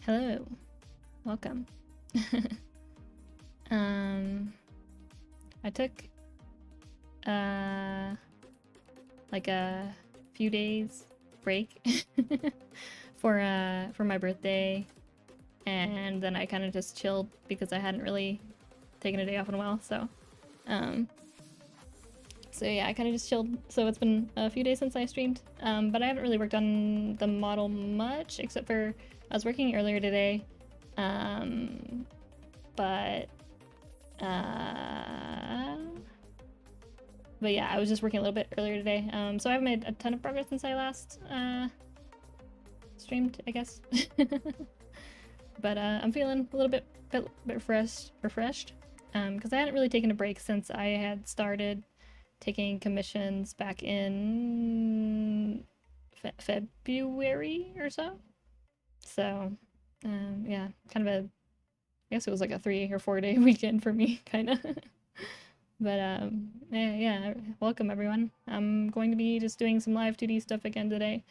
Hello. Welcome. I took like a few days break for my birthday, and then I kind of just chilled because I hadn't really taken a day off in a while, so yeah, I kind of just chilled. So it's been a few days since I streamed, but I haven't really worked on the model much, except for I was working earlier today, but yeah, I was just working a little bit earlier today, so I haven't made a ton of progress since I last streamed, I guess. But I'm feeling a little bit refreshed, because I hadn't really taken a break since I had started taking commissions back in February or so. So yeah, kind of I guess it was like a 3 or 4 day weekend for me, kind of. But yeah, welcome everyone. I'm going to be just doing some Live2D stuff again today.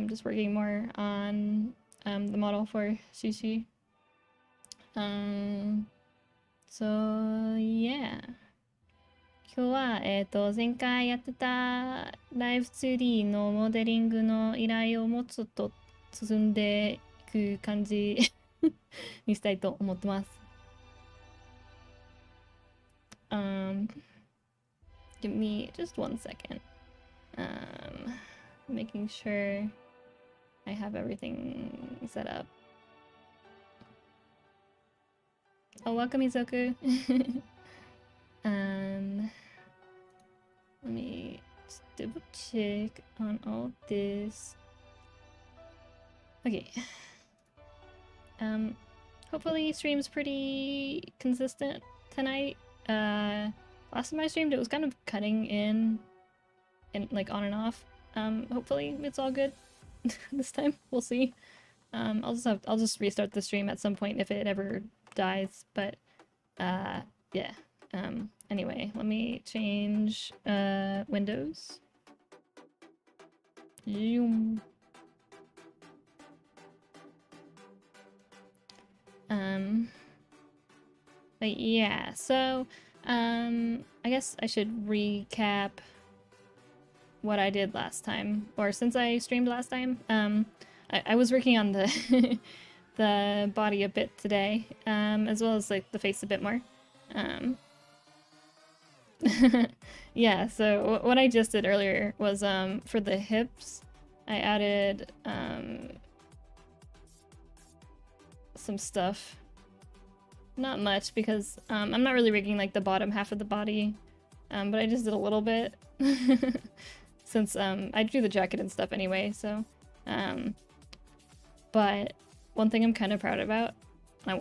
Just working more on the model for Sushi. So yeah. 今日は、前回やってた Live2D のモデリングの依頼をもうちょっと進んでいく感じにしたいと思ってます。Give me just 1 second. Making sure I have everything set up. Oh, welcome, Izoku. Let me just double check on all this. Okay. Hopefully stream's pretty consistent tonight. Last time I streamed, it was kind of cutting in like on and off. Hopefully it's all good this time. We'll see. I'll just restart the stream at some point if it ever dies. But yeah. Anyway, let me change windows. Zoom. But yeah, so I guess I should recap what I did last time, or since I streamed last time. I was working on the the body a bit today, as well as like the face a bit more. Yeah, so what I just did earlier was for the hips, I added some stuff. Not much because I'm not really rigging like the bottom half of the body, but I just did a little bit since I drew the jacket and stuff anyway. So, but one thing I'm kind of proud about,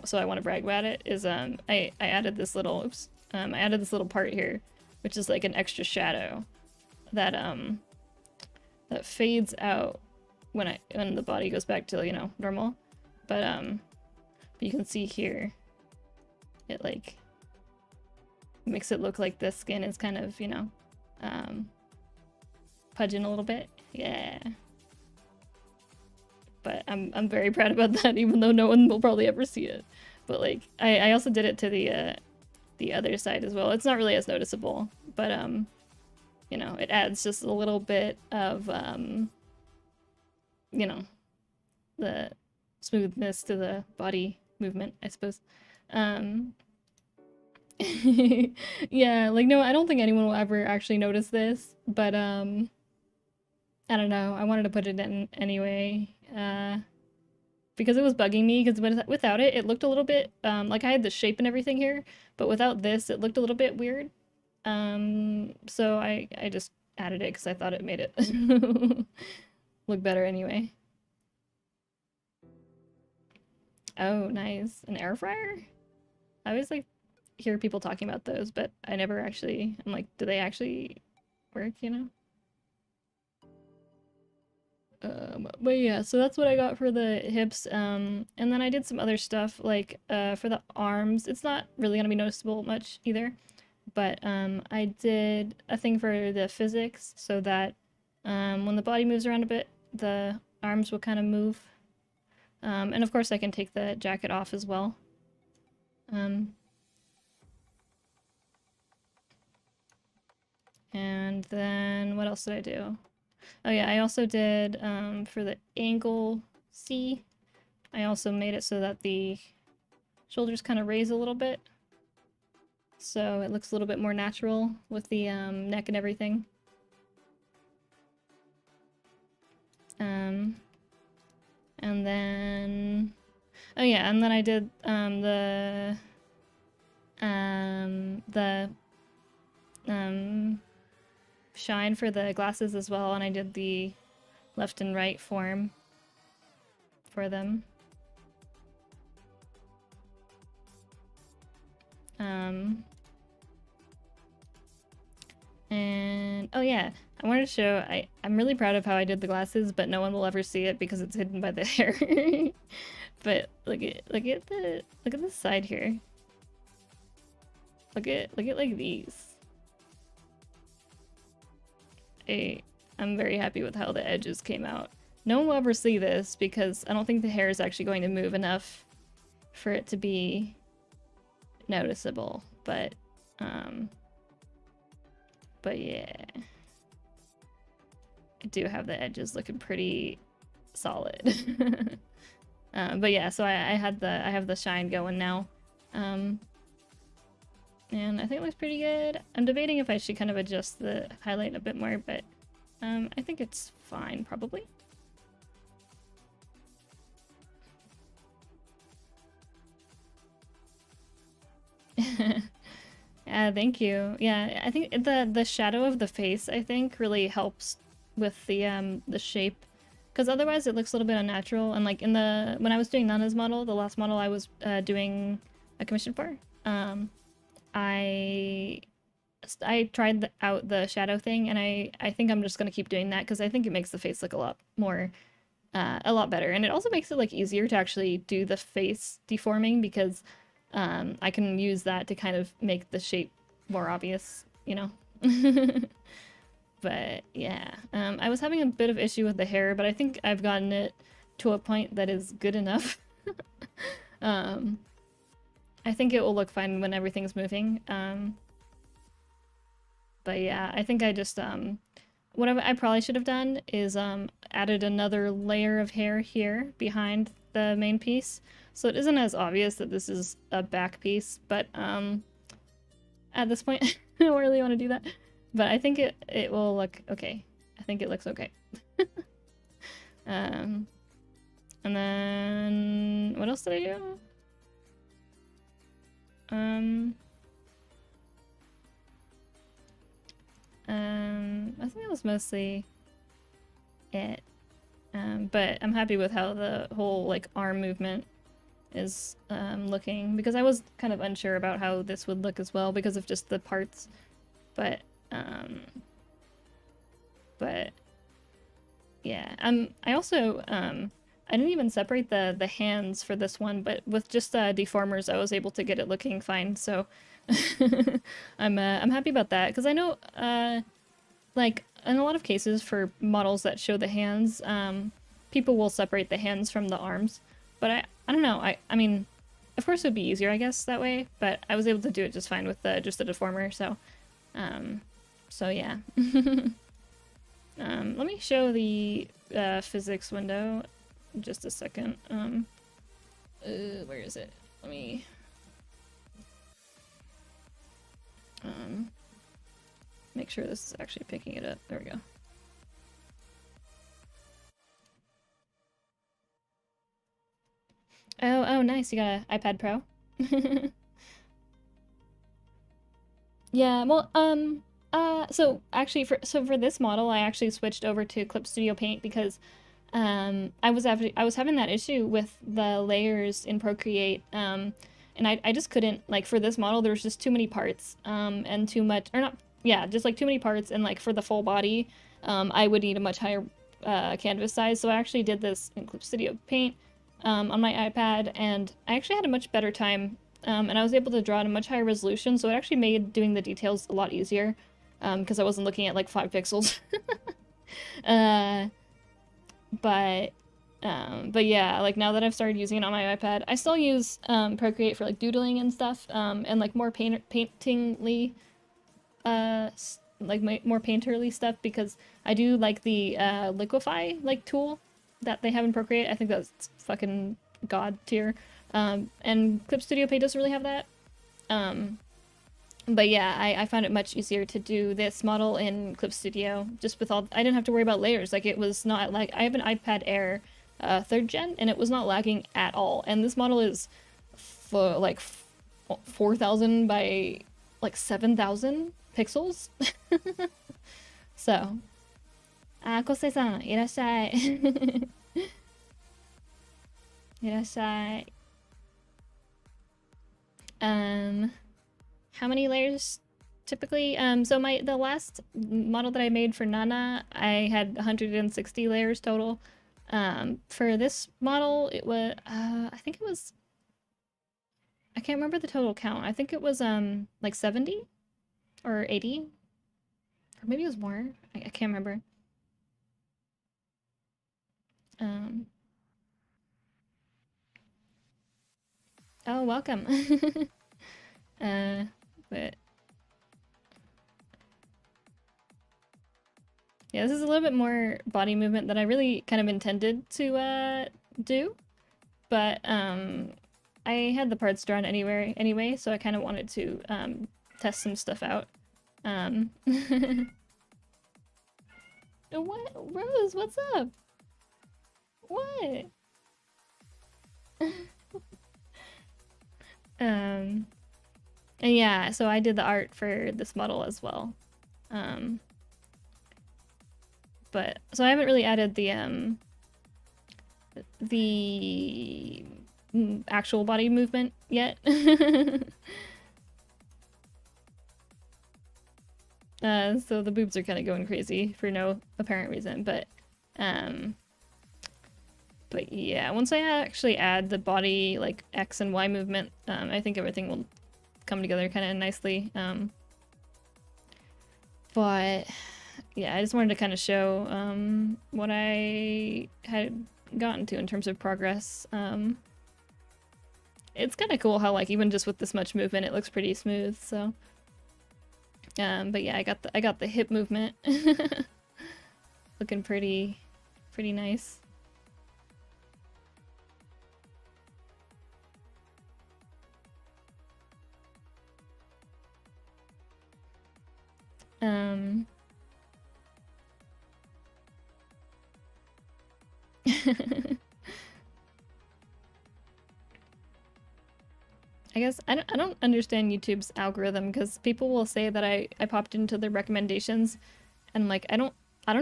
so I want to brag about it, is I added this little I added this little part here, which is like an extra shadow that that fades out when the body goes back to, you know, normal. But you can see here, it like makes it look like the skin is kind of, you know, pudging a little bit. Yeah. But I'm very proud about that, even though no one will probably ever see it. But like I also did it to the other side as well. It's not really as noticeable, but you know, it adds just a little bit of you know, the smoothness to the body movement, I suppose. Yeah, like no, I don't think anyone will ever actually notice this, but I don't know, I wanted to put it in anyway, because it was bugging me, because without it, it looked a little bit, like I had the shape and everything here, but without this, it looked a little bit weird. So I just added it because I thought it made it look better anyway. Oh, nice. An air fryer? I always like hear people talking about those, but I never actually, I'm like, do they actually work, you know? But yeah, so that's what I got for the hips, and then I did some other stuff, like, for the arms. It's not really gonna be noticeable much either, but, I did a thing for the physics, so that, when the body moves around a bit, the arms will kind of move And of course I can take the jacket off as well. And then what else did I do? Oh yeah, I also did, for the angle C, I also made it so that the shoulders kind of raise a little bit. So it looks a little bit more natural with the neck and everything. And then, oh yeah, and then I did the shine for the glasses as well, and I did the left and right form for them. And oh yeah, I wanted to show, I'm really proud of how I did the glasses, but no one will ever see it because it's hidden by the hair. But look at this side here. Look at like these. I'm very happy with how the edges came out. No one will ever see this because I don't think the hair is actually going to move enough for it to be noticeable, but yeah, I do have the edges looking pretty solid. But yeah, so I have the shine going now, and I think it looks pretty good. I'm debating if I should kind of adjust the highlight a bit more, but I think it's fine probably. Yeah, thank you. Yeah, I think the shadow of the face, I think, really helps with the shape, because otherwise it looks a little bit unnatural. And like when I was doing Nana's model, the last model I was doing a commission for, I tried out the shadow thing, and I think I'm just gonna keep doing that because I think it makes the face look a lot more, a lot better, and it also makes it like easier to actually do the face deforming because I can use that to kind of make the shape more obvious, you know? But yeah, I was having a bit of issue with the hair, but I think I've gotten it to a point that is good enough. I think it will look fine when everything's moving. But yeah, I think I just, what I probably should have done is added another layer of hair here behind the main piece, so it isn't as obvious that this is a back piece, but at this point I don't really want to do that, but I think it will look okay. I think it looks okay. And then what else did I do? I think that was mostly it. But I'm happy with how the whole like arm movement is looking, because I was kind of unsure about how this would look as well because of just the parts. But yeah, I also I didn't even separate the hands for this one, but with just deformers I was able to get it looking fine, so I'm happy about that, because I know like in a lot of cases for models that show the hands, people will separate the hands from the arms, but I don't know, I mean, of course it would be easier I guess that way, but I was able to do it just fine with just the deformer, so yeah. Let me show the physics window in just a second. Where is it? Let me make sure this is actually picking it up. There we go. Oh, nice. You got an iPad Pro? Yeah, well, so actually for this model, I actually switched over to Clip Studio Paint because I was having that issue with the layers in Procreate, and I just couldn't, like, for this model there was just too many parts, and too much, or not, yeah, just like too many parts, and like for the full body, I would need a much higher canvas size, so I actually did this in Clip Studio Paint on my iPad, and I actually had a much better time, and I was able to draw at a much higher resolution, so it actually made doing the details a lot easier, because I wasn't looking at like 5 pixels. But But yeah, like now that I've started using it on my iPad, I still use Procreate for like doodling and stuff, and like more paintingly, like more painterly stuff, because I do like the liquify like tool that they have in Procreate. I think that's fucking god tier. And Clip Studio Paint doesn't really have that. But yeah, I found it much easier to do this model in Clip Studio, just with all, I didn't have to worry about layers. Like it was not like, I have an iPad Air 3rd gen, and it was not lagging at all. And this model is like 4,000 by like 7,000 pixels. So, あ、コッセイさん、いらっしゃい。いらっしゃい。How many layers typically? So the last model that I made for Nana, I had 160 layers total. For this model, it was I think it was, I can't remember the total count. I think it was like 70 or 80, or maybe it was more. I can't remember. Oh, welcome. But yeah, this is a little bit more body movement than I really kind of intended to do, but I had the parts drawn anyway, so I kind of wanted to test some stuff out. What? Rose, what's up? What? And yeah, so I did the art for this model as well. But so I haven't really added the actual body movement yet. So the boobs are kind of going crazy for no apparent reason, but yeah, once I actually add the body like X and Y movement, I think everything will come together kind of nicely. But yeah, I just wanted to kind of show what I had gotten to in terms of progress. It's kind of cool how like even just with this much movement, it looks pretty smooth. So, but yeah, I got the hip movement looking pretty nice. I guess I don't understand YouTube's algorithm, because people will say that I popped into the recommendations, and like I don't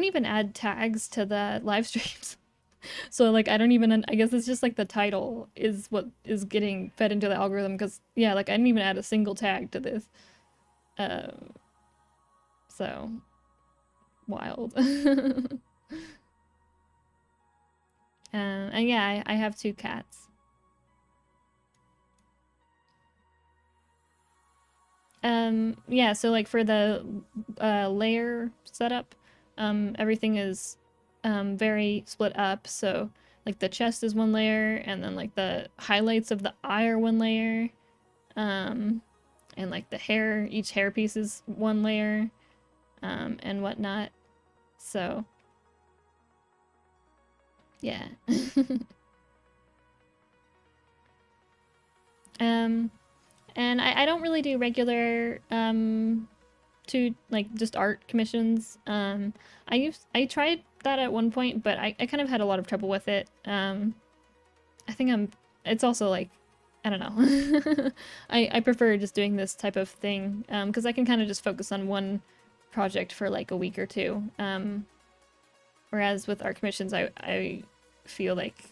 even add tags to the live streams. So like I don't even, I guess it's just like the title is what is getting fed into the algorithm, because yeah, like I didn't even add a single tag to this. So wild. And yeah, I have 2 cats. Yeah, so like for the layer setup, everything is very split up. So like the chest is 1 layer, and then like the highlights of the eye are 1 layer, and like the hair, each hair piece is 1 layer, and whatnot. So yeah. And I don't really do regular to like just art commissions. I tried that at one point, but I kind of had a lot of trouble with it. I think it's also like, I don't know. I prefer just doing this type of thing, because I can kind of just focus on one project for like a week or 2. Whereas with art commissions, I feel like,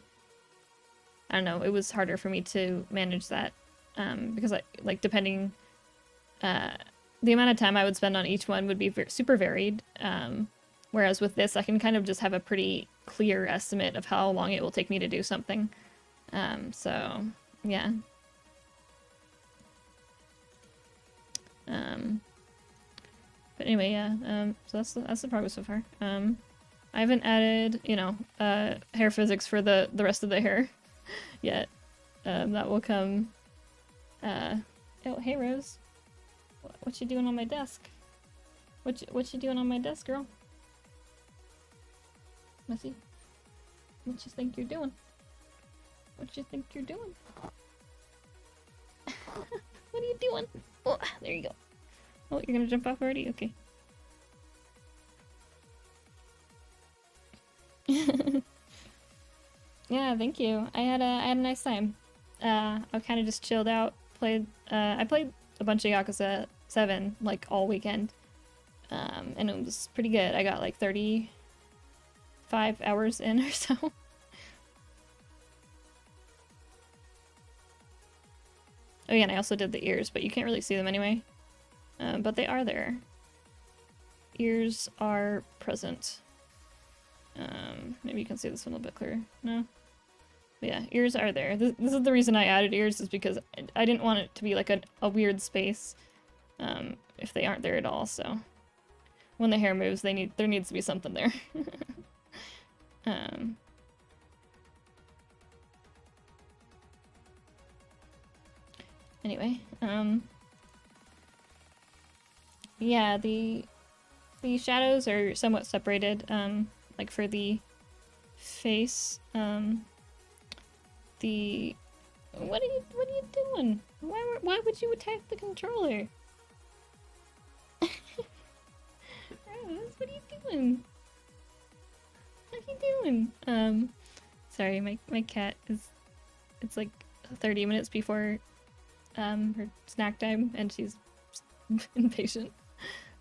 I don't know, it was harder for me to manage that, because like depending, the amount of time I would spend on each one would be super varied. Whereas with this, I can kind of just have a pretty clear estimate of how long it will take me to do something. So yeah. But anyway, yeah. So that's the progress so far. I haven't added, you know, hair physics for the rest of the hair yet. That will come. Oh, hey Rose. What you doing on my desk? What you doing on my desk, girl? Missy, what you think you're doing? What you think you're doing? What are you doing? Oh, there you go. Oh, you're gonna jump off already? Okay. Yeah, thank you. I had a nice time. I kind of just chilled out. I played a bunch of Yakuza 7 like all weekend, and it was pretty good. I got like 35 hours in or so. Oh yeah, and I also did the ears, but you can't really see them anyway. But they are there. Ears are present. Maybe you can see this one a little bit clearer. No? But yeah, ears are there. This is the reason I added ears, is because I didn't want it to be like a weird space if they aren't there at all, so when the hair moves, there needs to be something there. Anyway, yeah, the shadows are somewhat separated, like for the face. What are you doing? Why would you attack the controller? Rose, what are you doing? What are you doing? Sorry, my cat it's like 30 minutes before her snack time, and she's impatient.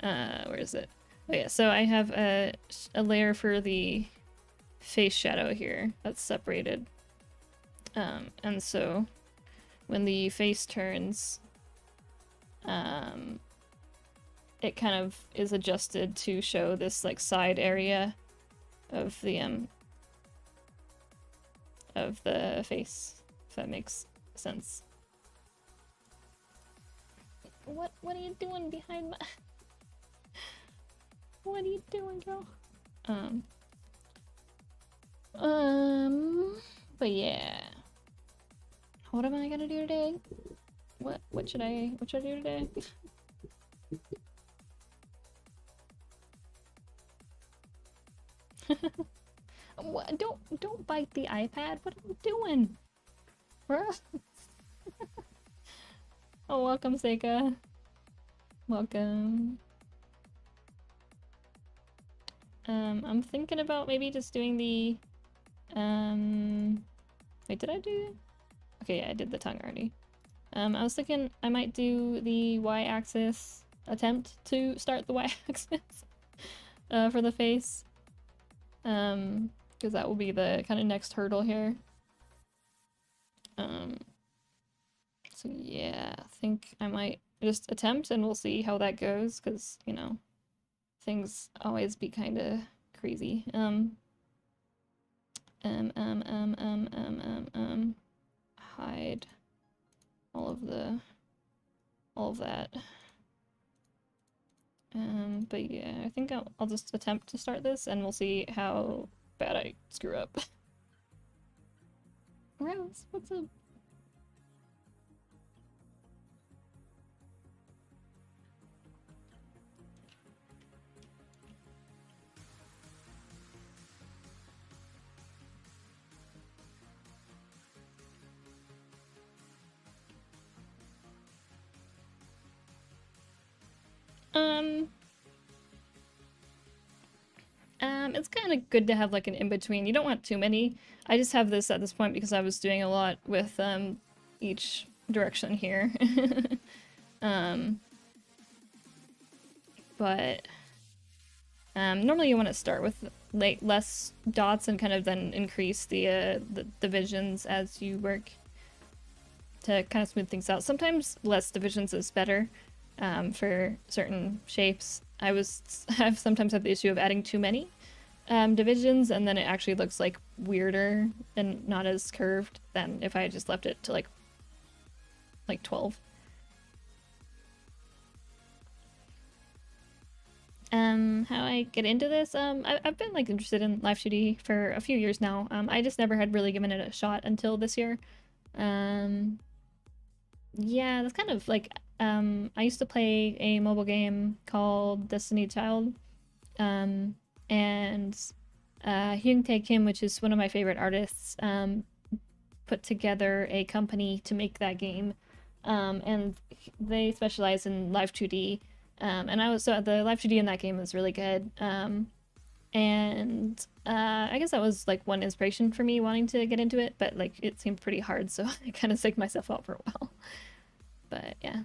Where is it? Oh yeah, so I have a layer for the face shadow here that's separated. And so when the face turns, it kind of is adjusted to show this like side area of the face, if that makes sense. What are you doing behind my What are you doing, girl? But yeah. What am I gonna do today? What should I do today? What? Don't bite the iPad. What are you doing? Bruh? Oh, welcome, Seika. Welcome. I'm thinking about maybe just doing the wait, did I do? Okay, yeah, I did the tongue already. I was thinking I might do the y-axis, attempt to start the y-axis for the face. Because that will be the kind of next hurdle here. So yeah, I think I might just attempt and we'll see how that goes, because, you know, things always be kind of crazy. Hide all of that. But yeah, I think I'll just attempt to start this and we'll see how bad I screw up. Rose, what's up? It's kind of good to have like an in-between. You don't want too many. I just have this at this point because I was doing a lot with each direction here. But normally you want to start with less dots and kind of then increase the divisions as you work to kind of smooth things out. Sometimes less divisions is better for certain shapes. I've sometimes had the issue of adding too many divisions, and then it actually looks like weirder and not as curved than if I just left it to like 12. How I get into this? I've been like interested in Live2D for a few years now. I just never had really given it a shot until this year. Um, yeah, that's kind of like, I used to play a mobile game called Destiny Child. And Hyung Tae Kim, which is one of my favorite artists, put together a company to make that game. And they specialize in Live2D. And the Live2D in that game was really good. And I guess that was like one inspiration for me wanting to get into it, but like it seemed pretty hard, so I kind of psyched myself out for a while. But yeah.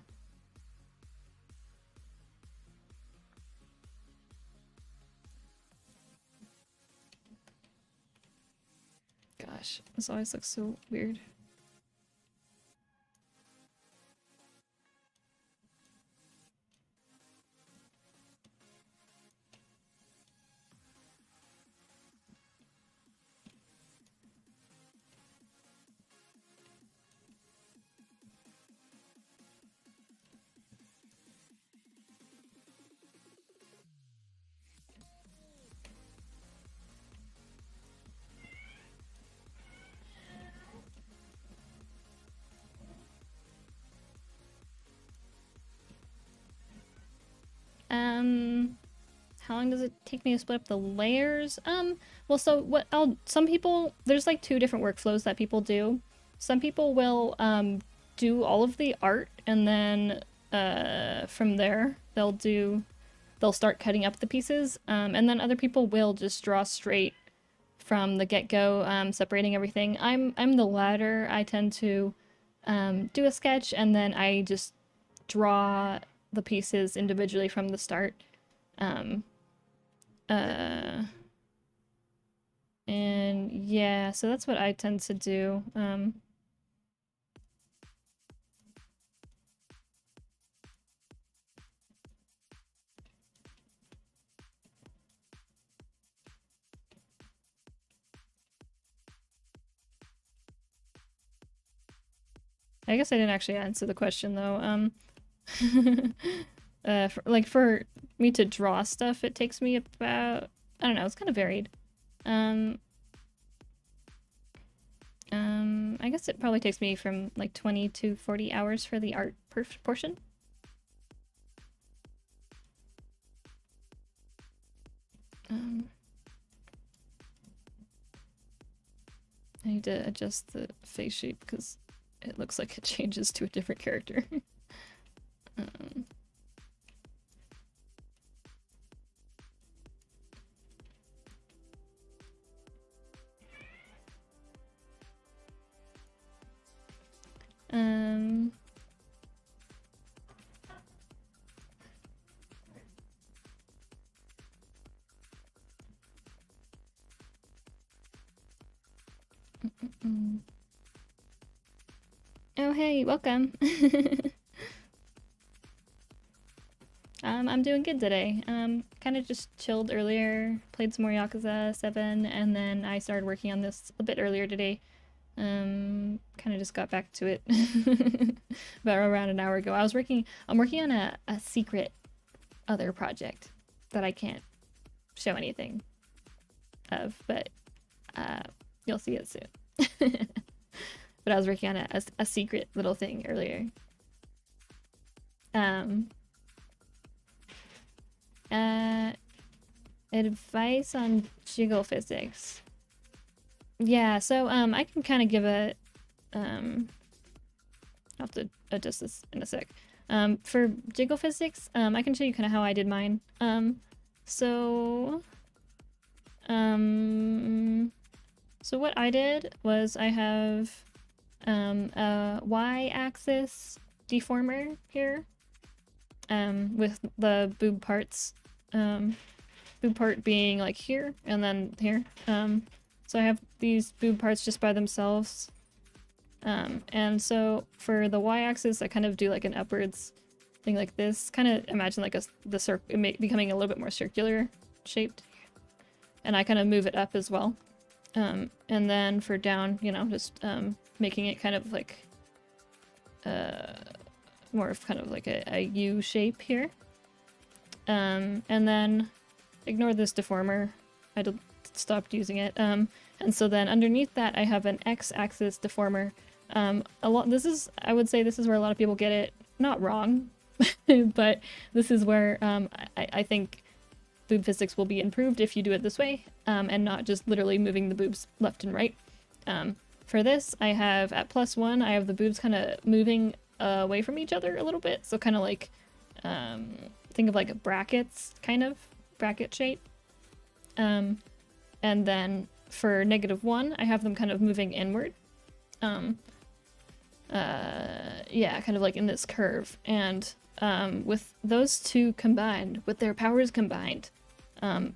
Gosh, this always looks so weird. How long does it take me to split up the layers? Well, so some people, there's like two different workflows that people do. Some people will, do all of the art, and then, from there, they'll start cutting up the pieces, and then other people will just draw straight from the get-go, separating everything. I'm the latter. I tend to, do a sketch, and then I just draw the pieces individually from the start. Uh, and yeah, so that's what I tend to do. I guess I didn't actually answer the question though. For me to draw stuff, it takes me about, I don't know, it's kind of varied. I guess it probably takes me from like 20 to 40 hours for the art portion. I need to adjust the face shape because it looks like it changes to a different character. Oh, hey, welcome. I'm doing good today. Kind of just chilled earlier, played some more Yakuza 7, and then I started working on this a bit earlier today. Kind of just got back to it about around an hour ago. I'm working on a secret other project that I can't show anything of, but you'll see it soon. But I was working on a secret little thing earlier. Advice on jiggle physics. Yeah, so I can kind of give a I'll have to adjust this in a sec. For jiggle physics, I can show you kind of how I did mine. So what I did was I have a y-axis deformer here, with the boob parts, boob part being like here and then here. So I have these boob parts just by themselves. And so for the y-axis, I kind of do like an upwards thing like this. Kind of imagine like becoming a little bit more circular shaped. And I kind of move it up as well. And then for down, you know, just making it kind of like more of kind of like a U shape here. And then ignore this deformer. I stopped using it. And so then underneath that, I have an x-axis deformer. I would say this is where a lot of people get it not wrong, but this is where I think boob physics will be improved if you do it this way, and not just literally moving the boobs left and right. For this, I have at +1, I have the boobs kind of moving away from each other a little bit, so kind of like, think of like brackets, kind of, bracket shape. And then for -1, I have them kind of moving inward. Yeah, kind of like in this curve. And with those two combined, with their powers combined,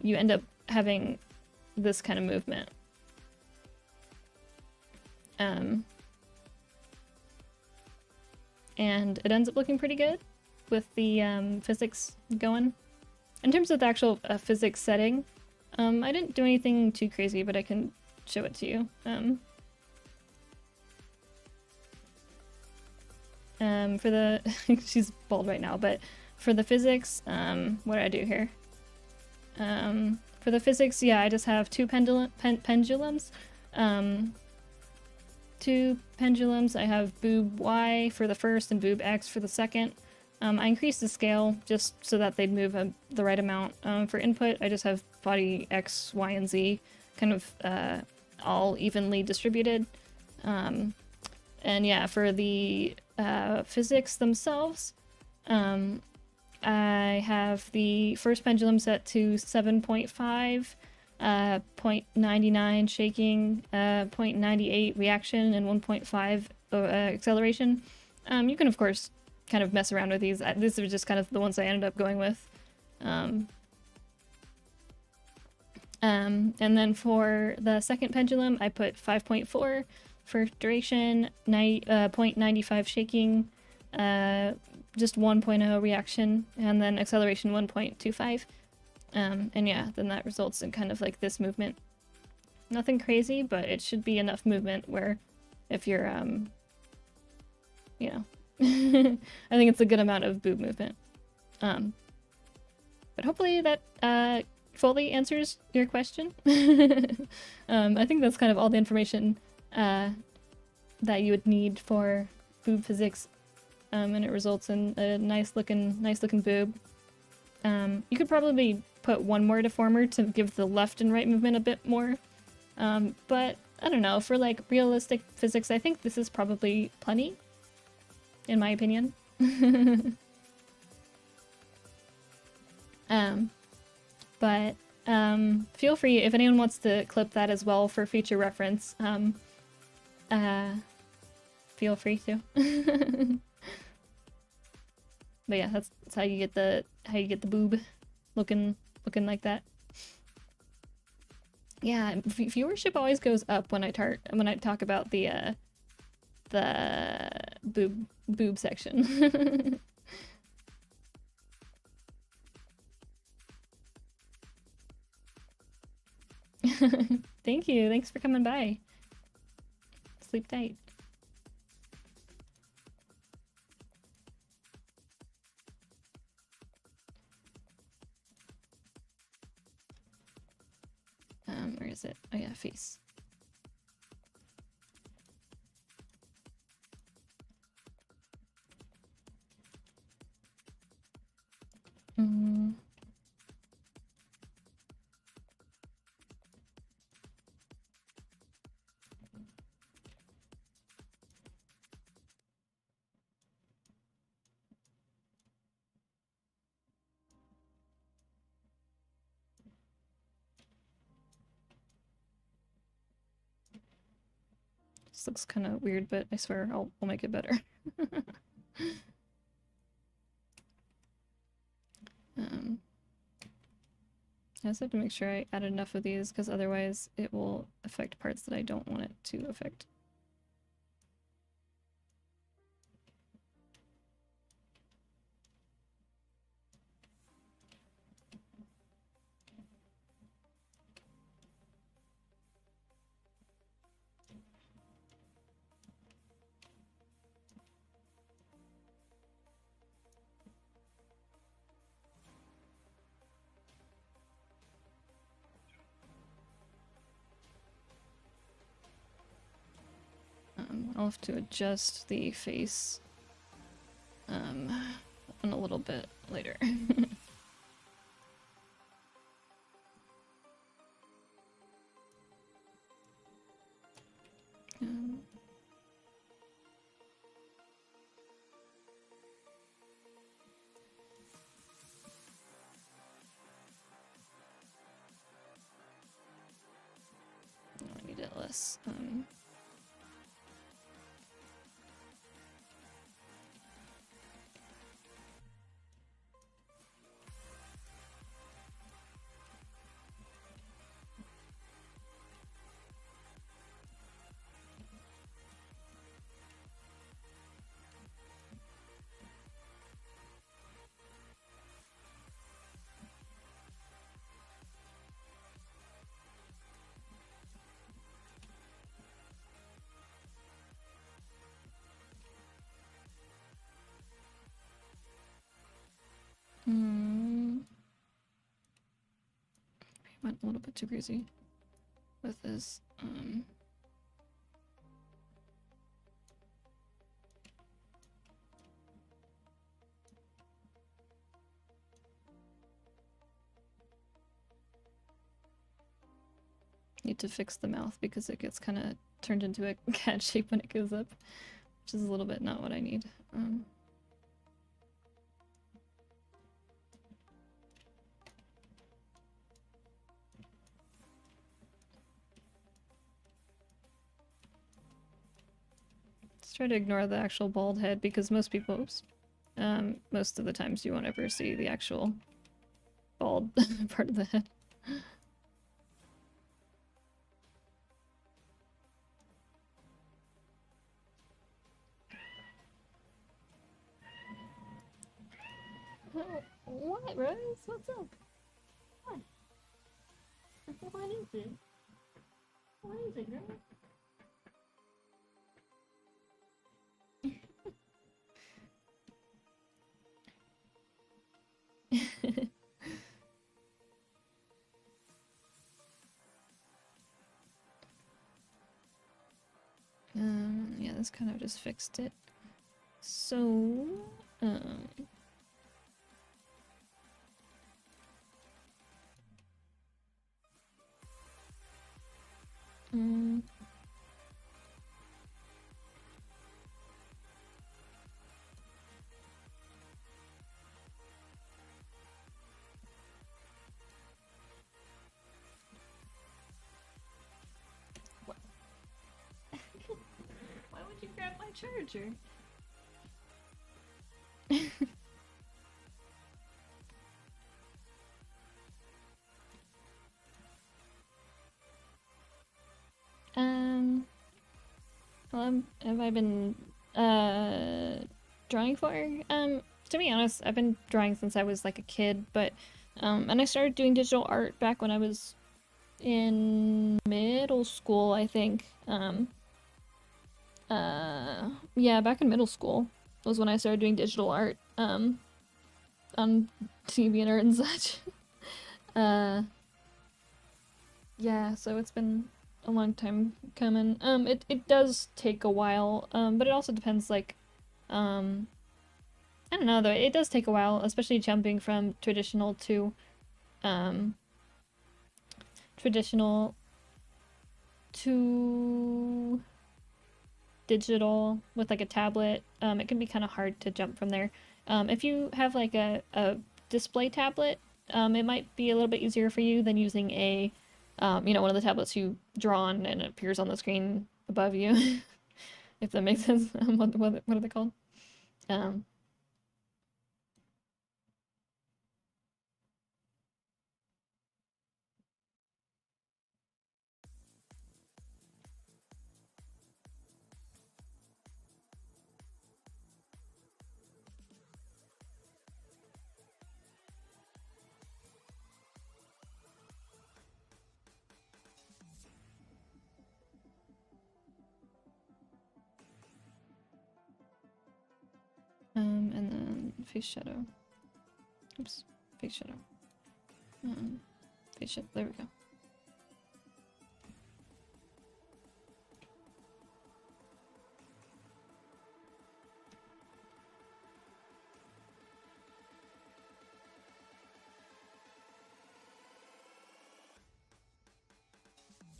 you end up having this kind of movement. And it ends up looking pretty good with the physics going. In terms of the actual physics setting, I didn't do anything too crazy, but I can show it to you. For the she's bald right now, but for the physics, what did I do here? For the physics, yeah, I just have two pendulums. Two pendulums. I have boob Y for the first and boob X for the second. I increased the scale just so that they'd move the right amount. For input, I just have body X, Y, and Z kind of all evenly distributed. And yeah, for the physics themselves, I have the first pendulum set to 7.5, 0.99 shaking, 0.98 reaction, and 1.5 acceleration. You can, of course, kind of mess around with these. These are just kind of the ones I ended up going with. And then for the second pendulum, I put 5.4 for duration, 0.95 shaking, just 1.0 reaction, and then acceleration 1.25. And yeah, then that results in kind of like this movement. Nothing crazy, but it should be enough movement where if you're, you know, I think it's a good amount of boob movement. But hopefully that fully answers your question. I think that's kind of all the information that you would need for boob physics, and it results in a nice looking boob. You could probably put one more deformer to give the left and right movement a bit more, but I don't know, for like realistic physics, I think this is probably plenty, in my opinion. But feel free, if anyone wants to clip that as well for future reference, feel free to. But yeah, that's how you get the boob looking like that. Yeah, viewership always goes up when I talk about the boob section. Thank you. Thanks for coming by. Sleep tight. Where is it? Oh yeah, face. This looks kind of weird, but I swear I'll make it better. I just have to make sure I add enough of these, because otherwise it will affect parts that I don't want it to affect. I'll have to adjust the face in a little bit later. I need it less. Went a little bit too crazy with this. Need to fix the mouth because it gets kind of turned into a cat shape when it goes up, which is a little bit not what I need. Try to ignore the actual bald head because most people, oops, most of the times you won't ever see the actual bald part of the head. What, Rose? What's up? What? What is it? What is it, girl? Yeah, this kind of just fixed it. So, what? Why would you grab my charger? Well, have I been drawing for? To be honest, I've been drawing since I was like a kid, but and I started doing digital art back when I was in middle school, I think. Yeah, back in middle school was when I started doing digital art on DeviantArt and such. Yeah, so it's been a long time coming. It does take a while, but it also depends, like, I don't know, though, it does take a while, especially jumping from traditional to, digital with, like, a tablet. It can be kind of hard to jump from there. If you have, like, a display tablet, it might be a little bit easier for you than using a you know, one of the tablets you draw on and it appears on the screen above you, if that makes sense. What are they called? And then face shadow. Oops, face shadow. Face shadow, there we go.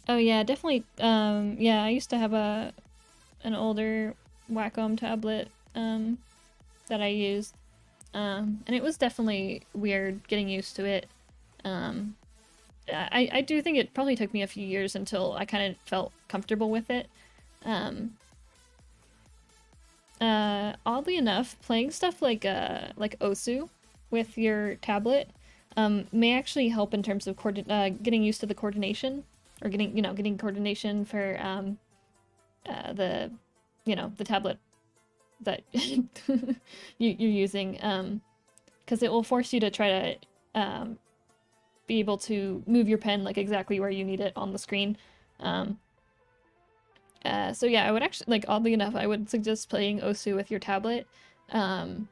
Oh yeah, definitely. Yeah, I used to have an older Wacom tablet that I used, and it was definitely weird getting used to it. Um, I do think it probably took me a few years until I kind of felt comfortable with it. Um, Oddly enough, playing stuff like Osu with your tablet may actually help in terms of getting used to the coordination, or getting coordination for the the tablet that you're using, because it will force you to try to be able to move your pen like exactly where you need it on the screen. Um, so yeah, I would actually, like, oddly enough, I would suggest playing Osu with your tablet, um,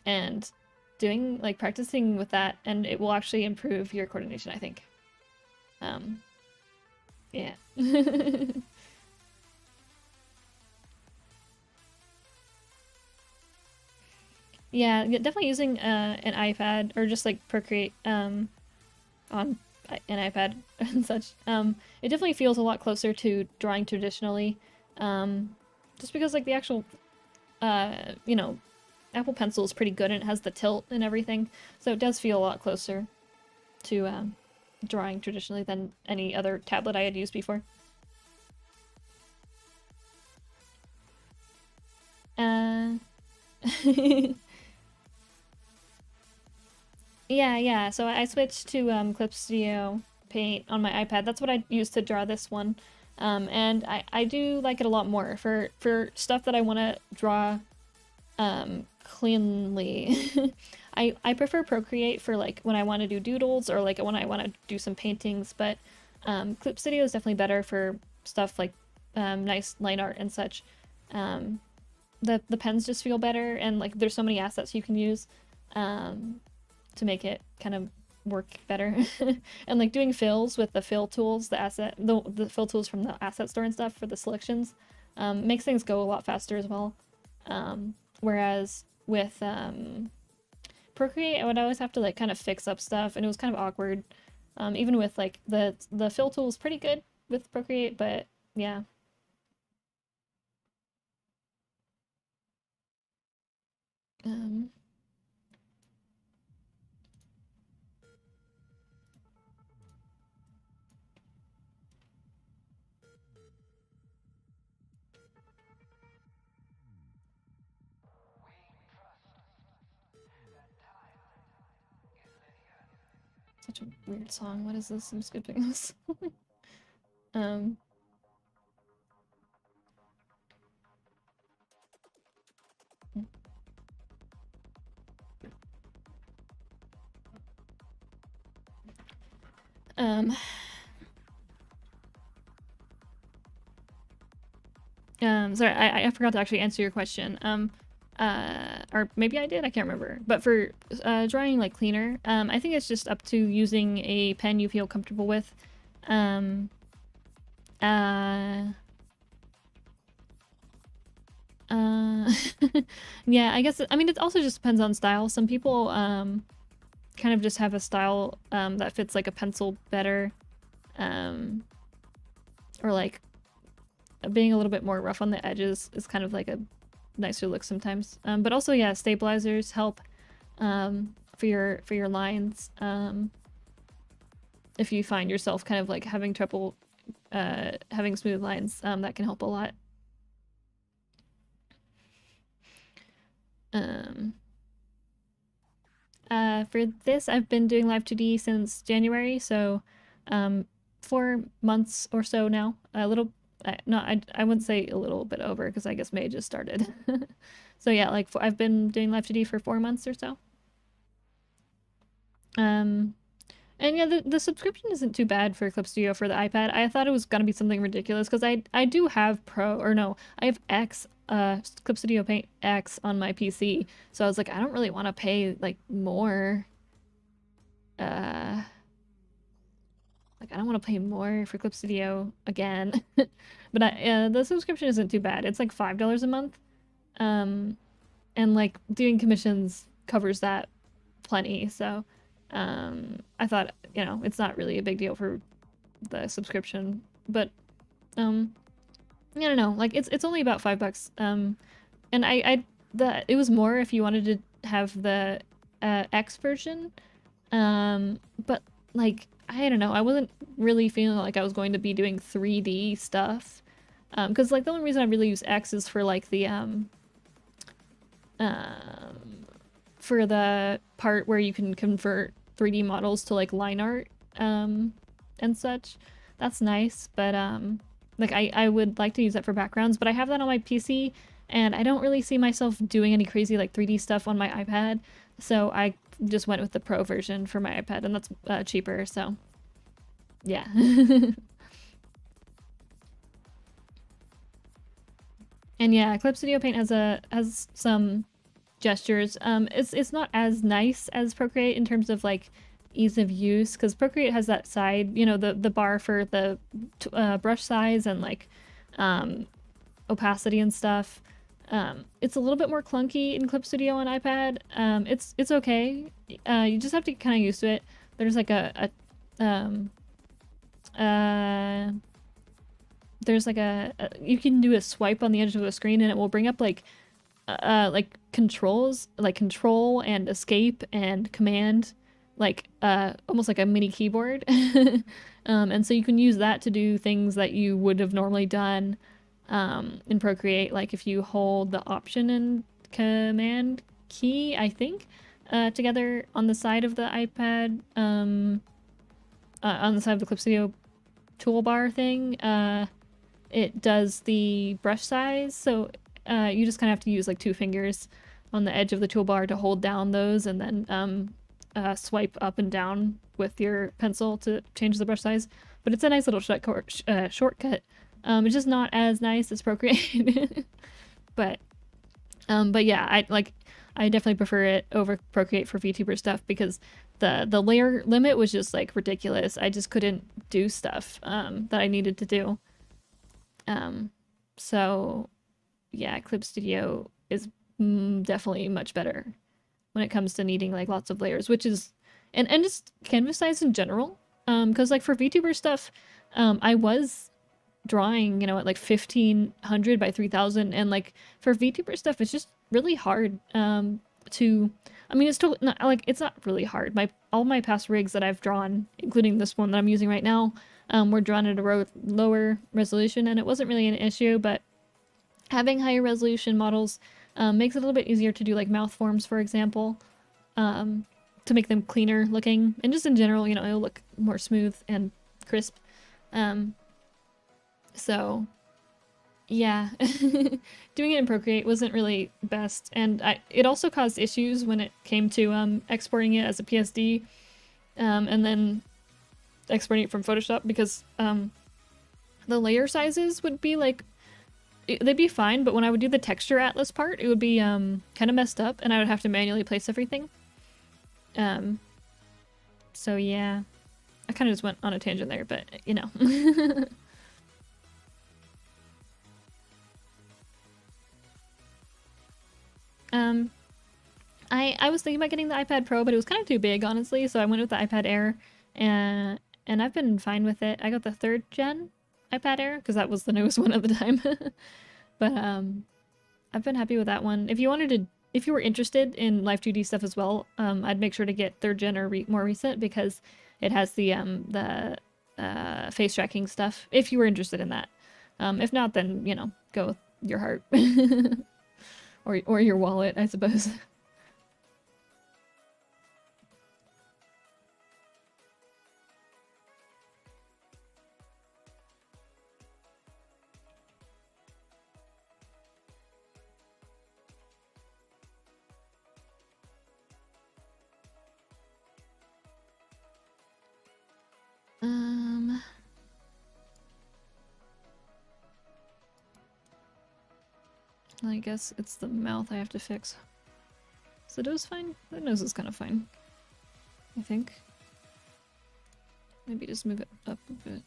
and doing like practicing with that, and it will actually improve your coordination, I think. Um, yeah. Yeah, definitely using an iPad or just like Procreate on an iPad and such. It definitely feels a lot closer to drawing traditionally, just because like the actual Apple Pencil is pretty good and it has the tilt and everything, so it does feel a lot closer to drawing traditionally than any other tablet I had used before. Uh, yeah. So I switched to Clip Studio Paint on my iPad. That's what I used to draw this one, and I do like it a lot more for stuff that I want to draw cleanly. I prefer Procreate for like when I want to do doodles or like when I want to do some paintings, but Clip Studio is definitely better for stuff like nice line art and such. Um, the pens just feel better, and like there's so many assets you can use um, to make it kind of work better. And like doing fills with the fill tools, the fill tools from the asset store and stuff for the selections, makes things go a lot faster as well. Whereas with Procreate, I would always have to like kind of fix up stuff, and it was kind of awkward. Even with like the fill tool is pretty good with Procreate, but yeah. Um, Such a weird song. What is this? I'm skipping this. um, um, Sorry, I forgot to actually answer your question. Or maybe I did, I can't remember. But for drawing like cleaner, I think it's just up to using a pen you feel comfortable with. Um, uh, uh, yeah, I guess, I mean, it also just depends on style. Some people kind of just have a style that fits like a pencil better. Um, or like being a little bit more rough on the edges is kind of like a nicer look sometimes. But also, yeah, stabilizers help for your lines. If you find yourself kind of like having trouble having smooth lines, that can help a lot. Um, for this, I've been doing Live2D since January, so 4 months or so now. A little, no, I wouldn't say a little bit over because I guess May just started. So yeah, like I've been doing Live2D for 4 months or so. Um, and yeah, the subscription isn't too bad for Clip Studio for the iPad. I thought it was gonna be something ridiculous because I do have Pro, or no, I have X Clip Studio Paint X on my PC. So I was like, I don't really want to pay like more. Uh, like I don't want to pay more for Clip Studio again. But the subscription isn't too bad. It's like $5 a month. Um, and like doing commissions covers that plenty. So I thought, it's not really a big deal for the subscription, but I don't know, like it's only about $5. And it was more if you wanted to have the X version. But like I don't know, I wasn't really feeling like I was going to be doing 3D stuff. Because like the only reason I really use X is for like the for the part where you can convert 3D models to like line art and such. That's nice, but like I would like to use that for backgrounds, but I have that on my PC and I don't really see myself doing any crazy like 3D stuff on my iPad, so I just went with the Pro version for my iPad, and that's cheaper, so yeah. And yeah, Clip Studio Paint has some gestures. It's not as nice as Procreate in terms of like ease of use, because Procreate has that side, you know, the bar for the brush size and like opacity and stuff. It's a little bit more clunky in Clip Studio on iPad. It's okay. You just have to get kind of used to it. There's like you can do a swipe on the edge of the screen and it will bring up like controls, like control and escape and command, like almost like a mini keyboard. And so you can use that to do things that you would have normally done in Procreate, like if you hold the Option and Command key, I think, together on the side of the iPad, on the side of the Clip Studio toolbar thing, it does the brush size, so you just kind of have to use like 2 fingers on the edge of the toolbar to hold down those, and then swipe up and down with your pencil to change the brush size. But it's a nice little shortcut. It's just not as nice as Procreate. but yeah, I definitely prefer it over Procreate for VTuber stuff, because the layer limit was just like ridiculous. I just couldn't do stuff that I needed to do. So yeah, Clip Studio is definitely much better when it comes to needing like lots of layers, which is and just canvas size in general. Because like for VTuber stuff, I was drawing, you know, at like 1500 by 3000, and like for VTuber stuff it's just really hard to, I mean, it's totally not like, it's not really hard. All my past rigs that I've drawn, including this one that I'm using right now, were drawn at a lower resolution, and it wasn't really an issue. But having higher resolution models makes it a little bit easier to do like mouth forms, for example, to make them cleaner looking, and just in general, you know, it'll look more smooth and crisp. So yeah, doing it in Procreate wasn't really best, and it also caused issues when it came to exporting it as a PSD, and then exporting it from Photoshop, because the layer sizes would be like, they'd be fine, but when I would do the texture atlas part, it would be kind of messed up, and I would have to manually place everything. So yeah, I kind of just went on a tangent there, but you know. I was thinking about getting the iPad Pro, but it was kind of too big, honestly, so I went with the iPad Air, and I've been fine with it. I got the 3rd gen iPad Air, because that was the newest one at the time. But I've been happy with that one. If you were interested in Live2D stuff as well, I'd make sure to get 3rd gen or more recent, because it has the face tracking stuff, if you were interested in that. If not, then, you know, go with your heart. Or your wallet, I suppose. I guess it's the mouth I have to fix. Is the nose fine? The nose is kind of fine, I think. Maybe just move it up a bit.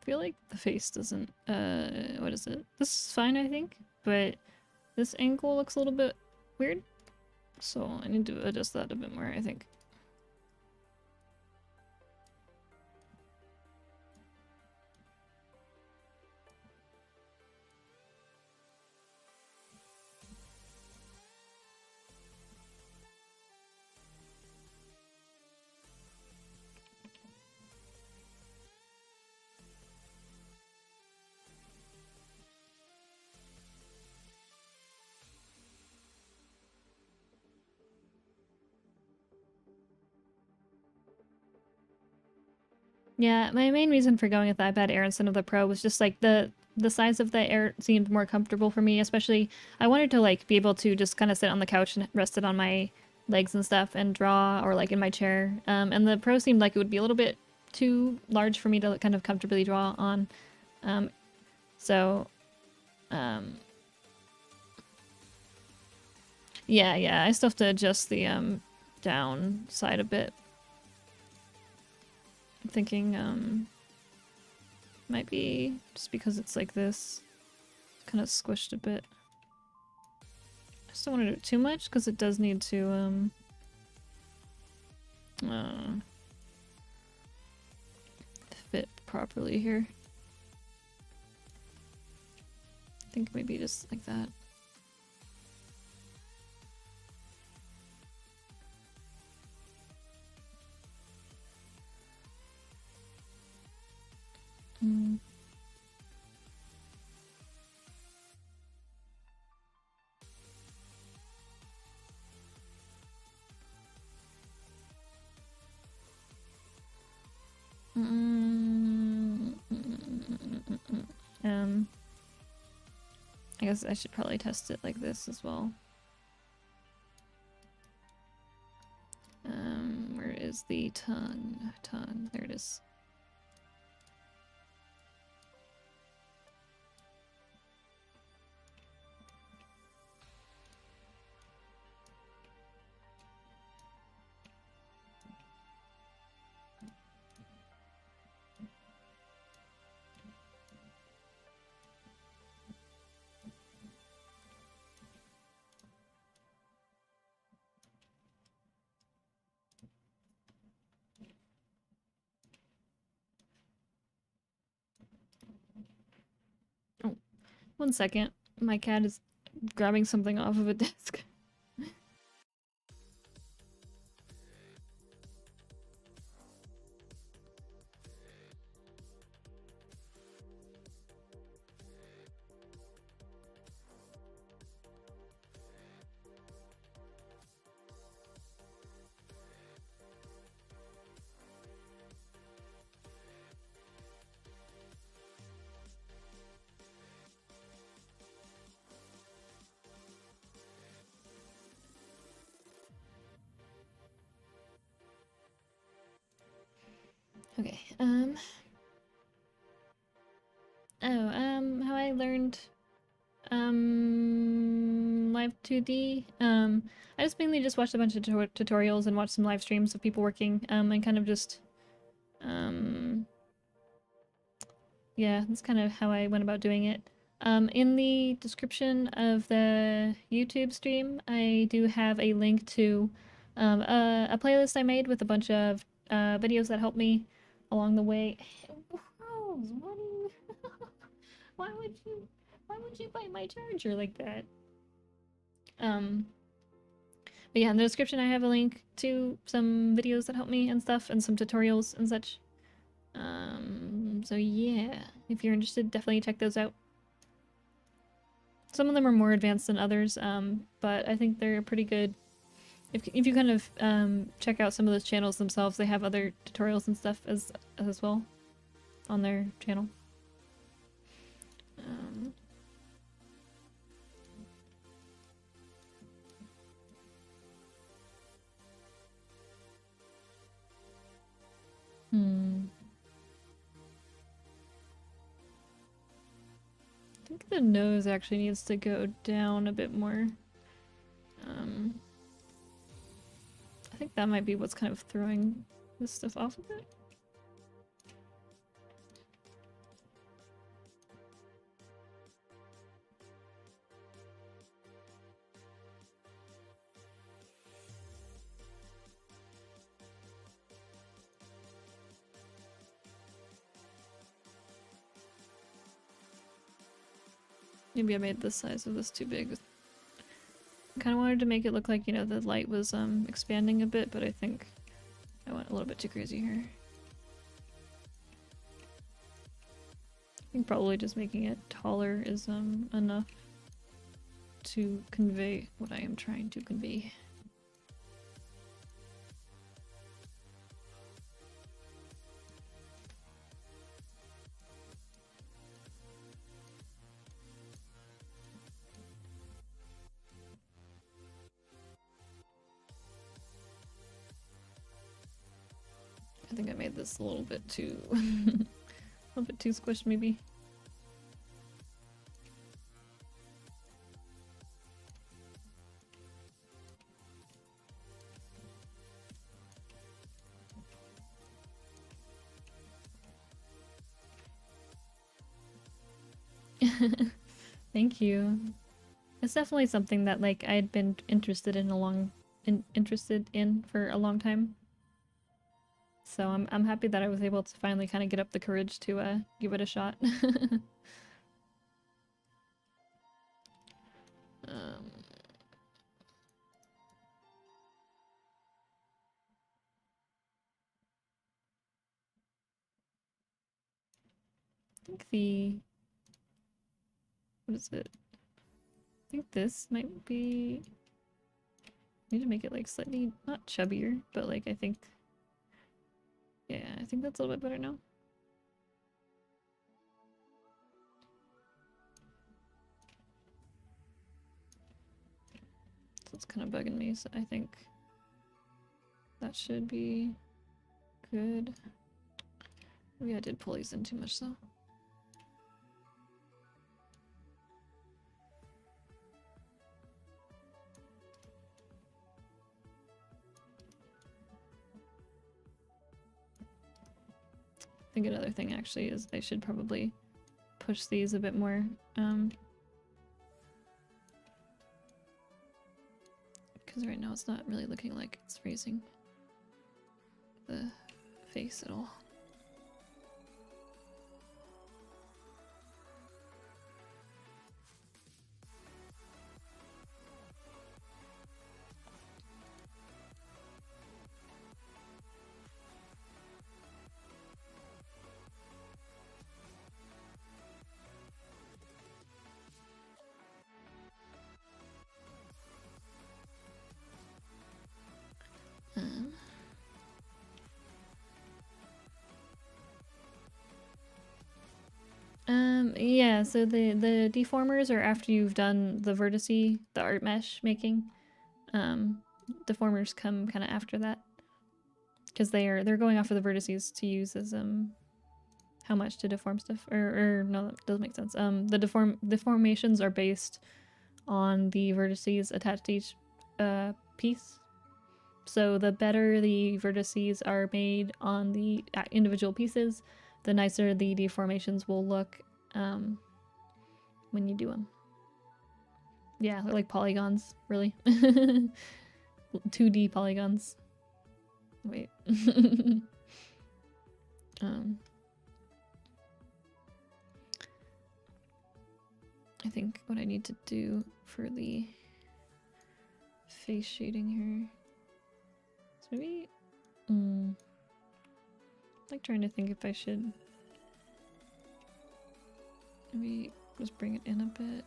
feel like the face doesn't, what is it? This is fine, I think, but this angle looks a little bit weird. So I need to adjust that a bit more, I think. Yeah, my main reason for going with the iPad Air instead of the Pro was just like the size of the Air seemed more comfortable for me, especially I wanted to like be able to just kind of sit on the couch and rest it on my legs and stuff and draw, or like in my chair. And the Pro seemed like it would be a little bit too large for me to kind of comfortably draw on. So yeah, I still have to adjust the down side a bit. I'm thinking might be just because it's like this, kind of squished a bit. I just don't want to do it too much because it does need to fit properly here. I think maybe just like that. I guess I should probably test it like this as well. Where is the tongue? Tongue, there it is. Oh, 1 second. My cat is grabbing something off of a desk. Okay, how I learned, Live2D, I just mainly just watched a bunch of tutorials and watched some live streams of people working, and kind of just, yeah, that's kind of how I went about doing it. In the description of the YouTube stream, I do have a link to, a playlist I made with a bunch of, videos that helped me along the way. Rose, what are you... why would you bite my charger like that? But yeah, in the description I have a link to some videos that help me and stuff, and some tutorials and such. So yeah, if you're interested, definitely check those out. Some of them are more advanced than others, but I think they're pretty good. If you kind of check out some of those channels themselves, they have other tutorials and stuff as well on their channel. I think the nose actually needs to go down a bit more. I think that might be what's kind of throwing this stuff off a bit. Maybe I made the size of this too big. I kind of wanted to make it look like, you know, the light was expanding a bit, but I think I went a little bit too crazy here. I think probably just making it taller is enough to convey what I am trying to convey. I think I made this a little bit too a little bit too squished maybe. Thank you. It's definitely something that like I had been interested in for a long time. So I'm happy that I was able to finally kind of get up the courage to give it a shot. um, I think what is it? I think this might be. I need to make it like slightly not chubbier, but like I think. Yeah, I think that's a little bit better now. So it's kind of bugging me, so I think that should be good. Maybe I did pull these in too much though. I think another thing actually is I should probably push these a bit more. Because right now it's not really looking like it's raising the face at all. Yeah, so the deformers are after you've done the vertice, the art mesh making. Deformers come kind of after that. Because they're going off of the vertices to use as how much to deform stuff. Or no, that doesn't make sense. The deformations are based on the vertices attached to each piece. So the better the vertices are made on the individual pieces, the nicer the deformations will look when you do them. Yeah, they're like polygons, really. 2D polygons. Wait. I think what I need to do for the face shading here is maybe like trying to think if I should maybe just bring it in a bit.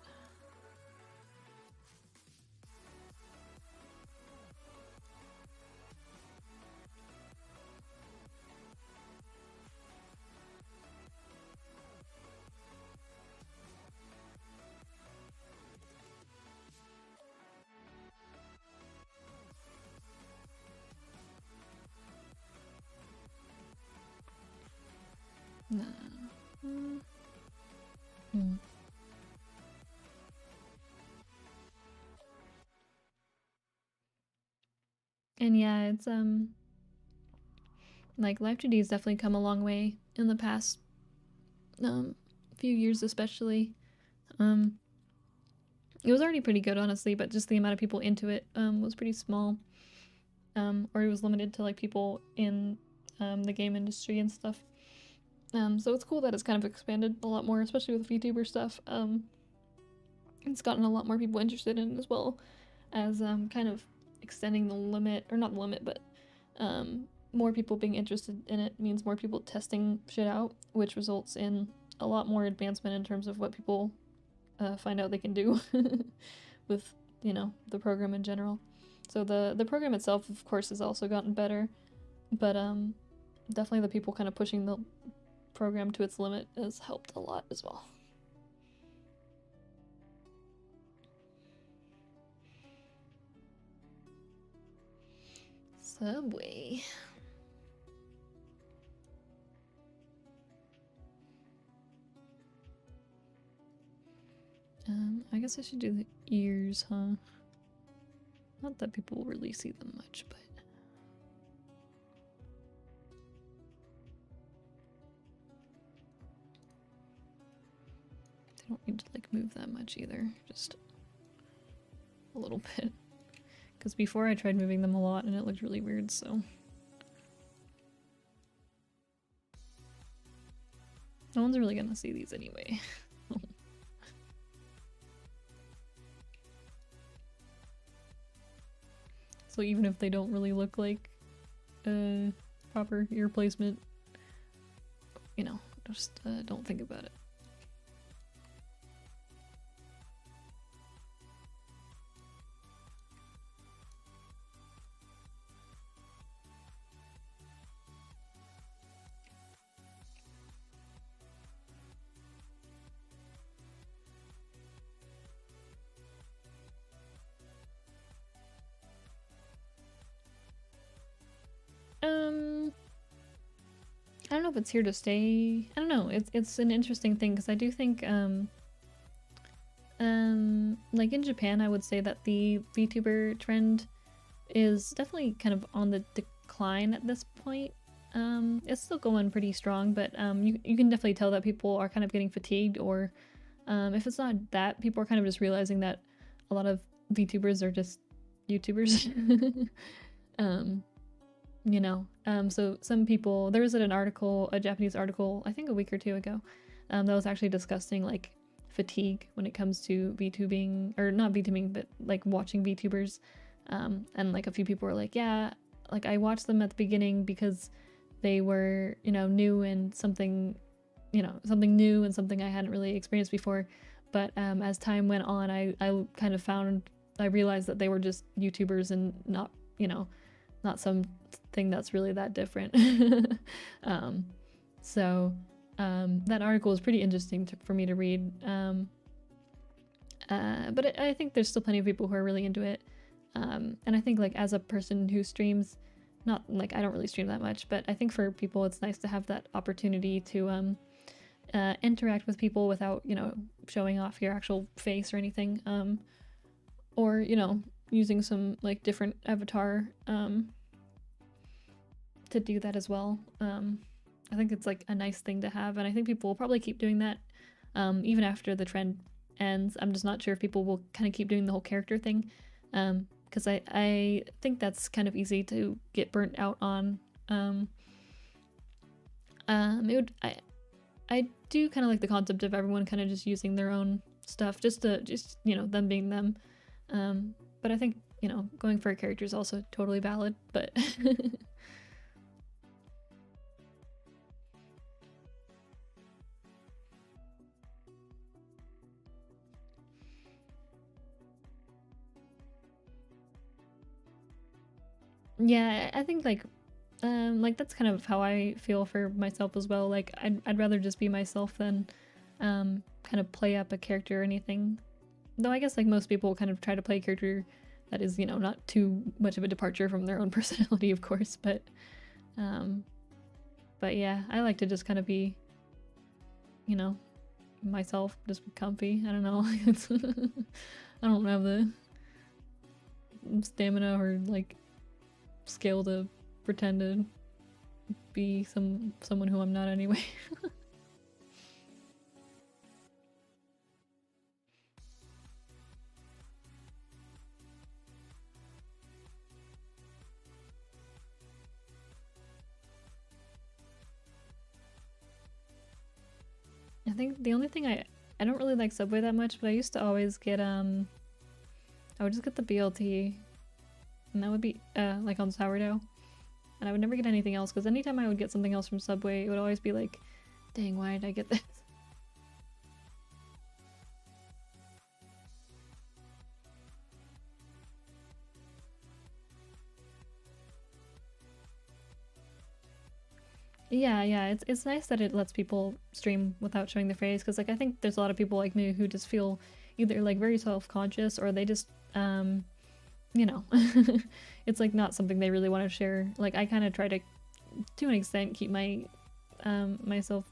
Nah. And yeah, it's like Live2D has definitely come a long way in the past few years especially. It was already pretty good honestly, but just the amount of people into it was pretty small. Or it was limited to like people in the game industry and stuff. So it's cool that it's kind of expanded a lot more, especially with VTuber stuff. It's gotten a lot more people interested in it, as well as kind of extending the limit, or not the limit, but more people being interested in it means more people testing shit out, which results in a lot more advancement in terms of what people find out they can do with, you know, the program in general. So the program itself, of course, has also gotten better, but definitely the people kind of pushing the program to its limit has helped a lot as well. Subway. I guess I should do the ears, huh? Not that people really see them much, but... they don't need to, like, move that much either. Just a little bit. Because before I tried moving them a lot and it looked really weird, so... no one's really gonna see these anyway. So even if they don't really look like proper ear placement, you know, just don't think about it. I don't know if it's here to stay. I don't know. It's an interesting thing, because I do think like in Japan, I would say that the VTuber trend is definitely kind of on the decline at this point. It's still going pretty strong, but you can definitely tell that people are kind of getting fatigued, or if it's not that, people are kind of just realizing that a lot of VTubers are just YouTubers. You know, so some people, there was an article, a Japanese article, I think a week or two ago, that was actually discussing like fatigue when it comes to VTubing, or not VTubing, but like watching VTubers. And like a few people were like, yeah, like I watched them at the beginning because they were, you know, new and something, you know, something new and something I hadn't really experienced before. But as time went on, I kind of I realized that they were just YouTubers and not, you know, not something that's really that different. So that article was pretty interesting for me to read. But I think there's still plenty of people who are really into it. And I think like as a person who streams, not like I don't really stream that much, but I think for people it's nice to have that opportunity to interact with people without, you know, showing off your actual face or anything. Or, you know, using some like different avatar to do that as well. I think it's like a nice thing to have, and I think people will probably keep doing that even after the trend ends. I'm just not sure if people will kind of keep doing the whole character thing, because I think that's kind of easy to get burnt out on. I do kind of like the concept of everyone kind of just using their own stuff, just you know, them being them. But I think, you know, going for a character is also totally valid, but yeah, I think like that's kind of how I feel for myself as well. Like I'd rather just be myself than kind of play up a character or anything. Though I guess like most people kind of try to play a character that is, you know, not too much of a departure from their own personality, of course, but yeah, I like to just kind of be, you know, myself, just be comfy. I don't know. I don't have the stamina or like skill to pretend to be someone who I'm not anyway. I think the only thing I don't really like Subway that much, but I used to always get I would just get the BLT, and that would be like on sourdough, and I would never get anything else because anytime I would get something else from Subway, it would always be like, dang, why did I get this? Yeah, it's nice that it lets people stream without showing their face, because like I think there's a lot of people like me who just feel either like very self-conscious, or they just you know, it's like not something they really want to share. Like I kind of try to an extent keep my myself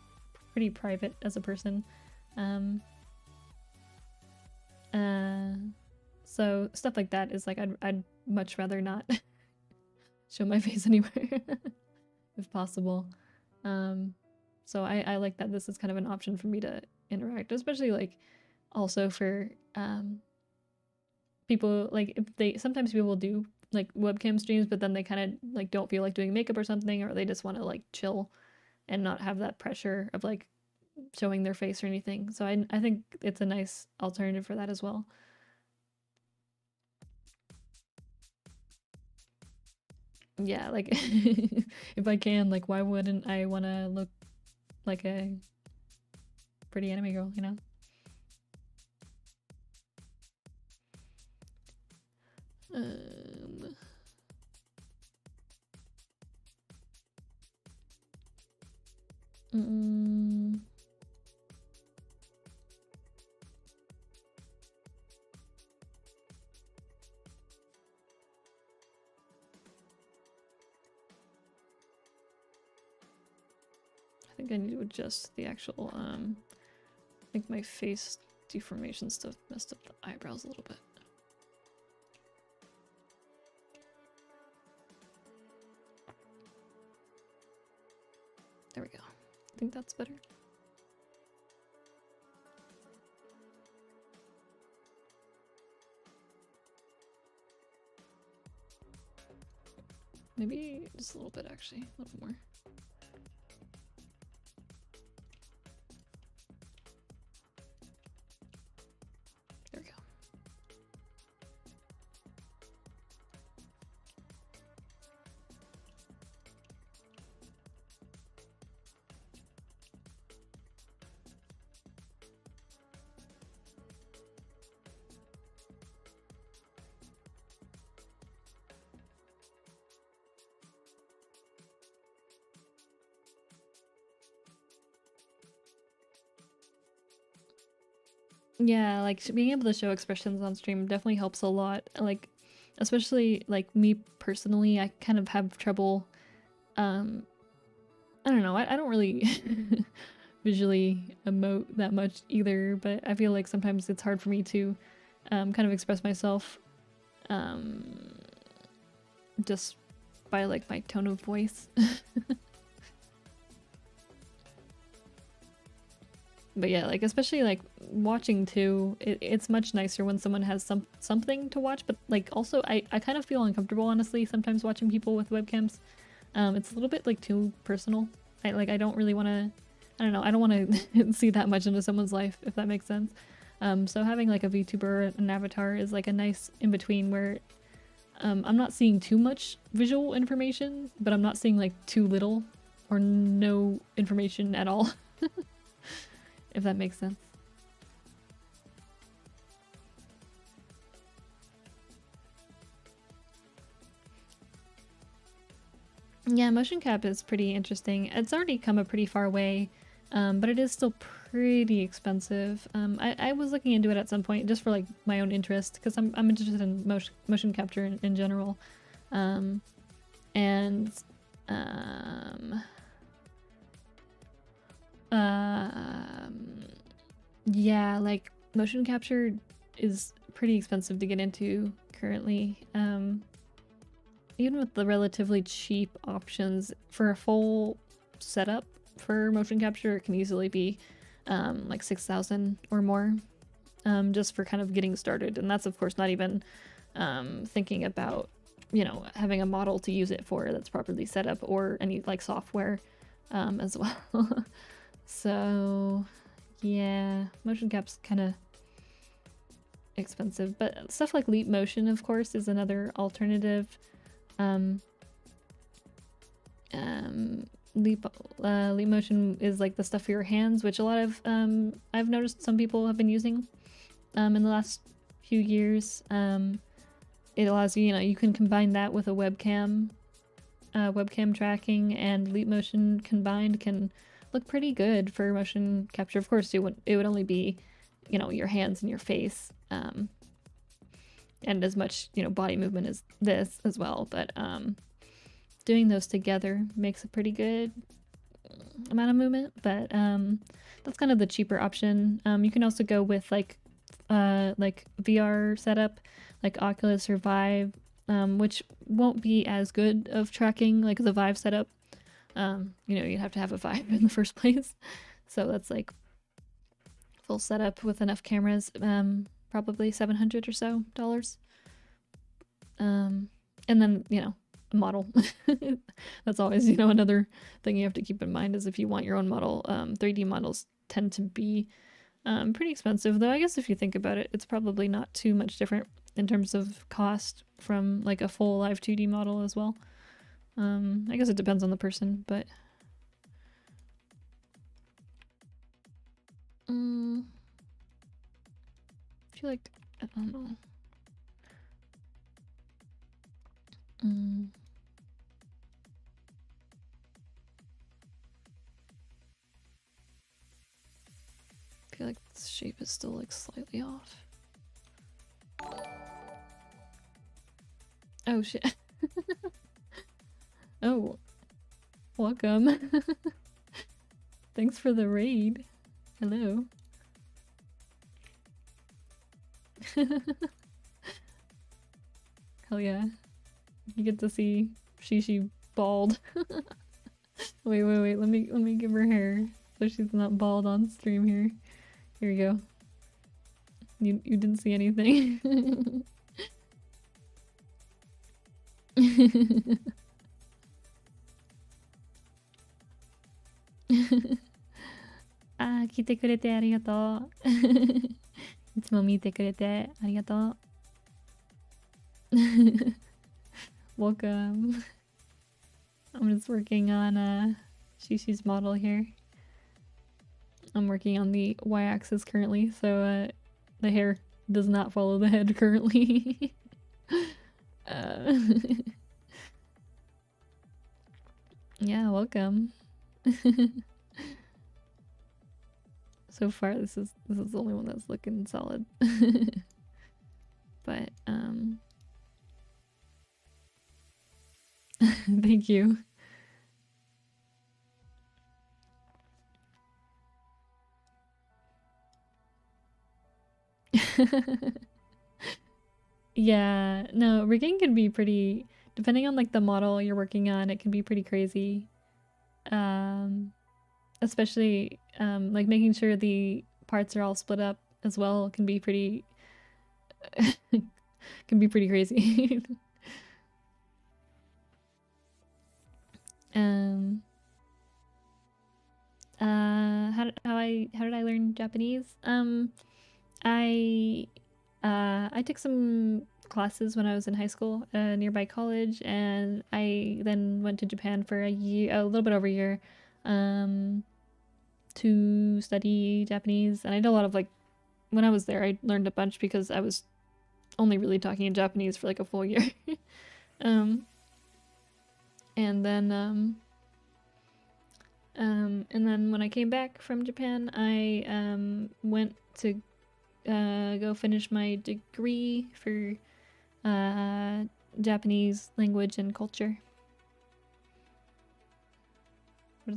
pretty private as a person. So stuff like that is like I'd much rather not show my face anywhere if possible. So I like that this is kind of an option for me to interact, especially like also for people, like if they sometimes people do like webcam streams, but then they kind of like don't feel like doing makeup or something, or they just want to like chill and not have that pressure of like showing their face or anything. So I think it's a nice alternative for that as well. Yeah, like if I can, like why wouldn't I want to look like a pretty anime girl, you know? I think I need to adjust the actual, I think my face deformation stuff messed up the eyebrows a little bit. There we go. I think that's better. Maybe just a little bit, actually. A little more. There we go. Yeah, like being able to show expressions on stream definitely helps a lot. Like, especially like me personally, I kind of have trouble. I don't know. I don't really visually emote that much either, but I feel like sometimes it's hard for me to kind of express myself just by like my tone of voice. But yeah, like especially like watching too, it's much nicer when someone has something to watch. But like also, I kind of feel uncomfortable honestly sometimes watching people with webcams. It's a little bit like too personal. I don't really want to. I don't know. I don't want to see that much into someone's life, if that makes sense. So having like a VTuber, an avatar, is like a nice in between where I'm not seeing too much visual information, but I'm not seeing like too little or no information at all. If that makes sense. Yeah, motion cap is pretty interesting. It's already come a pretty far way, but it is still pretty expensive. I was looking into it at some point just for like my own interest, because I'm interested in motion capture in general. Yeah, like motion capture is pretty expensive to get into currently. Even with the relatively cheap options for a full setup for motion capture, it can easily be like 6,000 or more, just for kind of getting started. And that's of course not even thinking about, you know, having a model to use it for that's properly set up, or any like software as well. So Yeah, motion cap's kind of expensive, but stuff like Leap Motion, of course, is another alternative. Leap Motion is like the stuff for your hands, which a lot of I've noticed some people have been using in the last few years. It allows you, you know, you can combine that with a webcam tracking, and Leap Motion combined can look pretty good for motion capture. Of course, it would only be, you know, your hands and your face, and as much, you know, body movement as this as well, but doing those together makes a pretty good amount of movement. But that's kind of the cheaper option. You can also go with like VR setup, like Oculus or Vive, which won't be as good of tracking like the Vive setup. You know, you'd have to have a Vive in the first place, so that's like full setup with enough cameras, probably $700 or so. And then, you know, a model. That's always, you know, another thing you have to keep in mind is if you want your own model. 3D models tend to be pretty expensive, though I guess if you think about it, it's probably not too much different in terms of cost from like a full Live2D model as well. I guess it depends on the person, but I feel like, I don't know. I feel like this shape is still like slightly off. Oh shit. Oh, welcome. Thanks for the raid. Hello. Hell yeah. You get to see Shishi bald. Wait, let me give her hair so she's not bald on stream here. Here we go. You didn't see anything. Ah, 来てくれてありがとう。いつも見てくれてありがとう。Welcome. I'm just working on Shishi's model here. I'm working on the y-axis currently, so the hair does not follow the head currently. Yeah, welcome. So far, this is the only one that's looking solid. But thank you. Yeah, no, rigging can be pretty, depending on like the model you're working on, it can be pretty crazy. Especially like making sure the parts are all split up as well can be pretty can be pretty crazy. How did I learn Japanese? I took some classes when I was in high school at a nearby college, and I then went to Japan for a little bit over a year, to study Japanese. And I did a lot of like, when I was there, I learned a bunch because I was only really talking in Japanese for like a full year. And then when I came back from Japan, I went to go finish my degree for Japanese language and culture.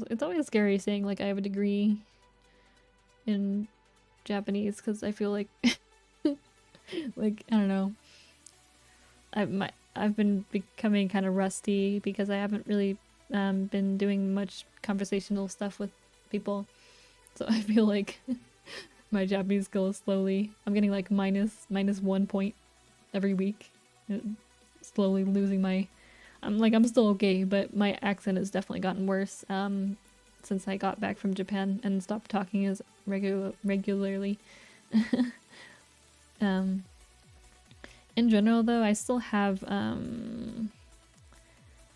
It's always scary saying like I have a degree in Japanese because I feel like like I don't know. I've been becoming kind of rusty because I haven't really been doing much conversational stuff with people, so I feel like my Japanese skill is slowly. I'm getting like minus 1 point every week, slowly losing my. I'm still okay, but my accent has definitely gotten worse. since I got back from Japan and stopped talking as regularly. In general, though, I still have I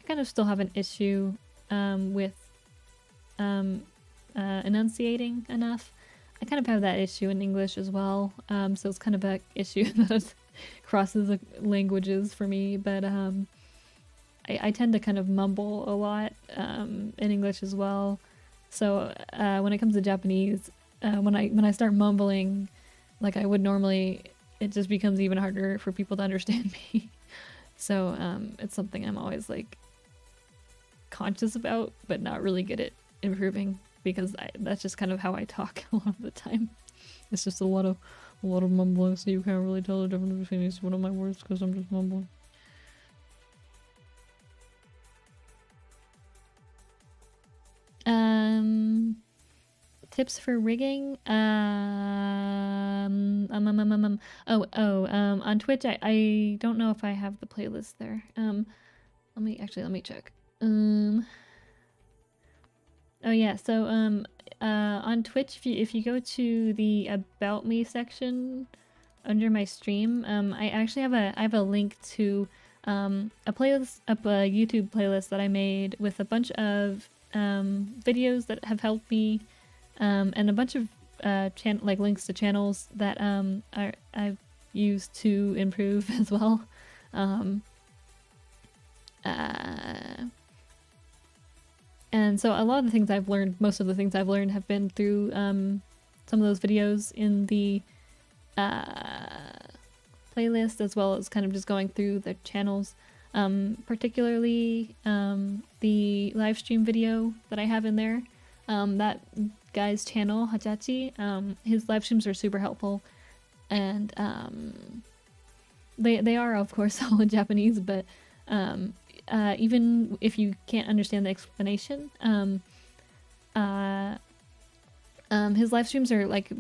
kind of still have an issue with enunciating enough. I kind of have that issue in English as well, so it's kind of an issue that crosses languages for me, but I tend to kind of mumble a lot in English as well. So when it comes to Japanese, when I start mumbling like I would normally, it just becomes even harder for people to understand me. So it's something I'm always like conscious about, but not really good at improving, because that's just kind of how I talk a lot of the time. It's just a lot of mumbling, so you can't really tell the difference between each one of my words because I'm just mumbling. Tips for rigging. On Twitch, I don't know if I have the playlist there. Let me check. Oh yeah, so on Twitch, if you go to the About Me section under my stream, I actually have a link to a playlist, a YouTube playlist that I made with a bunch of videos that have helped me, and a bunch of links to channels that I've used to improve as well. And so a lot of the things I've learned, most of the things I've learned have been through some of those videos in the playlist, as well as kind of just going through the channels. Particularly the live stream video that I have in there. That guy's channel, Hachachi, his live streams are super helpful. And they are, of course, all in Japanese, but even if you can't understand the explanation, his live streams are like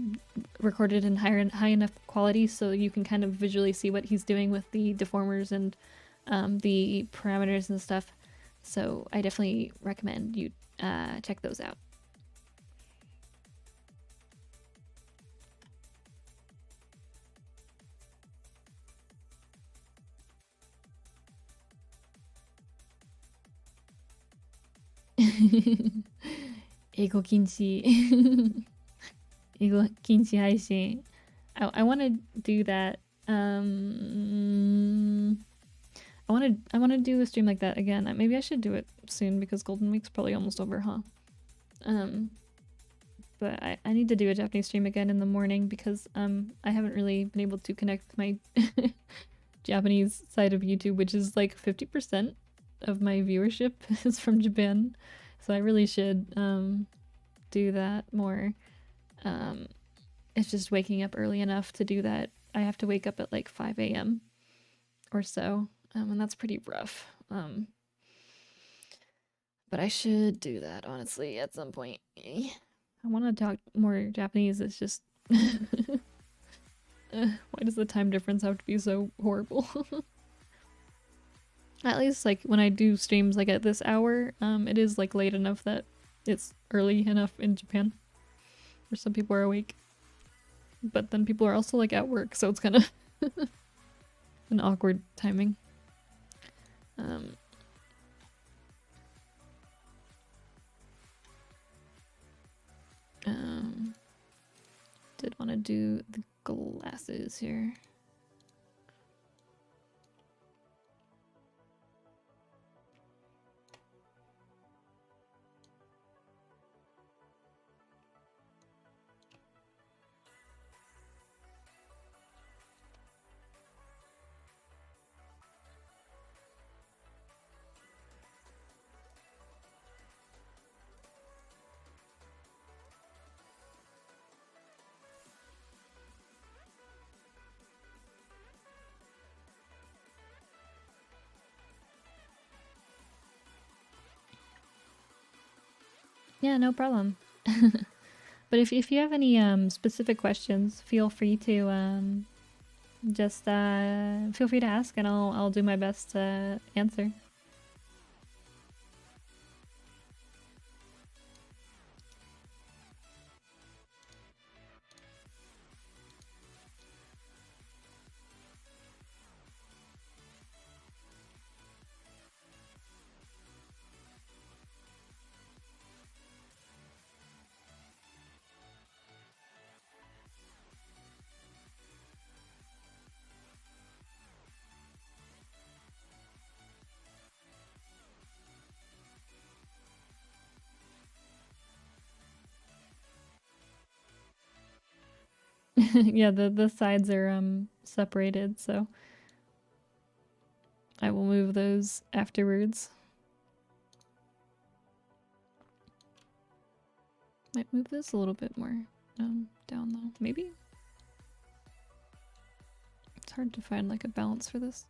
recorded in high enough quality so you can kind of visually see what he's doing with the deformers and the parameters and stuff. So I definitely recommend you check those out. Eigo Kinchi. Eigo Kinchi Haishin. I want to do that. I want to do a stream like that again. Maybe I should do it soon because Golden Week's probably almost over, huh? But I need to do a Japanese stream again in the morning because I haven't really been able to connect with my Japanese side of YouTube, which is like 50% of my viewership is from Japan. So I really should do that more. It's just waking up early enough to do that. I have to wake up at like 5 a.m. or so. And that's pretty rough. But I should do that, honestly, at some point. I want to talk more Japanese. It's just... why does the time difference have to be so horrible? At least, like, when I do streams, like, at this hour, it is, like, late enough that it's early enough in Japan. Where some people are awake. But then people are also, like, at work, so it's kind of an awkward timing. Did want to do the glasses here. Yeah, no problem. But if you have any specific questions, feel free to just feel free to ask, and I'll do my best to answer. Yeah, the sides are separated, so I will move those afterwards. Might move this a little bit more down though. Maybe? It's hard to find like a balance for this.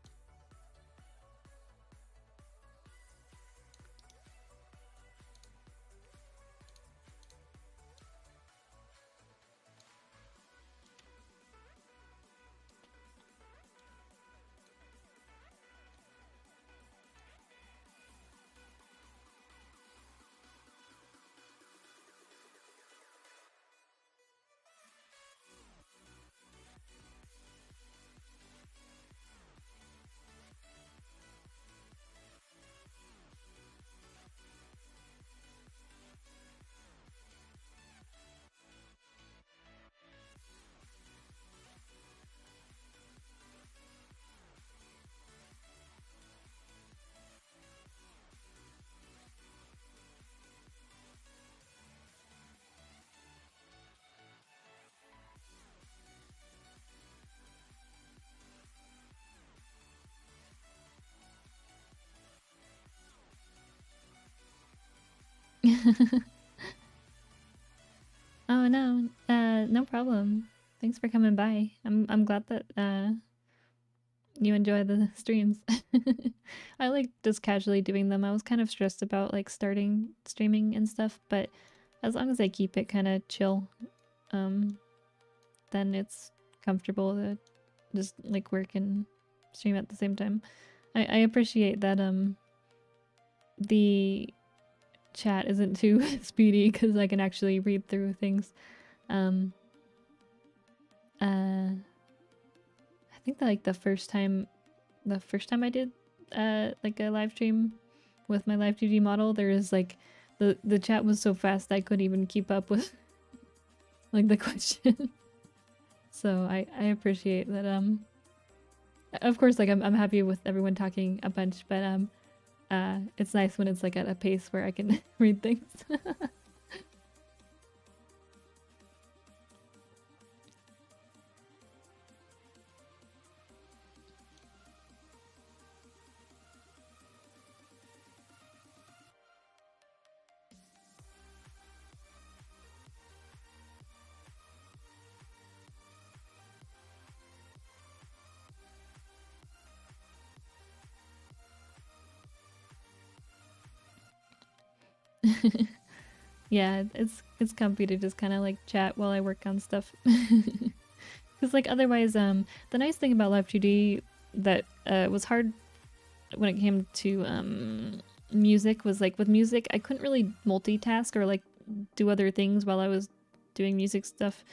Oh no, no problem. Thanks for coming by. I'm glad that you enjoy the streams. I like just casually doing them. I was kind of stressed about like starting streaming and stuff, but as long as I keep it kind of chill, um, then it's comfortable to just like work and stream at the same time. I appreciate that the chat isn't too speedy because I can actually read through things. Um, I think that like the first time I did like a live stream with my Live2D model, there is like the chat was so fast I couldn't even keep up with like the question. So I appreciate that. Of course, like I'm happy with everyone talking a bunch, but it's nice when it's like at a pace where I can read things. Yeah, it's comfy to just kind of like chat while I work on stuff. Because like otherwise, the nice thing about Live2D that was hard when it came to music was like with music I couldn't really multitask or like do other things while I was doing music stuff,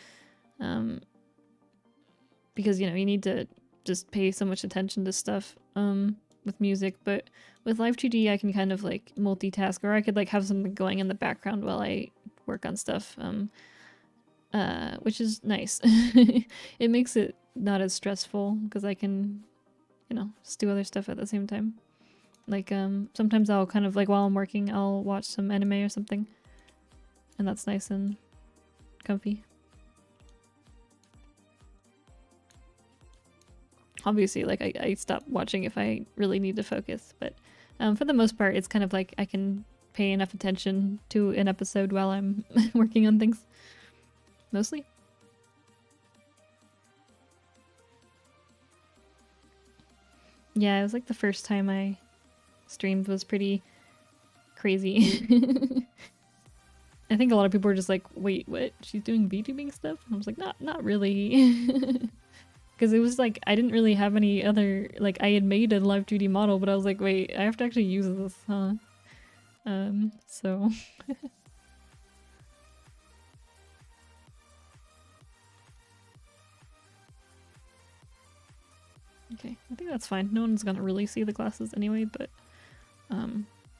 because you know you need to just pay so much attention to stuff with music. But with Live2D I can kind of like multitask, or I could like have something going in the background while I work on stuff, which is nice. It makes it not as stressful because I can, you know, just do other stuff at the same time. Like sometimes I'll kind of like while I'm working I'll watch some anime or something, and that's nice and comfy. Obviously, like I stop watching if I really need to focus, but for the most part, it's kind of like I can pay enough attention to an episode while I'm working on things. Mostly. Yeah, it was like the first time I streamed was pretty crazy. I think a lot of people were just like, wait, what? She's doing VTubing stuff? And I was like, not really. Because it was like I didn't really have any other, like I had made a Live2D model, but I was like, wait, I have to actually use this, huh? So okay, I think that's fine. No one's gonna really see the glasses anyway, but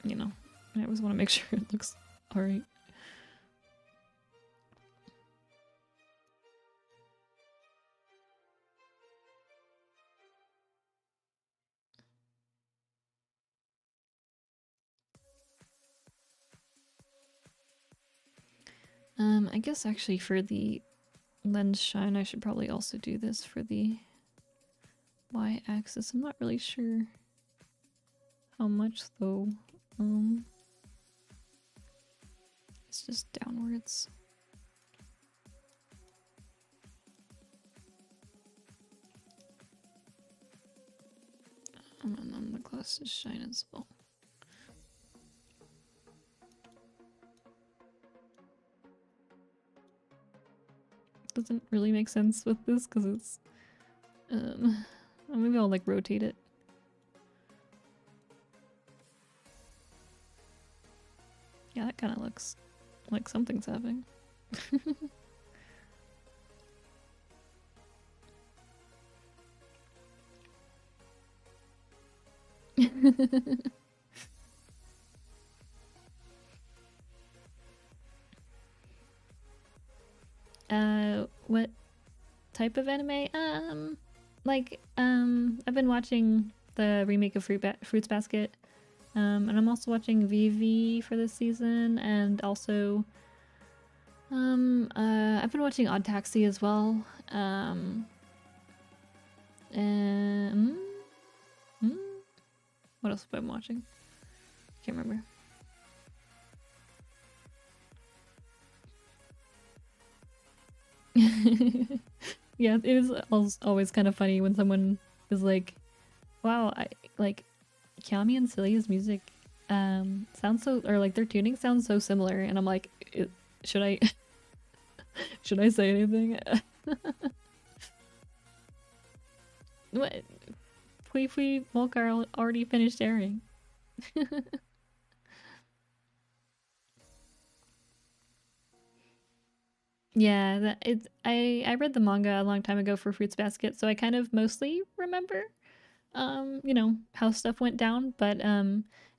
you know, I always want to make sure it looks alright. I guess actually for the lens shine. I should probably also do this for the y-axis. I'm not really sure how much though. It's just downwards. And then the glasses shine as well. Doesn't really make sense with this because it's maybe I'll like rotate it. Yeah, that kind of looks like something's happening. What type of anime? I've been watching the remake of Fruits Basket, and I'm also watching VV for this season, and also, I've been watching Odd Taxi as well, and what else have I been watching? Can't remember. Yeah, it is always kind of funny when someone is like, wow, I like Kiami and Celia's music sounds so, or like their tuning sounds so similar, and I'm like, should I should I say anything? What? Fui Fui Volcar already finished airing. Yeah, I read the manga a long time ago for Fruits Basket, so I kind of mostly remember you know, how stuff went down, but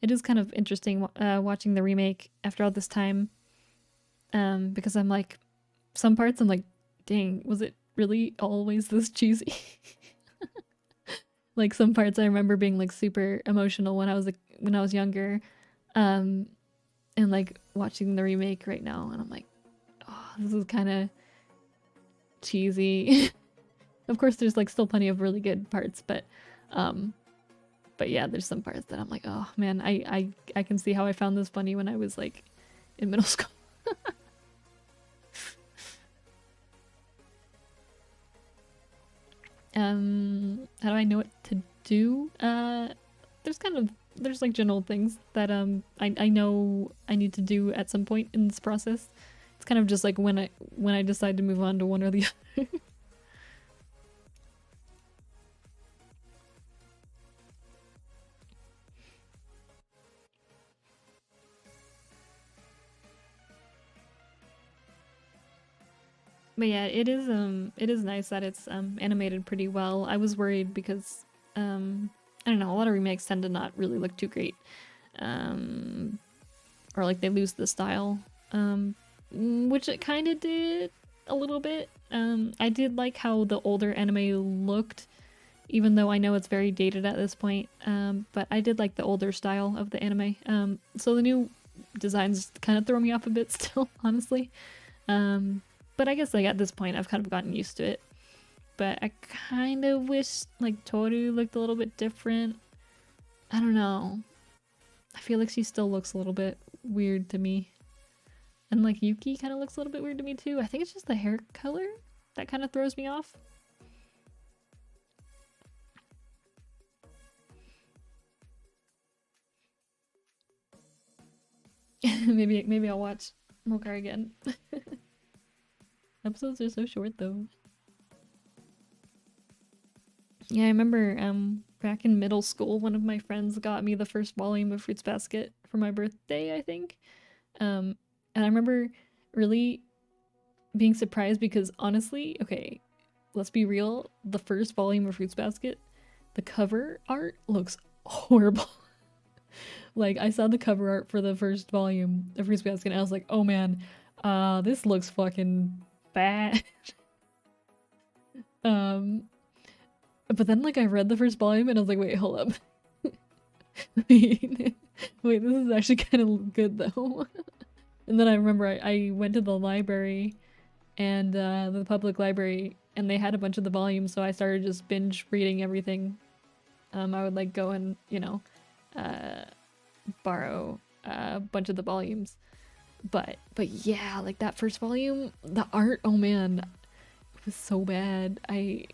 it is kind of interesting watching the remake after all this time, because I'm like, some parts I'm like, dang, was it really always this cheesy? Like some parts I remember being like super emotional when I was younger, and like watching the remake right now, and I'm like, oh, this is kind of cheesy. Of course, there's like still plenty of really good parts, but yeah, there's some parts that I'm like, oh man, I can see how I found this funny when I was like in middle school. How do I know what to do? There's like general things that I know I need to do at some point in this process. It's kind of just like when I decide to move on to one or the other. But yeah, it is nice that it's animated pretty well. I was worried because I don't know, a lot of remakes tend to not really look too great. Or like they lose the style. Which it kind of did a little bit. I did like how the older anime looked, even though I know it's very dated at this point. But I did like the older style of the anime. So the new designs kind of throw me off a bit still, honestly. But I guess like at this point I've kind of gotten used to it. But I kind of wish like Toru looked a little bit different. I don't know. I feel like she still looks a little bit weird to me. And like Yuki kind of looks a little bit weird to me too. I think it's just the hair color that kind of throws me off. maybe I'll watch Mokar again. Episodes are so short though. Yeah, I remember back in middle school, one of my friends got me the first volume of Fruits Basket for my birthday, I think. And I remember really being surprised because honestly, okay, let's be real, the first volume of Fruits Basket, the cover art looks horrible. Like I saw the cover art for the first volume of Fruits Basket and I was like, oh man, this looks fucking bad. But then like I read the first volume and I was like, wait, hold up. wait, this is actually kind of good though. And then I remember I went to the library and the public library, and they had a bunch of the volumes, so I started just binge reading everything. I would like go and, you know, borrow a bunch of the volumes. But yeah, like that first volume, the art, oh man, it was so bad. I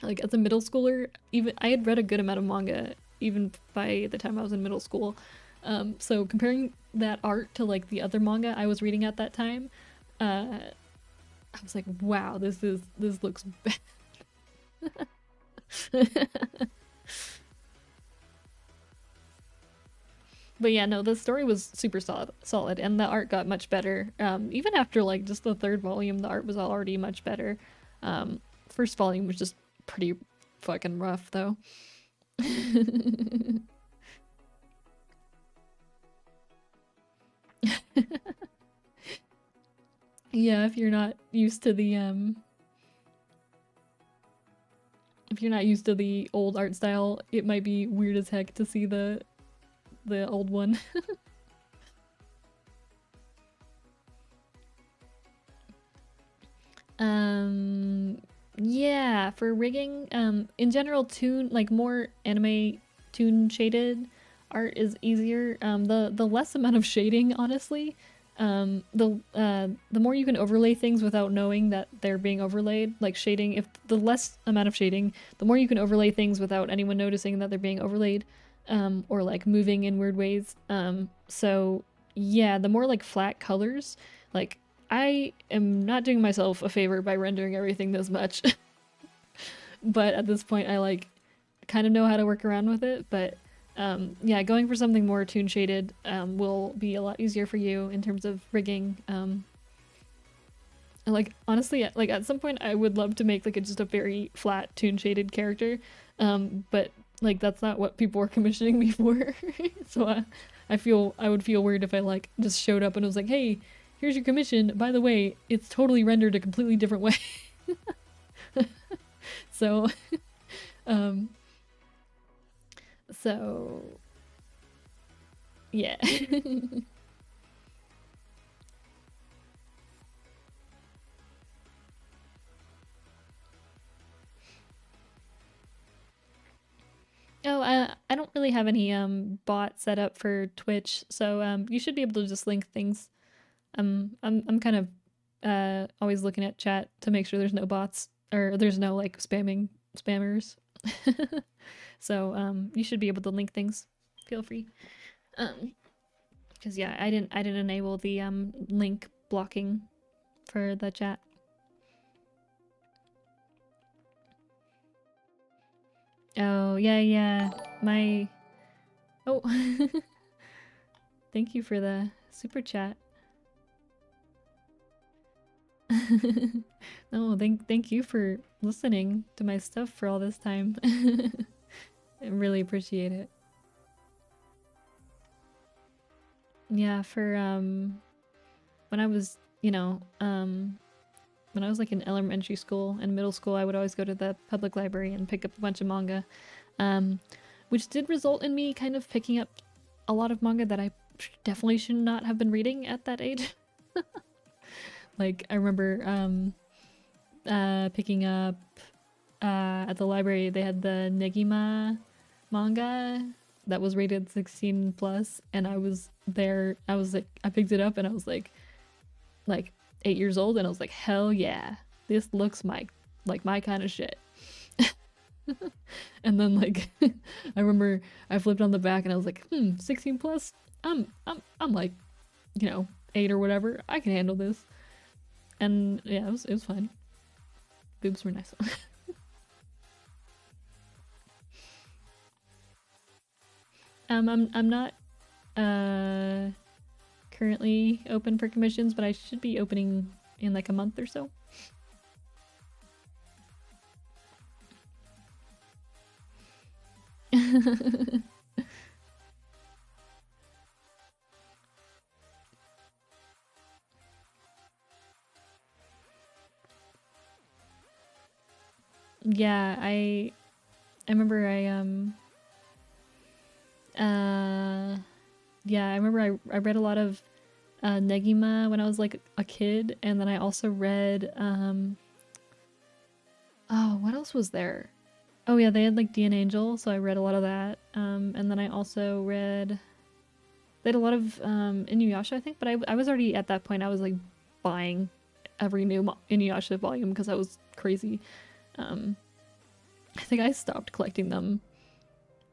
like as a middle schooler, even I had read a good amount of manga even by the time I was in middle school. So comparing that art to like the other manga I was reading at that time, I was like, wow, this looks bad. But yeah, no, the story was super solid, and the art got much better. Even after like just the third volume, the art was already much better. First volume was just pretty fucking rough, though. Yeah, if you're not used to the if you're not used to the old art style, it might be weird as heck to see the old one. Yeah, for rigging, in general, like more anime toon shaded art is easier. The less amount of shading, honestly, the more you can overlay things without knowing that they're being overlaid. Like shading, if the less amount of shading, the more you can overlay things without anyone noticing that they're being overlaid, or like moving in weird ways. So yeah, the more like flat colors, like I am not doing myself a favor by rendering everything this much. But at this point I like kind of know how to work around with it. But yeah, going for something more toon shaded will be a lot easier for you in terms of rigging. Like honestly, like at some point I would love to make like just a very flat toon shaded character, but like that's not what people were commissioning me for. So I would feel weird if I like just showed up and was like, hey, here's your commission, by the way, it's totally rendered a completely different way. So so yeah. Oh, I don't really have any bot set up for Twitch, so you should be able to just link things. I'm kind of always looking at chat to make sure there's no bots or there's no like spammers. So you should be able to link things. Feel free. Because yeah, I didn't enable the link blocking for the chat. Oh yeah, yeah. My oh, thank you for the super chat. No, thank you for listening to my stuff for all this time. I really appreciate it. Yeah, for when I was, you know, when I was like in elementary school and middle school, I would always go to the public library and pick up a bunch of manga, which did result in me kind of picking up a lot of manga that I definitely should not have been reading at that age. Like I remember picking up at the library, they had the Negima manga that was rated 16 plus, and I was there, I was like, I picked it up and I was like 8 years old, and I was like, hell yeah, this looks like my kind of shit. And then like I remember I flipped on the back and I was like, 16 plus, I'm like, 8 or whatever, I can handle this. And yeah, it was fine. Boobs were nice. I'm not currently open for commissions, but I should be opening in like a month or so. Yeah, I remember Yeah, I remember I read a lot of Negima when I was like a kid, and then I also read oh, what else was there? Oh yeah, they had like Dean Angel, so I read a lot of that. And then I also read they had a lot of Inuyasha, I think, but I was already at that point. I was like buying every new Inuyasha volume because I was crazy. I think I stopped collecting them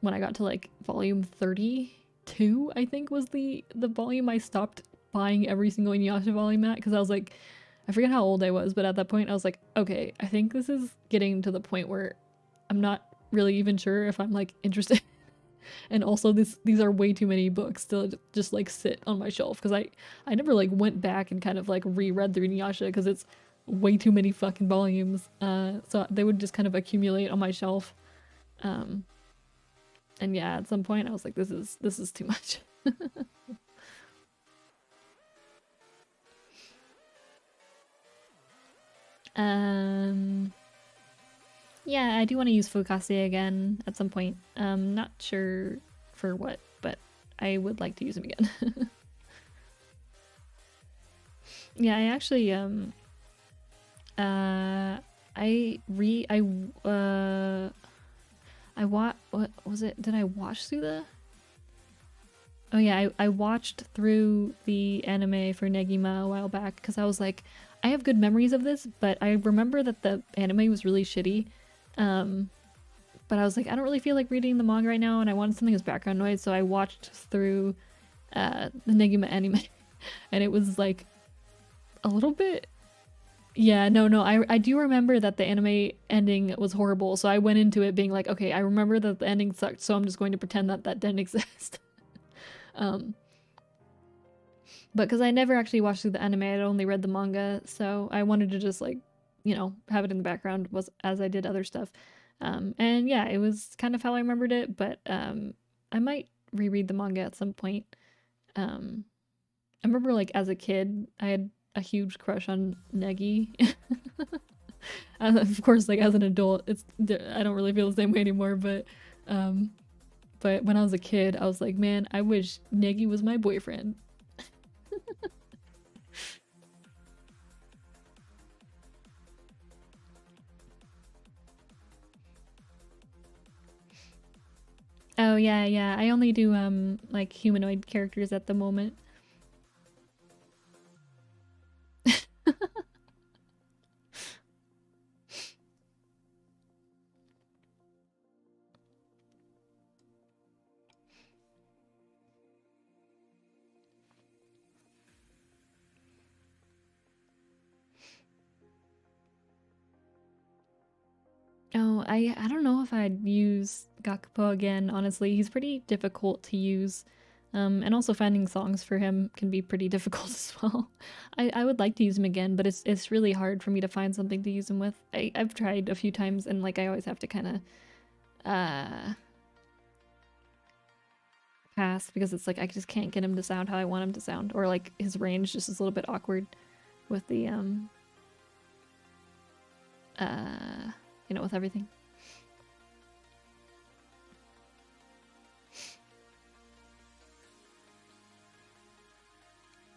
when I got to like volume 32. I think was the volume I stopped buying every single Inuyasha volume at, because I was like, I forget how old I was, but at that point I was like, okay, I think this is getting to the point where I'm not really even sure if I'm like interested. And also these are way too many books to just like sit on my shelf, because I never like went back and kind of like reread through Inuyasha because it's way too many fucking volumes. So they would just kind of accumulate on my shelf. And yeah, at some point I was like, this is too much. Yeah, I do want to use Fukase again at some point. Not sure for what, but I would like to use him again. Yeah, I actually what was it? Did I watch through the? Oh yeah, I watched through the anime for Negima a while back because I was like, I have good memories of this, but I remember that the anime was really shitty. But I was like, I don't really feel like reading the manga right now, and I wanted something as background noise, so I watched through the Negima anime, and it was like a little bit. Yeah, no, I do remember that the anime ending was horrible, so I went into it being like, okay, I remember that the ending sucked, so I'm just going to pretend that that didn't exist. But because I never actually watched through the anime, I'd only read the manga, so I wanted to just like, you know, have it in the background was as I did other stuff. And yeah, it was kind of how I remembered it, but I might reread the manga at some point. I remember like as a kid, I had a huge crush on Negi. Of course, like as an adult, it's I don't really feel the same way anymore. But when I was a kid, I was like, man, I wish Negi was my boyfriend. Oh yeah, yeah. I only do like humanoid characters at the moment. Oh, I don't know if I'd use Gakupo again, honestly. He's pretty difficult to use. And also finding songs for him can be pretty difficult as well. I would like to use him again, but it's really hard for me to find something to use him with. I've tried a few times and like I always have to kind of pass because it's like I just can't get him to sound how I want him to sound, or like his range just is a little bit awkward with the you know, with everything.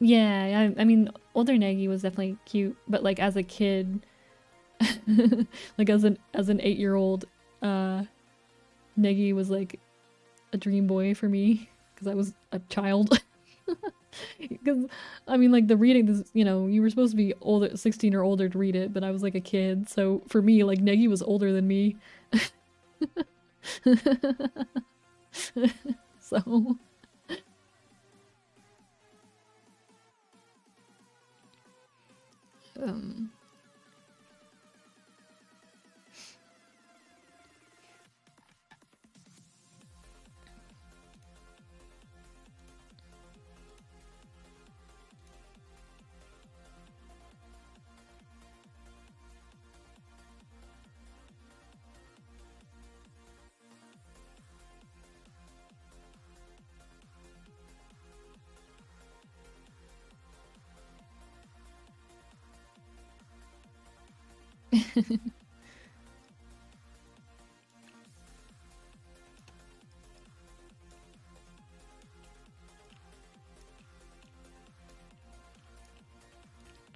Yeah, I mean, older Nagi was definitely cute, but like as a kid, like as an 8-year-old, Negi was like a dream boy for me because I was a child. Because I mean, like the reading, this, you know, you were supposed to be older, 16 or older to read it, but I was like a kid, so for me, like Negi was older than me. So. Um,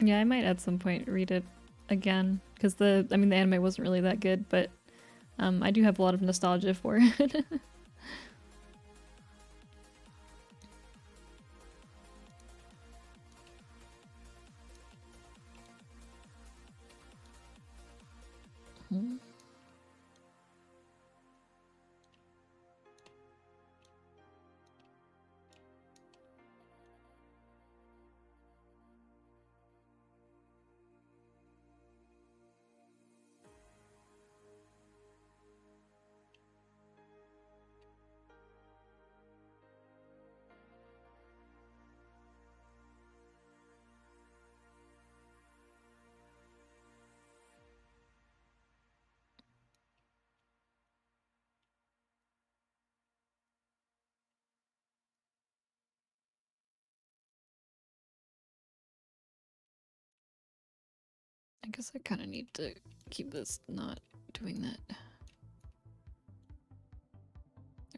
Yeah, I might at some point read it again, because the anime wasn't really that good, but I do have a lot of nostalgia for it. Hmm. I guess I kind of need to keep this not doing that.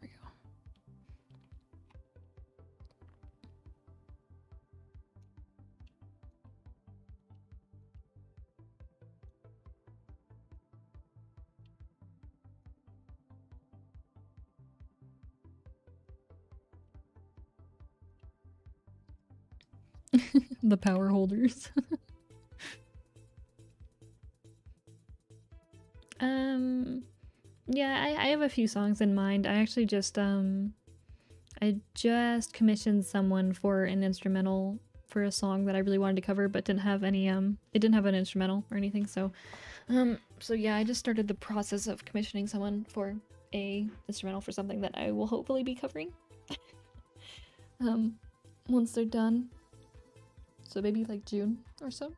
There we go. The power holders. Yeah, I have a few songs in mind. I actually just I just commissioned someone for an instrumental for a song that I really wanted to cover, but didn't have any it didn't have an instrumental or anything, so yeah, I just started the process of commissioning someone for a instrumental for something that I will hopefully be covering once they're done. So maybe like June or so.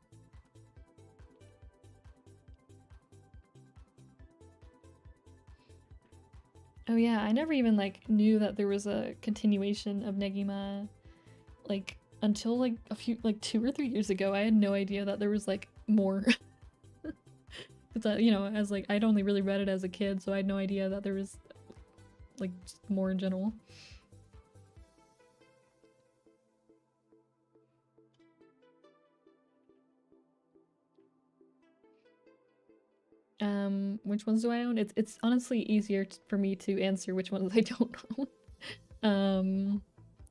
Oh yeah, I never even like knew that there was a continuation of Negima, like until like a few, like 2 or 3 years ago. I had no idea that there was like more. Because you know, as like I'd only really read it as a kid, so I had no idea that there was like just more in general. Which ones do I own? It's honestly easier for me to answer which ones I don't own.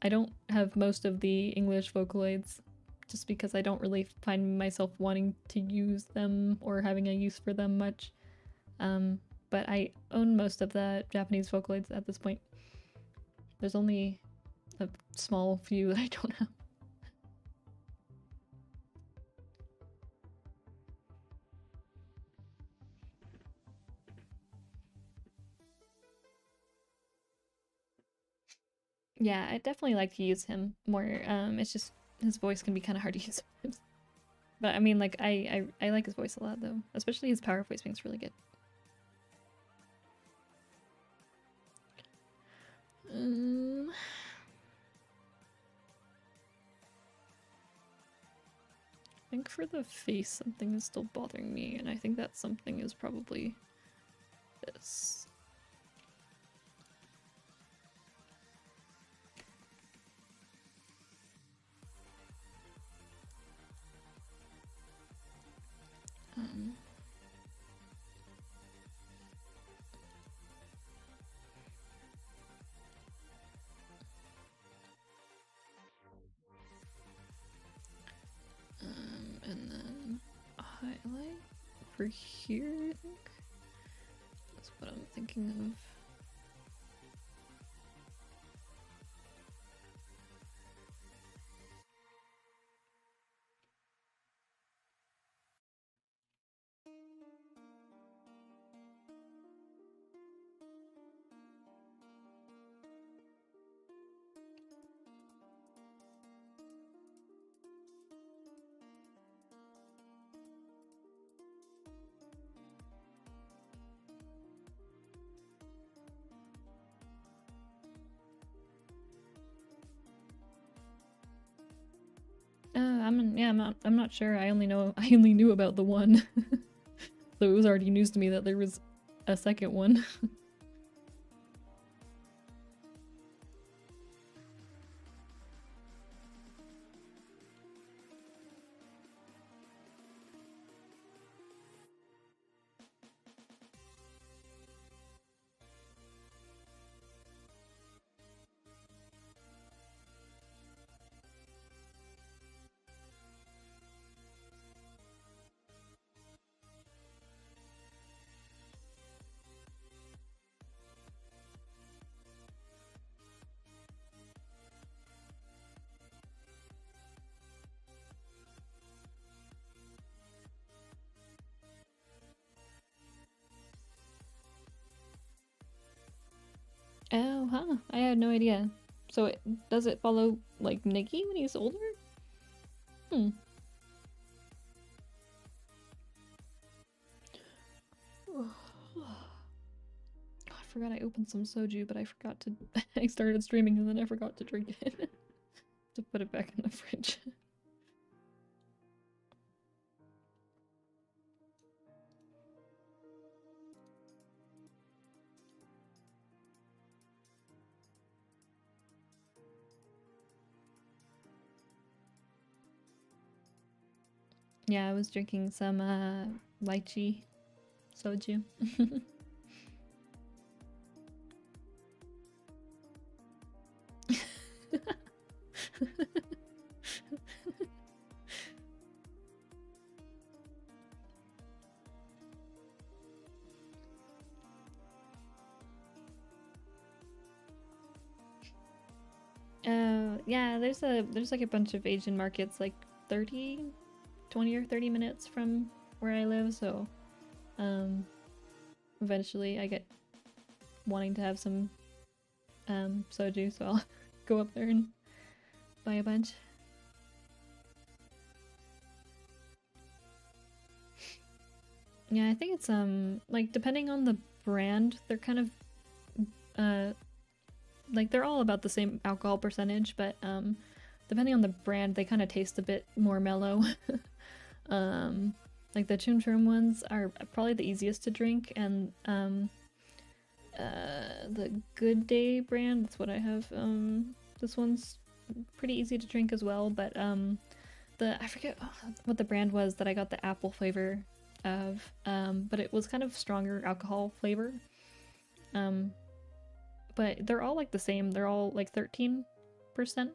I don't have most of the English Vocaloids, just because I don't really find myself wanting to use them or having a use for them much. But I own most of the Japanese Vocaloids at this point. There's only a small few that I don't have. Yeah, I definitely like to use him more. It's just his voice can be kind of hard to use sometimes. But I mean, like, I like his voice a lot, though. Especially his power voice makes really good. I think for the face, something is still bothering me, and I think that something is probably this. And then highlight for here, I think. That's what I'm thinking of. I'm not sure. I only knew about the one. So it was already news to me that there was a second one. Oh, huh. I had no idea. So does it follow, like, Nikki when he's older? Hmm. I forgot I opened some soju, but I forgot to... I started streaming and then I forgot to drink it. To put it back in the fridge. Yeah, I was drinking some lychee soju. Yeah, there's like a bunch of Asian markets like 20 or 30 minutes from where I live, so eventually I get wanting to have some soju, so I'll go up there and buy a bunch. Yeah, I think it's like depending on the brand, they're kind of like they're all about the same alcohol percentage, but depending on the brand, they kind of taste a bit more mellow. Like the Chum Chum ones are probably the easiest to drink, and the Good Day brand, that's what I have. This one's pretty easy to drink as well, but I forget what the brand was that I got the apple flavor of, but it was kind of stronger alcohol flavor. But they're all like the same. They're all like 13%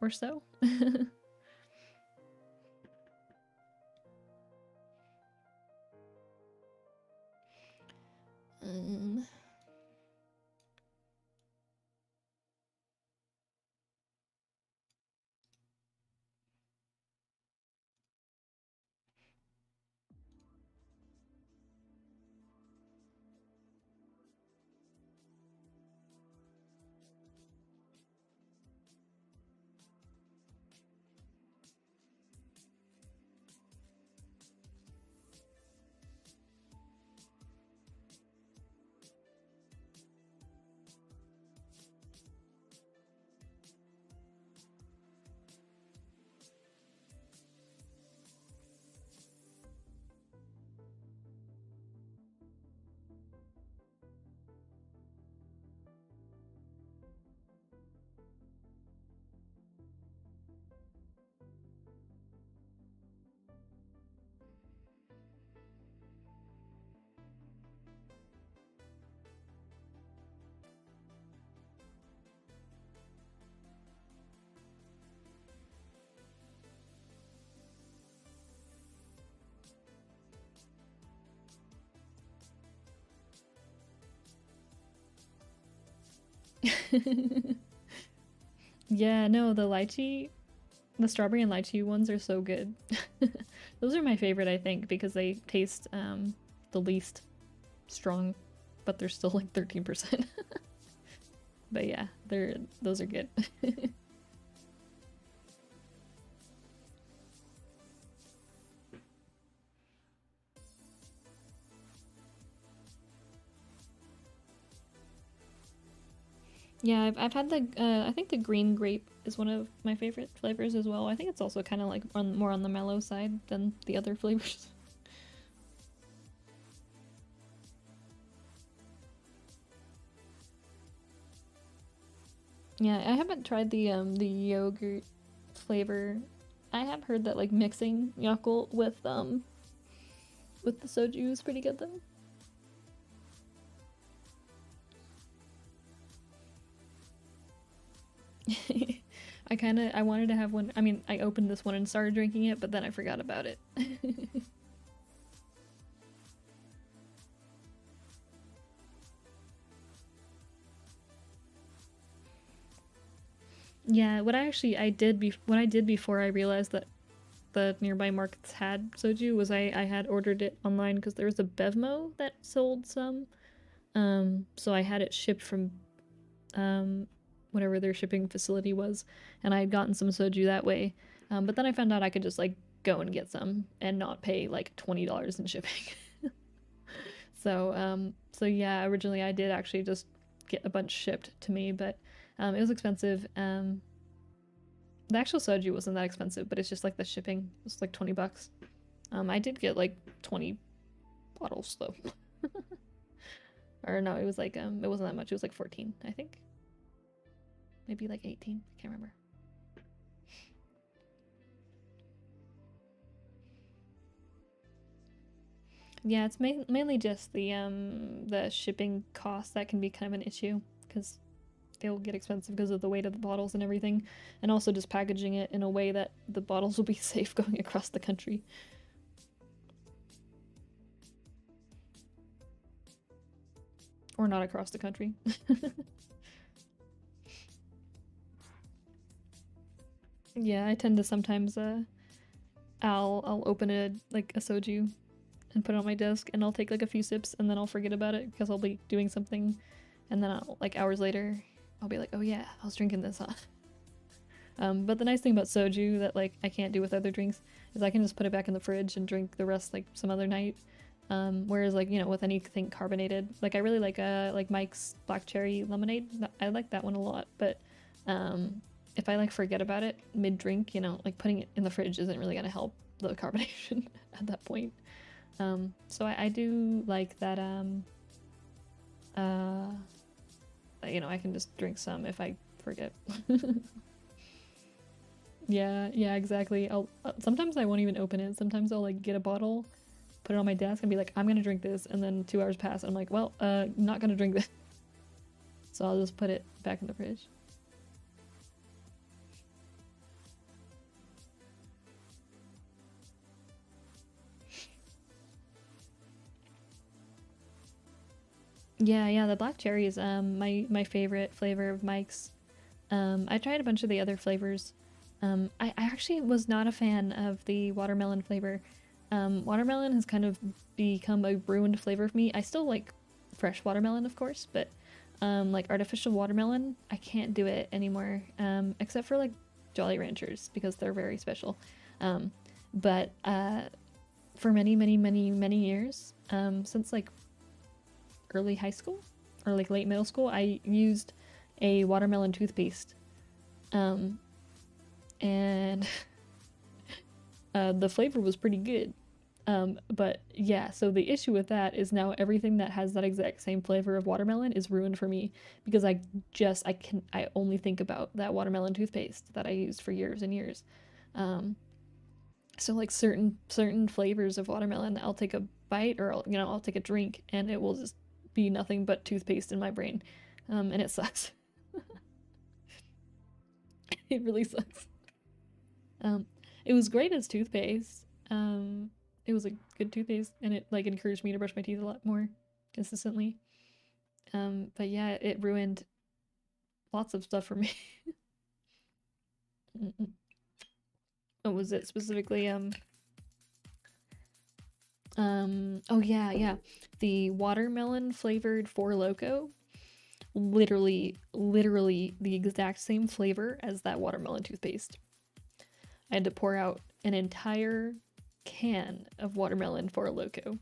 or so. um, yeah, no, the strawberry and lychee ones are so good. Those are my favorite, I think, because they taste the least strong, but they're still like 13%. But yeah, those are good. Yeah, I've had the I think the green grape is one of my favorite flavors as well. I think it's also kind of like more on the mellow side than the other flavors. Yeah, I haven't tried the yogurt flavor. I have heard that like mixing Yakult with the soju is pretty good though. I wanted to have one. I mean, I opened this one and started drinking it, but then I forgot about it. Yeah, what I did before I realized that the nearby markets had soju was I had ordered it online because there was a Bevmo that sold some. So I had it shipped from whatever their shipping facility was, and I had gotten some soju that way. But then I found out I could just like go and get some and not pay like $20 in shipping. So yeah, originally I did actually just get a bunch shipped to me, but it was expensive. The actual soju wasn't that expensive, but it's just like the shipping was like $20. I did get like 20 bottles though. Or no, it was like it wasn't that much. It was like 14, I think. Maybe like 18. I can't remember. Yeah, it's mainly just the shipping cost that can be kind of an issue, because they'll get expensive because of the weight of the bottles and everything, and also just packaging it in a way that the bottles will be safe going across the country. Or not across the country. Yeah, I tend to sometimes I'll open a soju and put it on my desk, and I'll take like a few sips and then I'll forget about it because I'll be doing something, and then I'll, like hours later I'll be like, oh yeah, I was drinking this, huh? But the nice thing about soju that like I can't do with other drinks is I can just put it back in the fridge and drink the rest like some other night. Whereas like, you know, with anything carbonated, like I really like Mike's black cherry lemonade. I like that one a lot, but if I like forget about it mid drink, you know, like putting it in the fridge isn't really gonna help the carbonation at that point. So I do like that you know, I can just drink some if I forget. Yeah, exactly. I'll sometimes I won't even open it. Sometimes I'll like get a bottle, put it on my desk and be like, I'm gonna drink this, and then 2 hours pass and I'm like, well, not gonna drink this. So I'll just put it back in the fridge. Yeah, the black cherry is my favorite flavor of Mike's. I tried a bunch of the other flavors. I actually was not a fan of the watermelon flavor. Watermelon has kind of become a ruined flavor for me. I still like fresh watermelon, of course, but like artificial watermelon, I can't do it anymore, except for like Jolly Ranchers because they're very special. But for many years, since like early high school or like late middle school, I used a watermelon toothpaste. And the flavor was pretty good. But yeah, so the issue with that is now everything that has that exact same flavor of watermelon is ruined for me because I only think about that watermelon toothpaste that I used for years and years. So like certain flavors of watermelon, I'll take a bite or I'll take a drink and it will just be nothing but toothpaste in my brain. And it sucks. It really sucks. It was great as toothpaste. It was a good toothpaste and it like encouraged me to brush my teeth a lot more consistently. But yeah, it ruined lots of stuff for me. What was it specifically? Oh yeah. The watermelon flavored Four Loko. Literally the exact same flavor as that watermelon toothpaste. I had to pour out an entire can of watermelon Four Loko.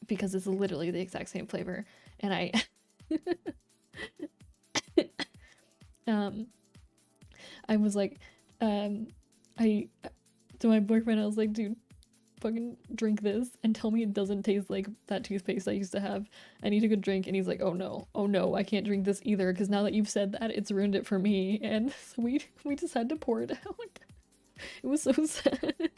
Because it's literally the exact same flavor. And I I was like, to my boyfriend, I was like, dude, fucking drink this and tell me it doesn't taste like that toothpaste I used to have. I need a good drink. And he's like, oh no, I can't drink this either because now that you've said that, it's ruined it for me. And so we just had to pour it out. It was so sad.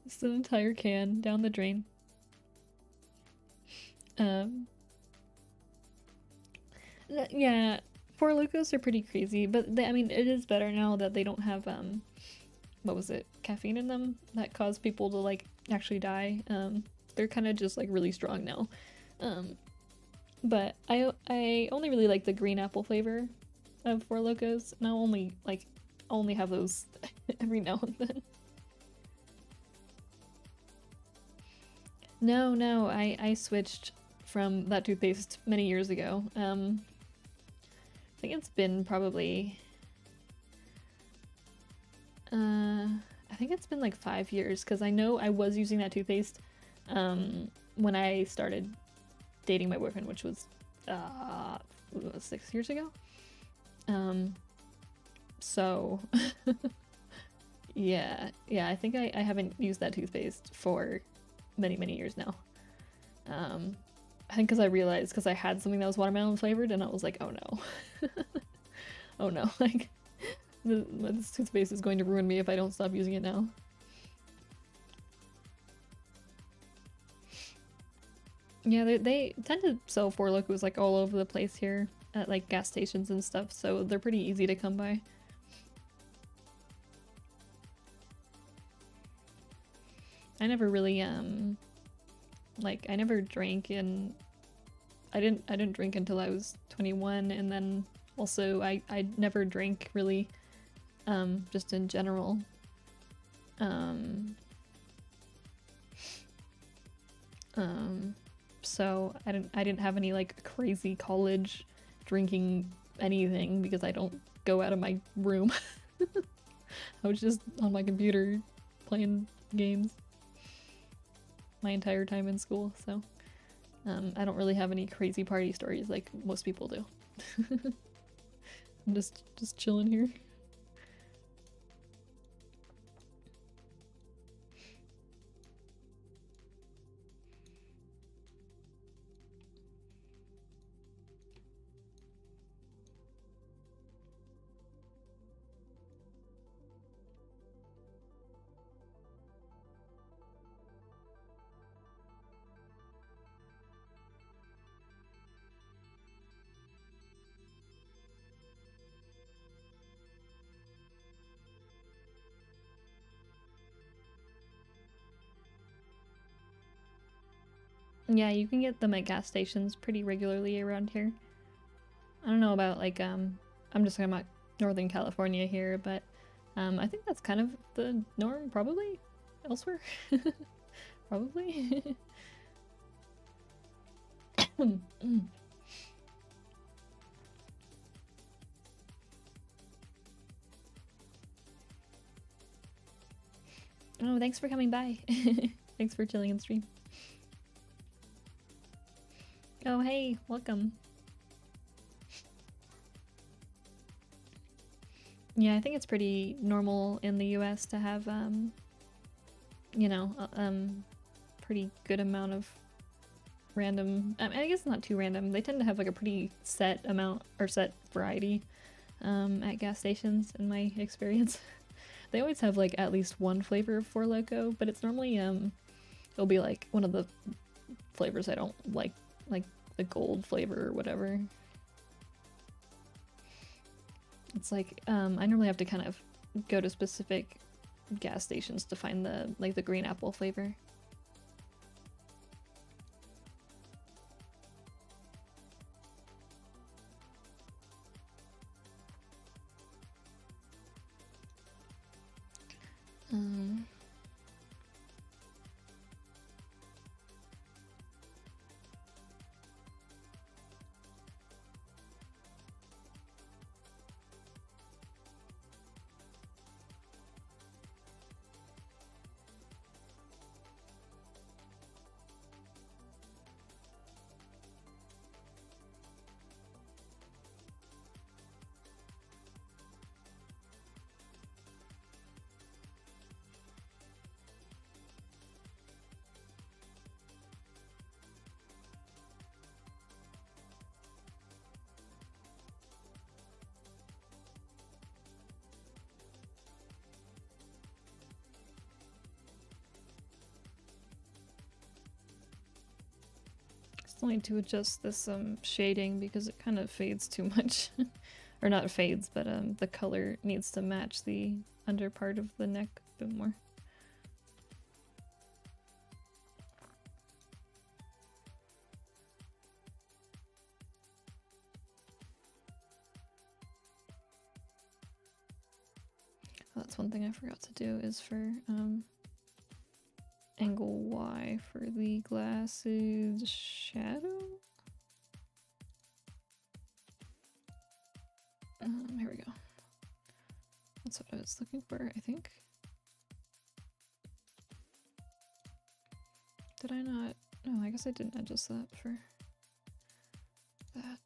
Just an entire can down the drain. Yeah, Four Locos are pretty crazy, but I mean, it is better now that they don't have what was it, caffeine in them that cause people to like actually die. They're kind of just like really strong now. But I only really like the green apple flavor of Four Locos, and I'll only have those every now and then. No, I switched from that toothpaste many years ago. I think it's been probably I think it's been like 5 years, because I know I was using that toothpaste when I started dating my boyfriend, which was 6 years ago. So yeah, I think I haven't used that toothpaste for many years now. I think because I realized, because I had something that was watermelon flavored, and I was like, oh no. Oh no, like this toothpaste is going to ruin me if I don't stop using it now. Yeah, they tend to sell Four Locos like all over the place here at like gas stations and stuff, so they're pretty easy to come by. I never really like I never drank, and I didn't drink until I was 21, and then also I never drank really just in general. So I didn't have any like crazy college drinking anything, because I don't go out of my room. I was just on my computer playing games my entire time in school, so I don't really have any crazy party stories like most people do. I'm just chilling here. Yeah, you can get them at gas stations pretty regularly around here. I don't know about like I'm just talking about Northern California here, but I think that's kind of the norm probably elsewhere. Probably. Oh, thanks for coming by. Thanks for chilling in stream. Oh, hey, welcome. Yeah, I think it's pretty normal in the US to have, you know, pretty good amount of random, I guess not too random. They tend to have like a pretty set amount, or set variety, at gas stations in my experience. They always have like at least one flavor of Four Loko, but it's normally, it'll be like one of the flavors I don't like the gold flavor or whatever. It's like, I normally have to kind of go to specific gas stations to find the, like, the green apple flavor. Still need to adjust this shading because it kind of fades too much. Or not fades, but the color needs to match the under part of the neck a bit more. Oh, that's one thing I forgot to do, is for angle Y for the glasses shadow. Here we go. That's what I was looking for, I think. Did I not? No, I guess I didn't adjust that for that.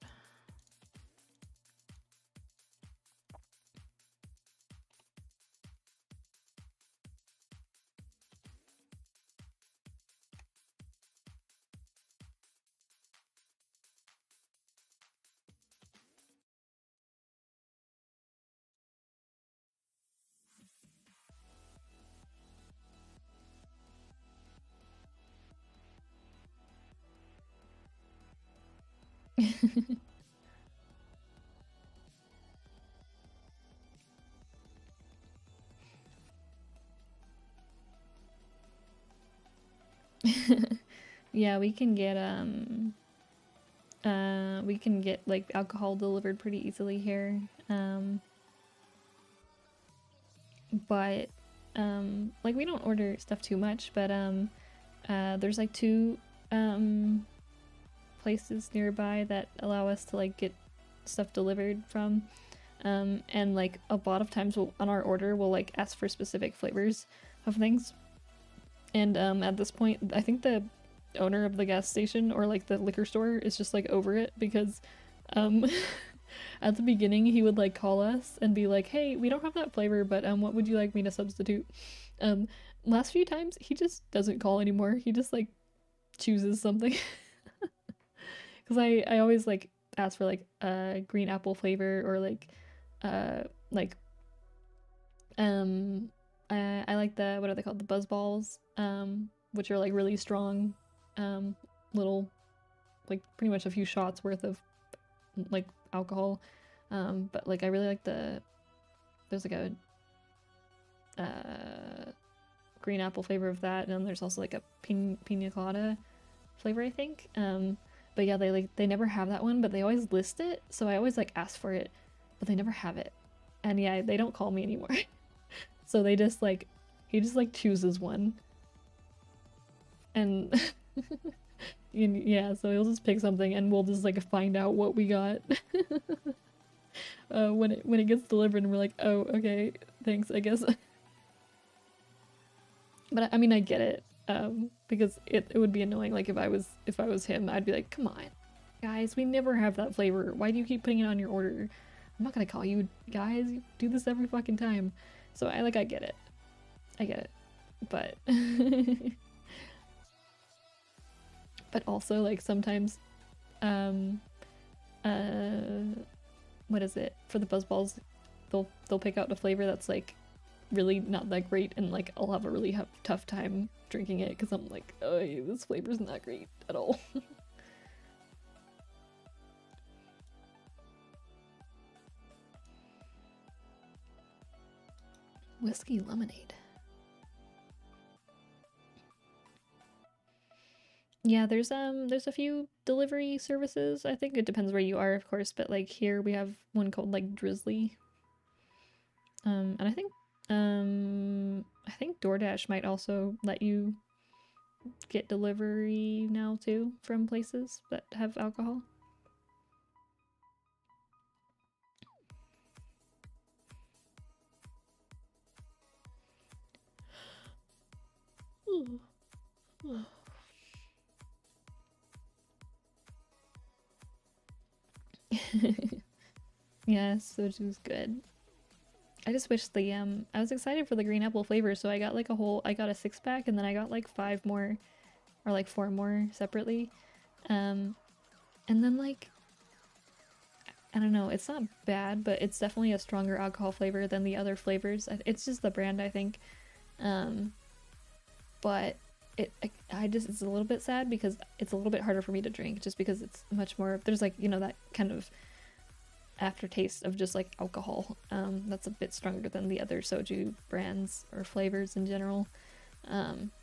Yeah, we can get like alcohol delivered pretty easily here. But like we don't order stuff too much, but there's like 2 places nearby that allow us to like get stuff delivered from. And like a lot of times on our order we'll like ask for specific flavors of things. And at this point, I think the owner of the gas station or like the liquor store is just like over it because at the beginning he would like call us and be like, hey, we don't have that flavor, but what would you like me to substitute? Last few times he just doesn't call anymore. He just like chooses something. Because I always like ask for like a green apple flavor or like I like the, what are they called, the buzz balls, which are like really strong, little, like pretty much a few shots worth of like alcohol, but like I really like there's like a green apple flavor of that, and then there's also like a pina colada flavor, I think. But yeah, they never have that one, but they always list it, so I always like ask for it, but they never have it. And yeah, they don't call me anymore. So they just like, he just like chooses one. And yeah, so he'll just pick something and we'll just like find out what we got when it gets delivered, and we're like, oh, okay, thanks, I guess. But I mean, I get it, because it would be annoying. Like if I was him, I'd be like, come on, guys, we never have that flavor. Why do you keep putting it on your order? I'm not gonna call you guys. You do this every fucking time. So I get it. I get it. But but also like sometimes what is it? For the buzzballs, they'll pick out a flavor that's like really not that great, and like I'll have a really tough time drinking it because I'm like, oh, this flavor's not great at all. Whiskey lemonade. Yeah, there's a few delivery services. I think it depends where you are, of course, but like here we have one called like Drizzly. And I think DoorDash might also let you get delivery now too from places that have alcohol. Yeah, soju's good. I just wish the I was excited for the green apple flavor, so I got like I got a 6-pack, and then I got like 5 more or like 4 more separately. And then like I don't know, it's not bad, but it's definitely a stronger alcohol flavor than the other flavors. It's just the brand, I think. But it's a little bit sad because it's a little bit harder for me to drink, just because it's much more, there's like, you know, that kind of aftertaste of just like alcohol that's a bit stronger than the other soju brands or flavors in general,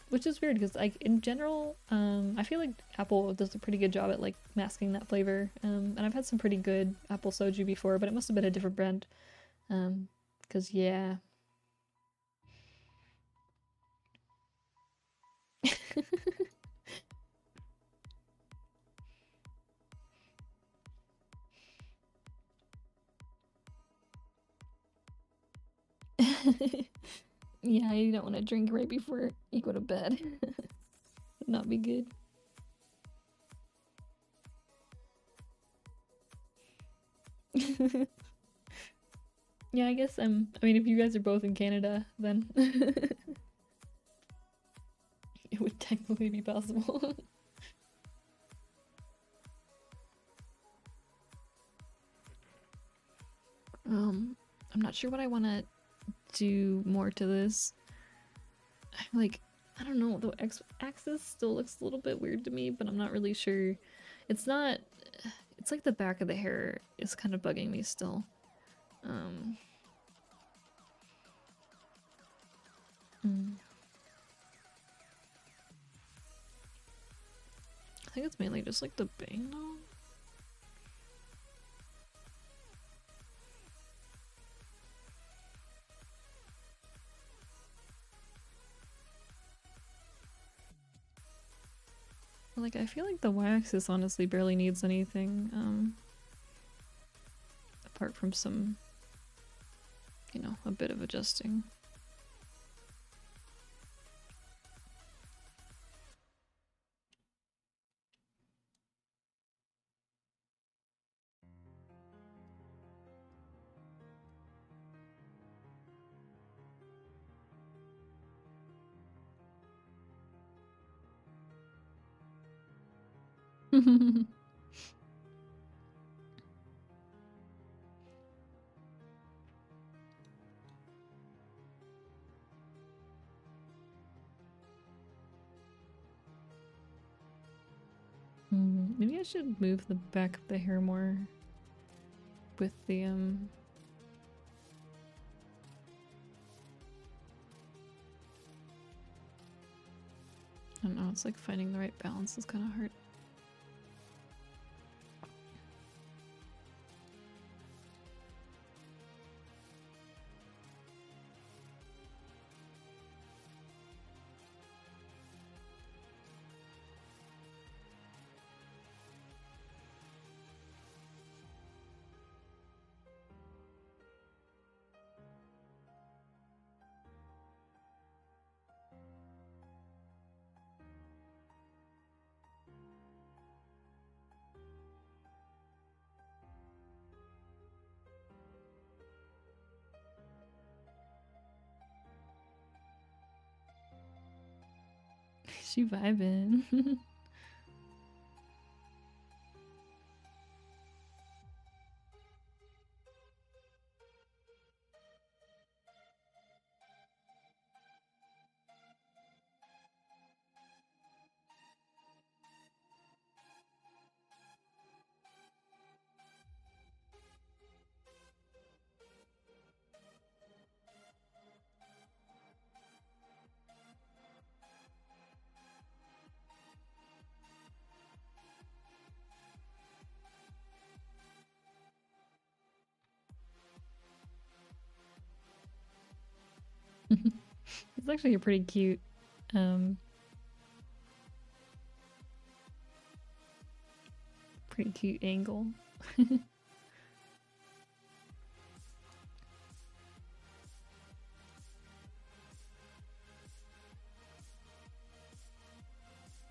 which is weird because like in general I feel like Apple does a pretty good job at like masking that flavor, and I've had some pretty good apple soju before, but it must have been a different brand, because yeah. Yeah, you don't want to drink right before you go to bed. Would not be good. Yeah, I guess I mean, if you guys are both in Canada, then it would technically be possible. I'm not sure what I want to do more to this. Like, I don't know, the X-axis still looks a little bit weird to me, but I'm not really sure. It's not, it's like the back of the hair is kind of bugging me still. I think it's mainly just like the bang though. Like, I feel like the y-axis honestly barely needs anything, apart from some, you know, a bit of adjusting. Maybe I should move the back of the hair more with the I don't know, it's like finding the right balance is kind of hard. She vibing. It's actually a pretty cute pretty cute angle.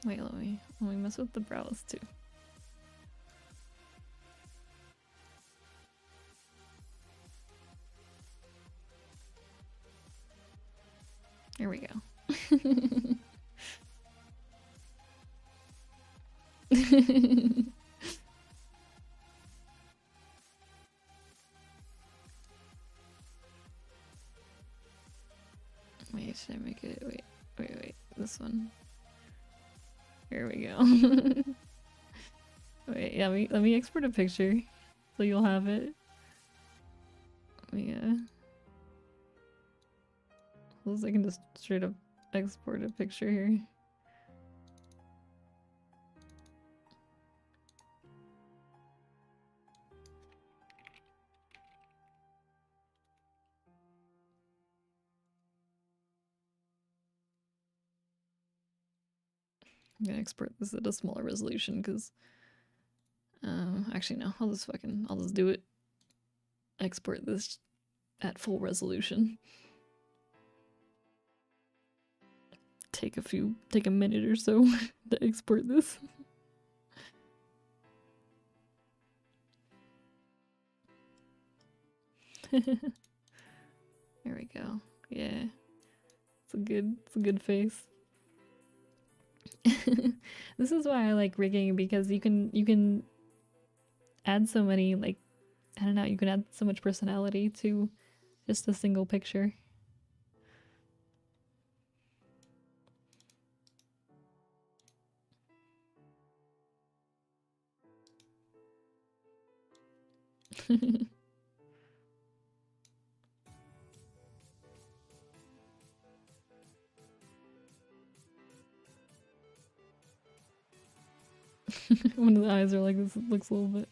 Wait, let me mess with the brows too. There we go. Wait, should I make it? Wait. This one. Here we go. Wait, yeah, let me export a picture so you'll have it. Yeah. I can just straight up export a picture here. I'm gonna export this at a smaller resolution because actually no, I'll just do it. Export this at full resolution. Take a minute or so to export this. There we go. Yeah. It's a good face. This is why I like rigging, because you can add so many, like, I don't know, you can add so much personality to just a single picture. One of the eyes are like this, it looks a little bit.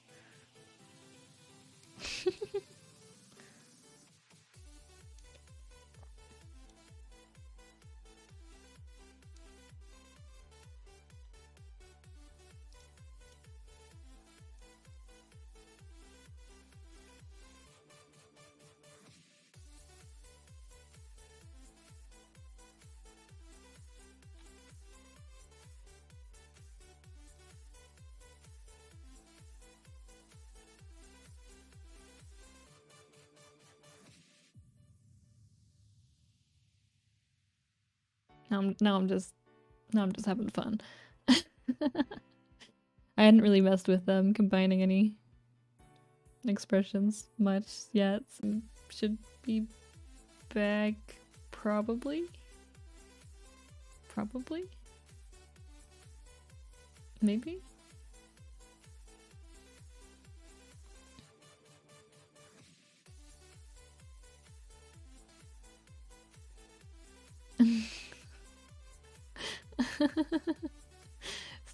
Now I'm just having fun. I hadn't really messed with combining any expressions much yet. So should be back probably. Maybe.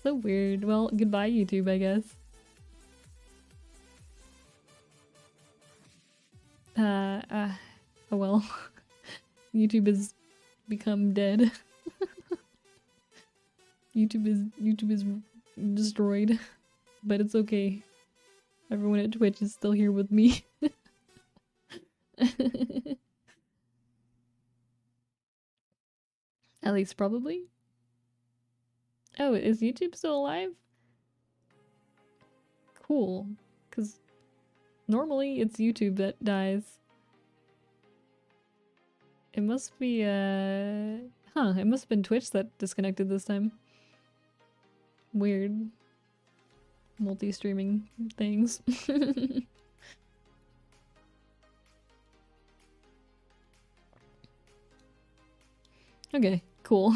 So weird. Well, goodbye YouTube, I guess. Oh well. YouTube has become dead. YouTube is destroyed. But it's okay. Everyone at Twitch is still here with me. At least probably. Oh, is YouTube still alive? Cool. Because normally it's YouTube that dies. It must be, it must have been Twitch that disconnected this time. Weird. Multi-streaming things. Okay, cool.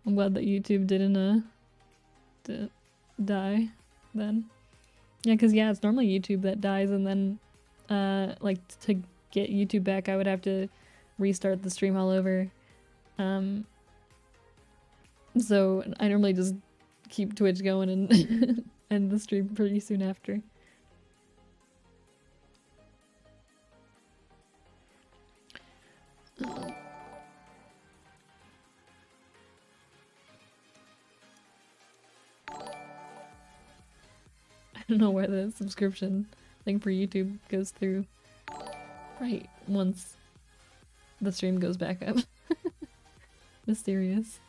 I'm glad that YouTube didn't die then. Yeah, because yeah, it's normally YouTube that dies, and then like to get YouTube back I would have to restart the stream all over. So I normally just keep Twitch going and end the stream pretty soon after. I don't know where the subscription thing for YouTube goes through right once the stream goes back up. Mysterious.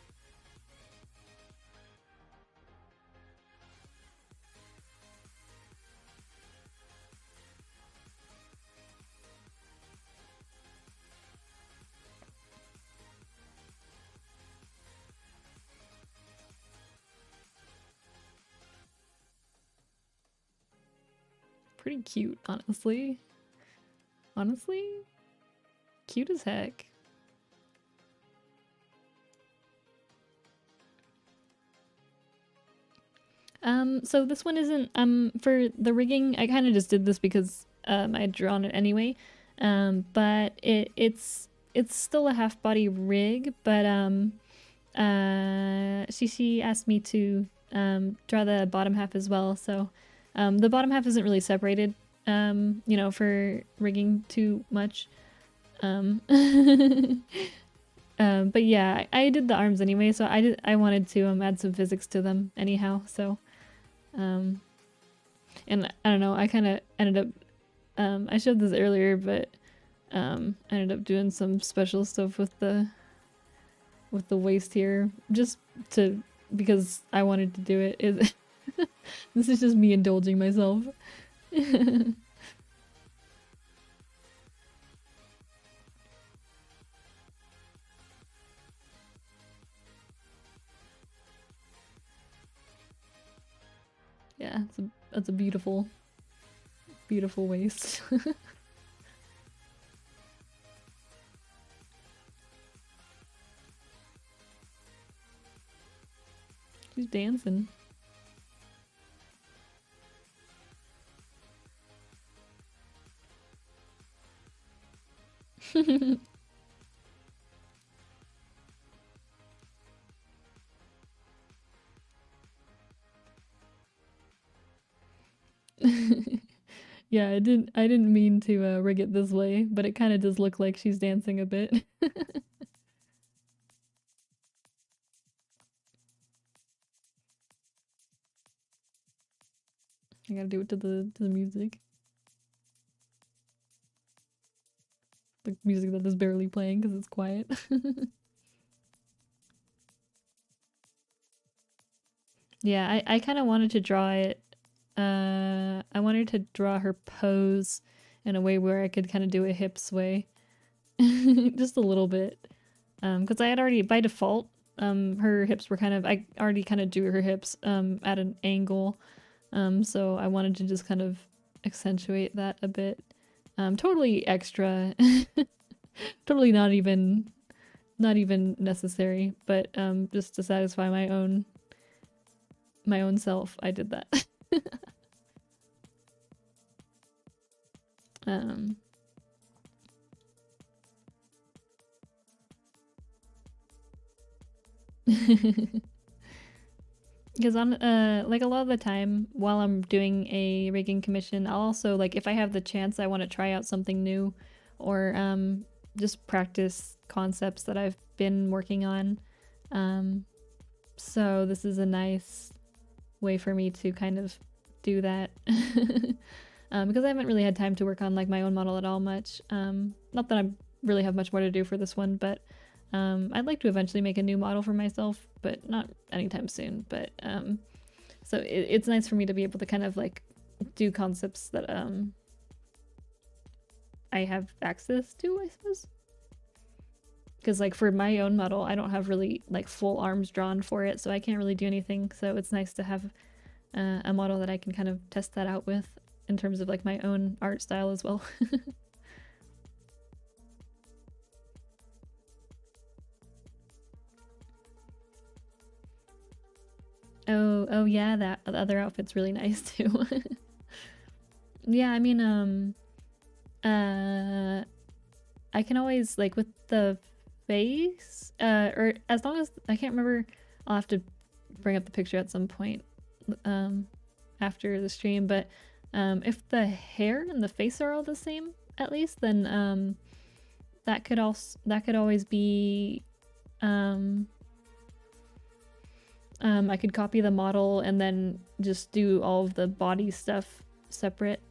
Pretty cute, honestly. Honestly? Cute as heck. So this one isn't, for the rigging, I kind of just did this because, I had drawn it anyway. But it's still a half body rig, but, she asked me to, draw the bottom half as well, so, the bottom half isn't really separated, you know, for rigging too much. But yeah, I did the arms anyway, so I wanted to add some physics to them anyhow. So, and I don't know, I kind of ended up I showed this earlier, but I ended up doing some special stuff with the waist here, just to because I wanted to do it. This is just me indulging myself. Yeah, it's a beautiful, beautiful waist. She's dancing. Yeah, I didn't mean to rig it this way, but it kind of does look like she's dancing a bit. I gotta do it to the music. The music that is barely playing because it's quiet. Yeah, I kind of wanted to draw it. I wanted to draw her pose in a way where I could kind of do a hip sway, just a little bit. Because I had already by default, her hips were I already kind of do her hips at an angle. So I wanted to just kind of accentuate that a bit. Totally extra, totally not even necessary, but just to satisfy my own self, I did that. um because on like a lot of the time while I'm doing a rigging commission, I'll also like if I have the chance I want to try out something new or just practice concepts that I've been working on. So this is a nice way for me to kind of do that. Because I haven't really had time to work on like my own model at all much. Not that I really have much more to do for this one, but I'd like to eventually make a new model for myself, but not anytime soon. But so it's nice for me to be able to kind of like do concepts that I have access to, I suppose. Because like for my own model, I don't have really like full arms drawn for it, so I can't really do anything. So it's nice to have a model that I can kind of test that out with in terms of like my own art style as well. Oh yeah, that other outfit's really nice too. Yeah, I mean, I can always like with the face, or as long as I can't remember, I'll have to bring up the picture at some point, after the stream. But if the hair and the face are all the same, at least, then that could always be I could copy the model and then just do all of the body stuff separate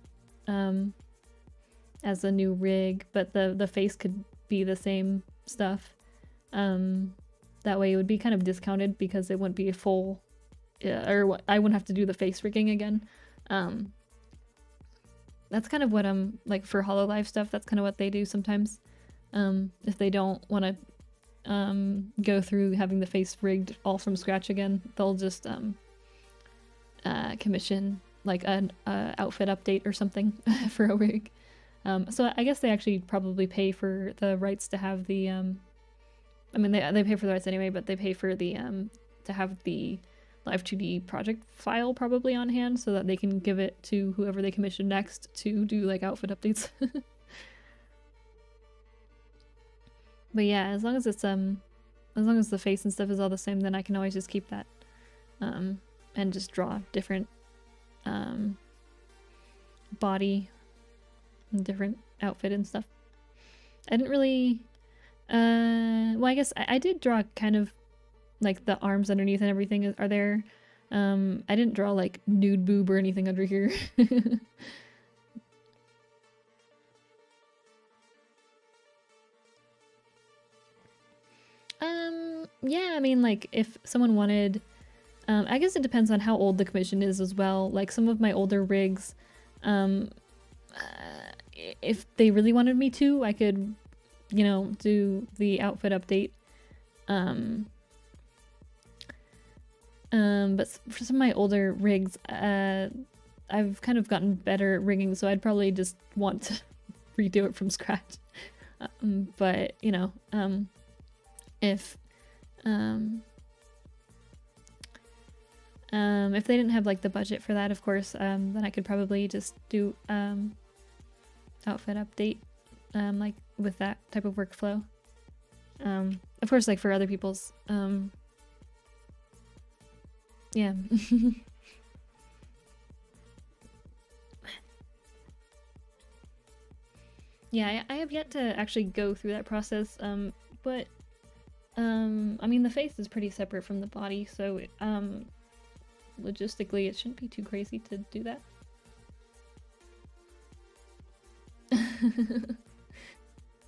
as a new rig, but the face could be the same stuff. That way it would be kind of discounted because it wouldn't be a full, or I wouldn't have to do the face rigging again. That's kind of what I'm like for Hololive stuff. That's kind of what they do sometimes. If they don't want to go through having the face rigged all from scratch again, they'll just commission like an outfit update or something for a rig. So I guess they actually probably pay for the rights to have the I mean they pay for the rights anyway, but they pay for the to have the Live2D project file probably on hand so that they can give it to whoever they commission next to do like outfit updates. But yeah, as long as it's as long as the face and stuff is all the same, then I can always just keep that and just draw different body and different outfit and stuff. I didn't really Well, I guess I did draw kind of like the arms underneath and everything are there. I didn't draw like nude boob or anything under here. Yeah, I mean, like if someone wanted, I guess it depends on how old the commission is as well. Like some of my older rigs, um, if they really wanted me to, I could, you know, do the outfit update. But for some of my older rigs, I've kind of gotten better at rigging, so I'd probably just want to redo it from scratch. But you know, if they didn't have like the budget for that, of course, then I could probably just do outfit update, like with that type of workflow. Of course, like for other people's, yeah. Yeah, I have yet to actually go through that process, but I mean the face is pretty separate from the body, so logistically it shouldn't be too crazy to do that.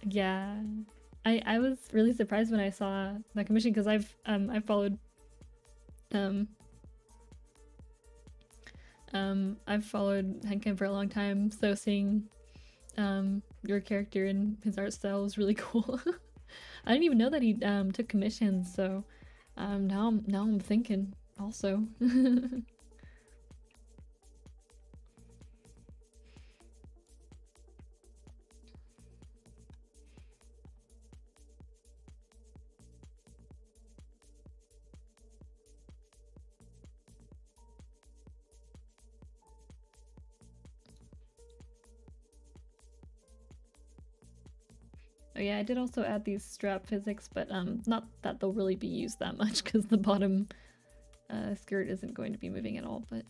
Yeah, I was really surprised when I saw that commission because I've followed I've followed Henken for a long time, so seeing your character and his art style was really cool. I didn't even know that he took commissions, so now I'm thinking also. Oh yeah, I did also add these strap physics, but not that they'll really be used that much because the bottom skirt isn't going to be moving at all, but...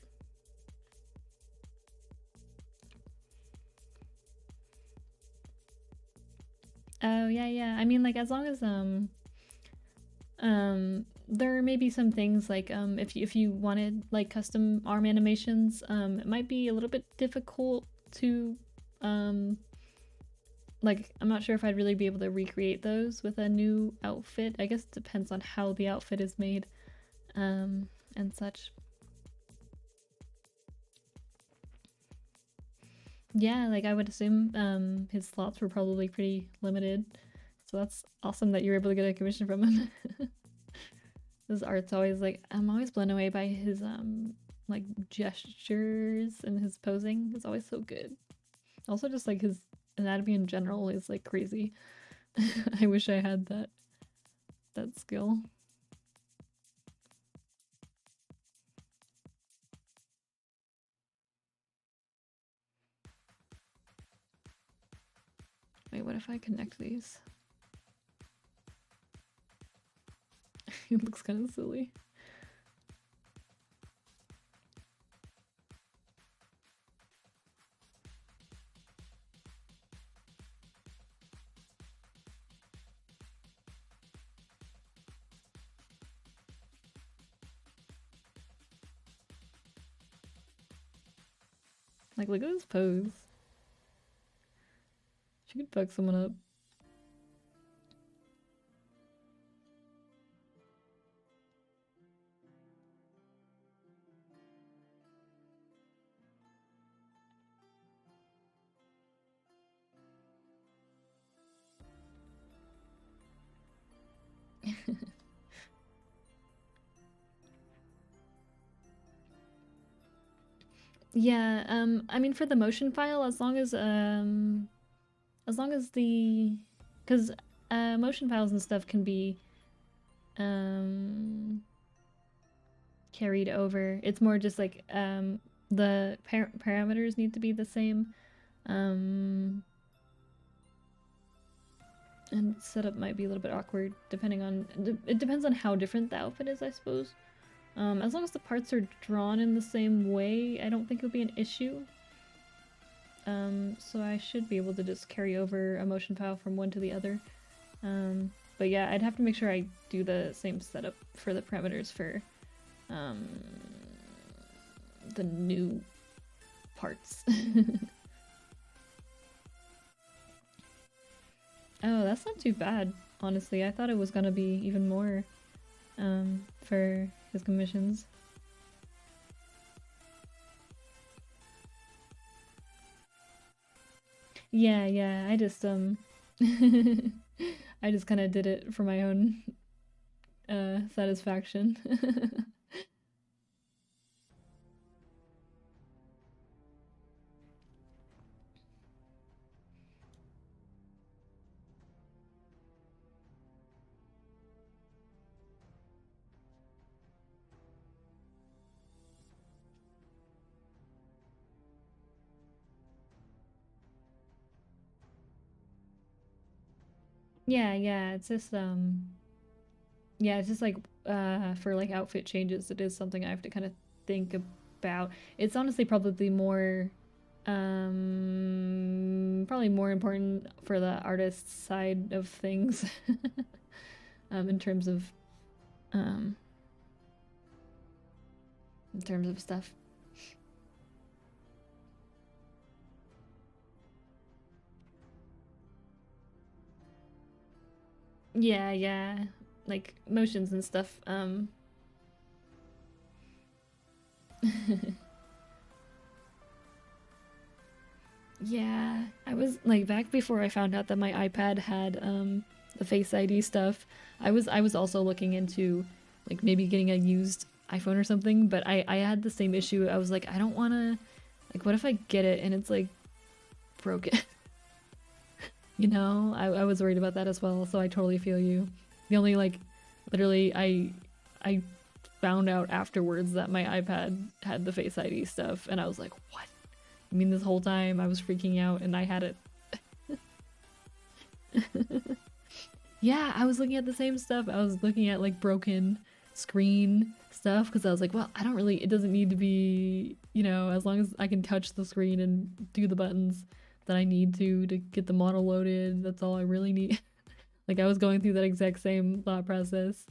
Oh yeah, I mean like as long as there may be some things like if you wanted like custom arm animations, it might be a little bit difficult to like, I'm not sure if I'd really be able to recreate those with a new outfit. I guess it depends on how the outfit is made, and such. Yeah, like I would assume his slots were probably pretty limited. So that's awesome that you're able to get a commission from him. His art's always like, I'm always blown away by his like gestures and his posing is always so good. Also just like his anatomy in general is like crazy. I wish I had that skill. Wait, what if I connect these? It looks kind of silly. Like, look at this pose. She could fuck someone up. Yeah, I mean for the motion file, as long as the, because motion files and stuff can be carried over. It's more just like the parameters need to be the same. And setup might be a little bit awkward depending on, it depends on how different the outfit is, I suppose. As long as the parts are drawn in the same way, I don't think it'll be an issue. So I should be able to just carry over a motion file from one to the other. But yeah, I'd have to make sure I do the same setup for the parameters for the new parts. Oh, that's not too bad, honestly. I thought it was gonna be even more for his commissions. Yeah, I just I just kind of did it for my own satisfaction. Yeah, it's just yeah, it's just like for like outfit changes, it is something I have to kind of think about. It's honestly probably more important for the artist side of things. In terms of um stuff. Yeah, like motions and stuff. Yeah, I was like back before I found out that my iPad had the Face ID stuff. I was also looking into like maybe getting a used iPhone or something, but I had the same issue. I was like, I don't want to like what if I get it and it's like broken? You know, I was worried about that as well, so I totally feel you. The only like literally I found out afterwards that my iPad had the Face ID stuff and I was like, "What? I mean this whole time I was freaking out and I had it." Yeah, I was looking at the same stuff. I was looking at like broken screen stuff because I was like, well, I don't really, it doesn't need to be, you know, as long as I can touch the screen and do the buttons that I need to get the model loaded, that's all I really need. Like I was going through that exact same thought process.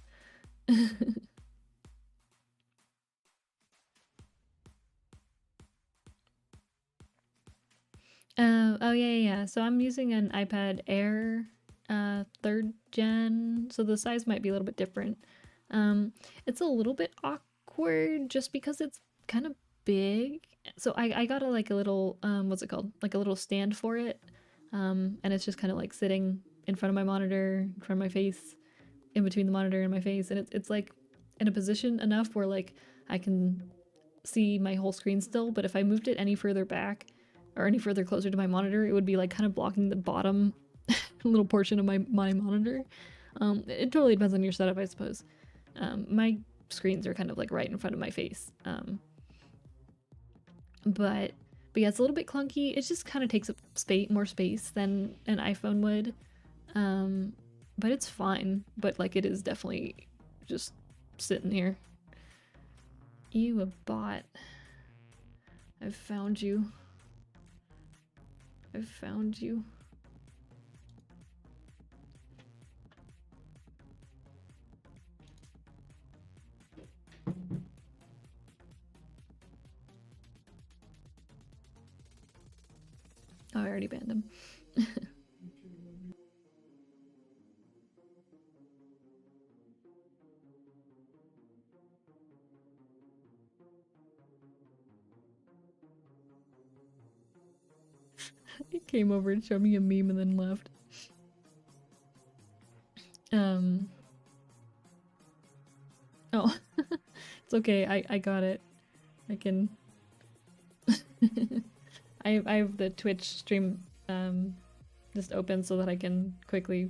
Oh yeah. So I'm using an iPad Air, third gen. So the size might be a little bit different. It's a little bit awkward just because it's kind of big. So I got like a little, what's it called? Like a little stand for it. And it's just kind of like sitting in front of my monitor, in front of my face, in between the monitor and my face, and it's like in a position enough where like I can see my whole screen still, but if I moved it any further back or any further closer to my monitor, it would be like kind of blocking the bottom little portion of my monitor. It totally depends on your setup, I suppose. My screens are kind of like right in front of my face. But yeah, it's a little bit clunky. It just kind of takes up more space than an iPhone would. But it's fine. But like it is definitely just sitting here. You a bot. I've found you. I've found you. Oh, I already banned him. He came over and showed me a meme and then left. Oh, it's okay. I got it. I can. I have the Twitch stream just open so that I can quickly,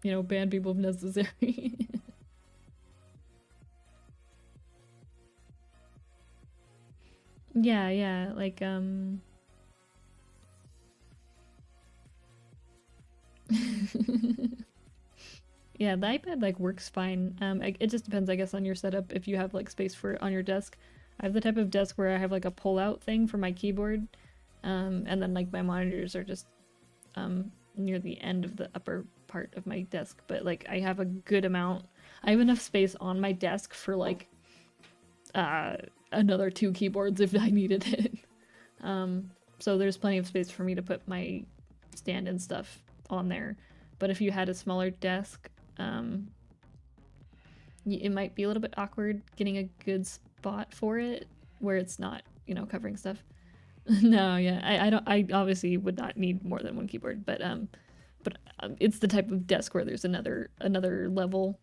you know, ban people if necessary. Yeah, like yeah, the iPad like works fine. It just depends, I guess, on your setup. If you have like space for it on your desk, I have the type of desk where I have like a pull-out thing for my keyboard, and then like my monitors are just near the end of the upper part of my desk, but like I have a good amount. I have enough space on my desk for like another 2 keyboards if I needed it. So there's plenty of space for me to put my stand and stuff on there. But if you had a smaller desk, it might be a little bit awkward getting a good spot for it where it's not, you know, covering stuff. No, yeah, I obviously would not need more than 1 keyboard, but it's the type of desk where there's another level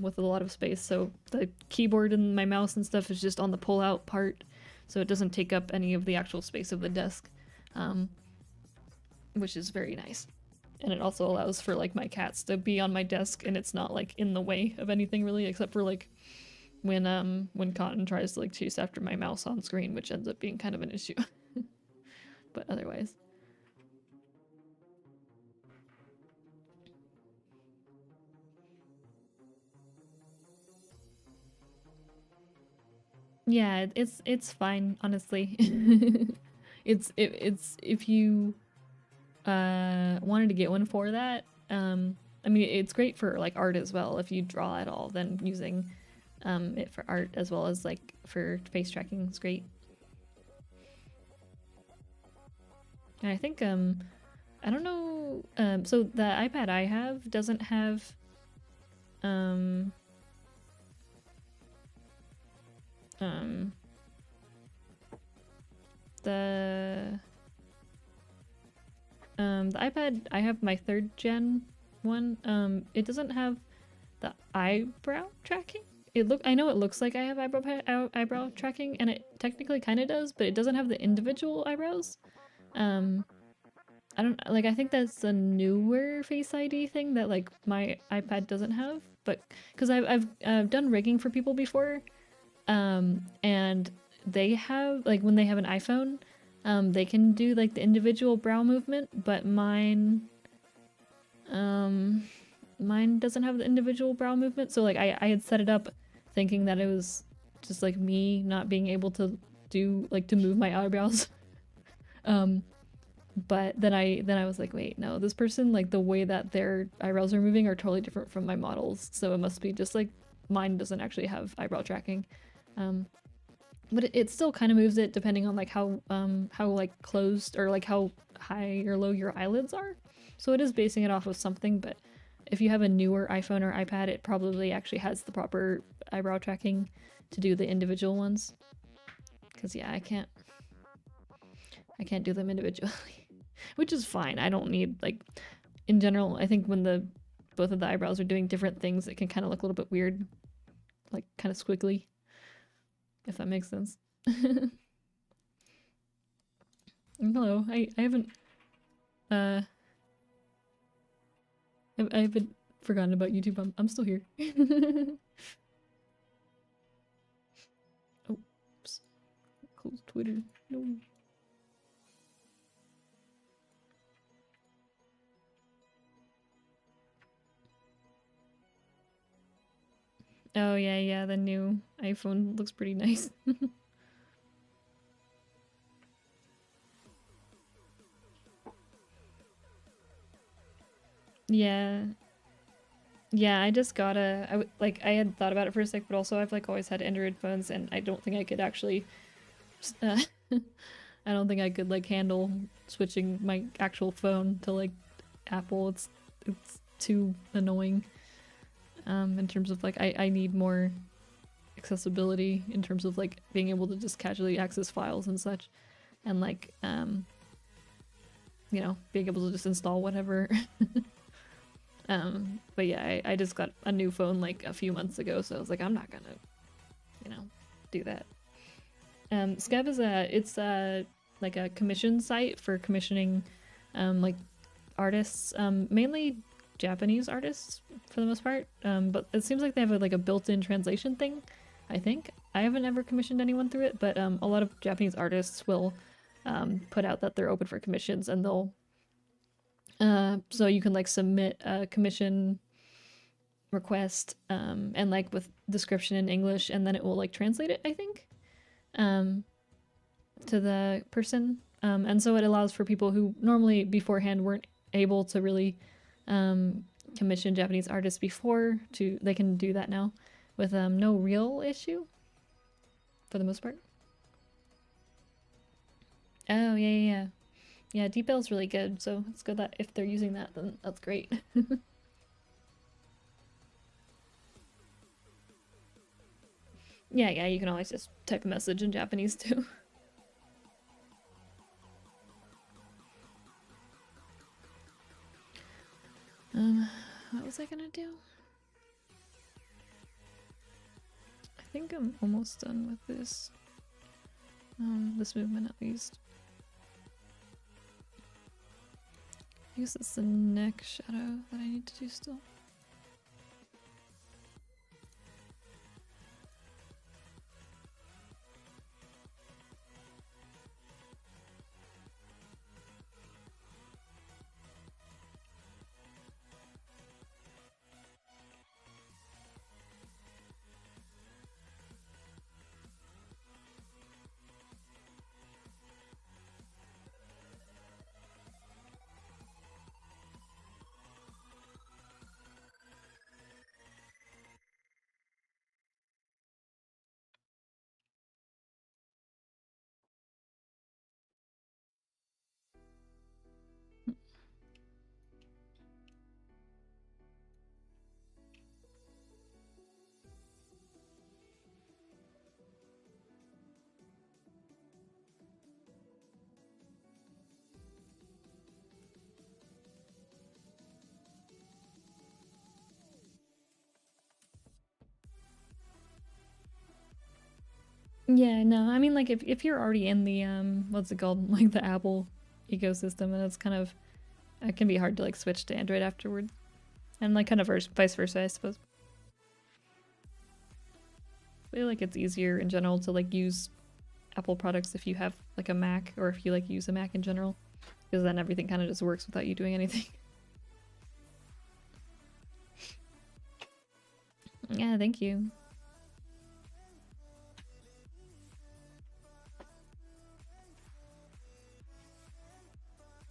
with a lot of space. So the keyboard and my mouse and stuff is just on the pull-out part, so it doesn't take up any of the actual space of the desk, which is very nice. And it also allows for like my cats to be on my desk, and it's not like in the way of anything really, except for like when Cotton tries to like chase after my mouse on screen, which ends up being kind of an issue. But otherwise. Yeah, it's fine, honestly. It's if you wanted to get one for that, I mean, it's great for like art as well. If you draw at all, then using it for art as well as like for face tracking is great. And I think I don't know, so the iPad I have doesn't have the iPad I have, my 3rd gen one, it doesn't have the eyebrow tracking. I know it looks like I have eyebrow tracking, and it technically kind of does, but it doesn't have the individual eyebrows. I don't like. I think that's a newer Face ID thing that like my iPad doesn't have, but because I've done rigging for people before, and they have like when they have an iPhone, they can do like the individual brow movement, but mine doesn't have the individual brow movement. So like I had set it up thinking that it was just like me not being able to do like to move my eyebrows. But then I was like, wait, no, this person, like the way that their eyebrows are moving are totally different from my models. So it must be just like mine doesn't actually have eyebrow tracking. But it still kind of moves it depending on like how like closed or like how high or low your eyelids are. So it is basing it off of something, but if you have a newer iPhone or iPad, it probably actually has the proper eyebrow tracking to do the individual ones. Because yeah, I can't do them individually. Which is fine. I don't need, like, in general, I think when both of the eyebrows are doing different things, it can kind of look a little bit weird. Like, kind of squiggly. If that makes sense. Hello. I haven't I haven't forgotten about YouTube. I'm still here. Oops. Close Twitter. No. Oh yeah, the new iPhone looks pretty nice. Yeah. Yeah, I just got I had thought about it for a sec, but also I've like always had Android phones, and I don't think I could actually I don't think I could like handle switching my actual phone to like Apple. It's too annoying. In terms of like I need more accessibility in terms of like being able to just casually access files and such, and like you know, being able to just install whatever. But yeah, I just got a new phone like a few months ago, so I was like, I'm not gonna, you know, do that. Scab is it's like a commission site for commissioning like artists, mainly Japanese artists for the most part, but it seems like they have like a built-in translation thing. I think I haven't ever commissioned anyone through it, but a lot of Japanese artists will put out that they're open for commissions, and they'll so you can like submit a commission request and like with description in English, and then it will like translate it, I think, to the person, and so it allows for people who normally beforehand weren't able to really commission Japanese artists before they can do that now with no real issue for the most part. Oh yeah, DeepL's really good, so it's good that if they're using that, then that's great. Yeah, you can always just type a message in Japanese too. What was I gonna do? I think I'm almost done with this. This movement at least. I guess it's the neck shadow that I need to do still. Yeah, no, I mean, like, if you're already in the, what's it called? Like, the Apple ecosystem, and it's kind of, it can be hard to, like, switch to Android afterward. And, like, kind of vice versa, I suppose. I feel like it's easier in general to, like, use Apple products if you have, like, a Mac, or if you, like, use a Mac in general. Because then everything kind of just works without you doing anything. Yeah, thank you.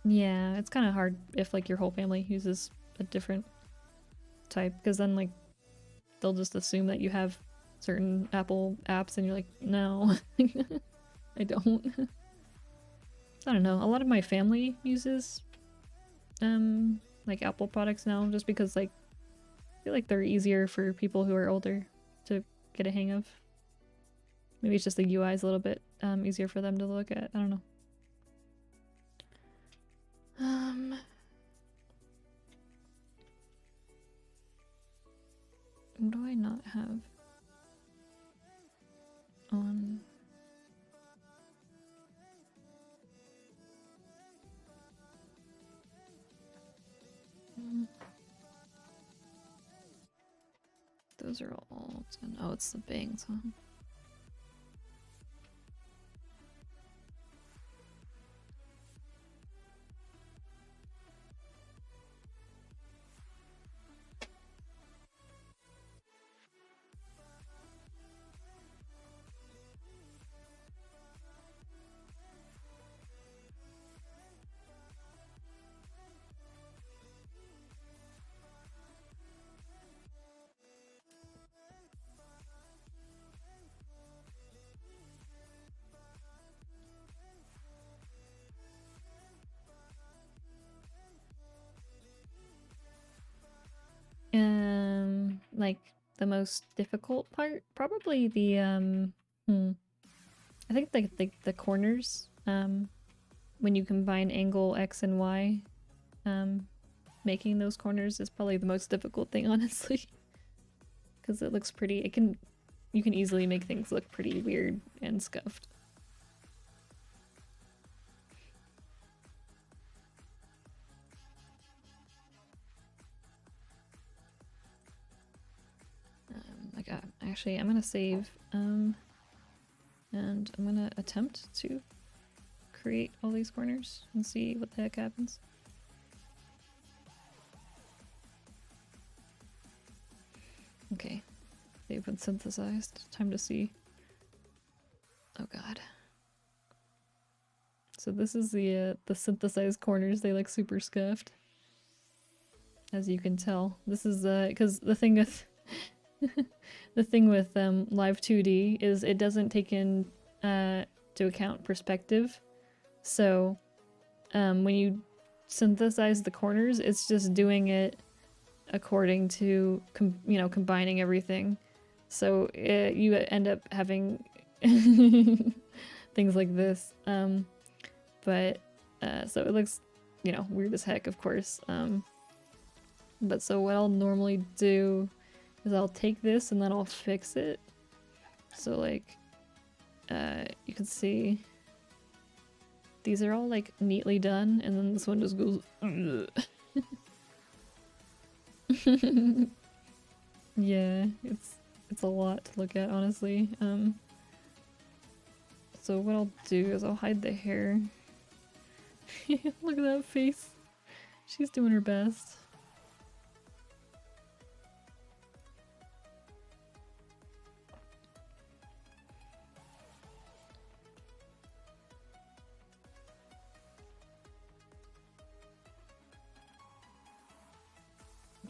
Yeah, it's kind of hard if like your whole family uses a different type, because then like they'll just assume that you have certain Apple apps and you're like, no, I don't. I don't know. A lot of my family uses like Apple products now just because like I feel like they're easier for people who are older to get a hang of. Maybe it's just the UI is a little bit easier for them to look at. I don't know. What do I not have on? Those are all done. Oh, it's the bangs, huh? Like the most difficult part, probably the I think the corners. When you combine angle X and Y, making those corners is probably the most difficult thing, honestly, because it looks pretty. You can easily make things look pretty weird and scuffed. Actually, I'm gonna save, and I'm gonna attempt to create all these corners and see what the heck happens. Okay, they've been synthesized. Time to see. Oh god. So this is the synthesized corners. They look super scuffed. as you can tell. This is because the thing with the thing with Live2D is it doesn't take in to account perspective. So when you synthesize the corners, it's just doing it according to combining everything. So you end up having things like this. But so it looks, weird as heck, of course. But so what I'll normally do is I'll take this and then I'll fix it. So like, you can see these are all like neatly done, and then this one just goes. Yeah, it's a lot to look at, honestly. So what I'll do is I'll hide the hair. Look at that face. She's doing her best.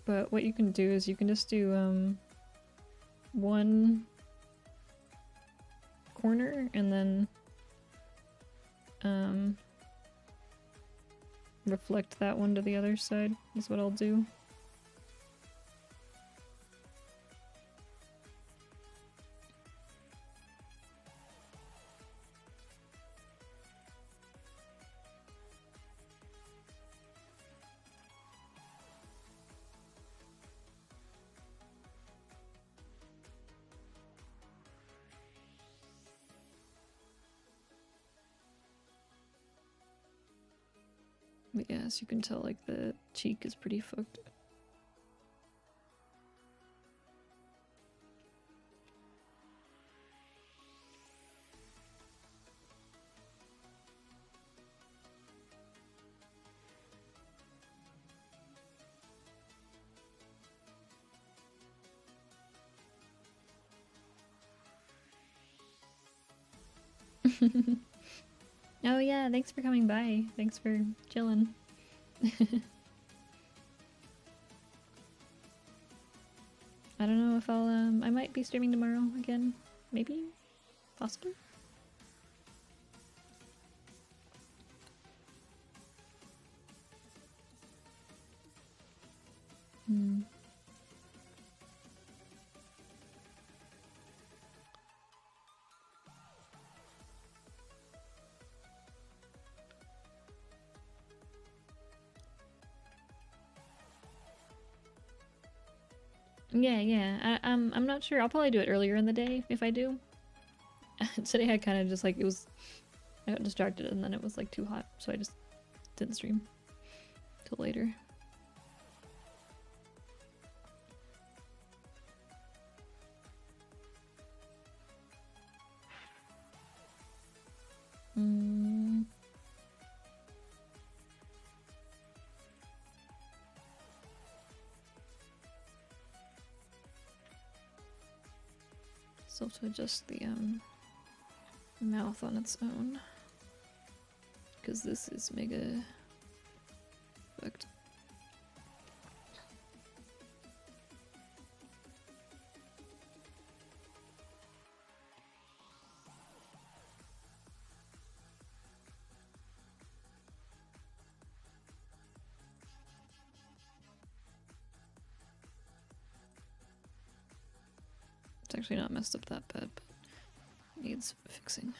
But what you can do is you can just do one corner and then reflect that one to the other side is what I'll do. But yeah, as you can tell, like the cheek is pretty fucked. Oh yeah, thanks for coming by. Thanks for chilling. I don't know if I'll I might be streaming tomorrow again. Maybe? Possibly? Hmm. Yeah. I'm not sure. I'll probably do it earlier in the day if I do. Today I kind of just like I got distracted and then it was like too hot, so I just didn't stream till later. So to adjust the mouth on its own, because this is mega fucked. It's actually not messed up that bad, but needs fixing.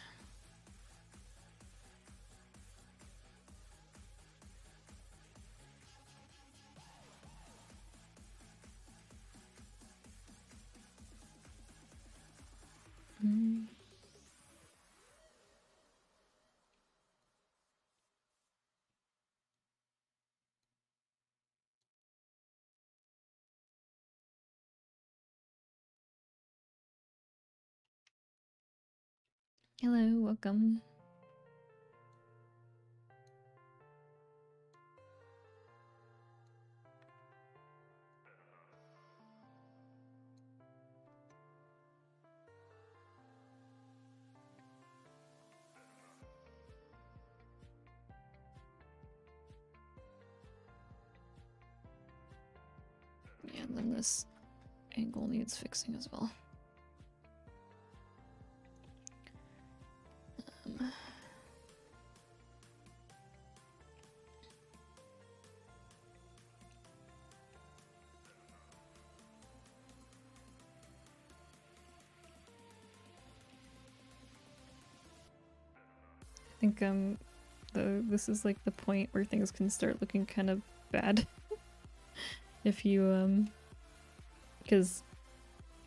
Hello, welcome. And this angle needs fixing as well. I think this is like the point where things can start looking kind of bad. If you because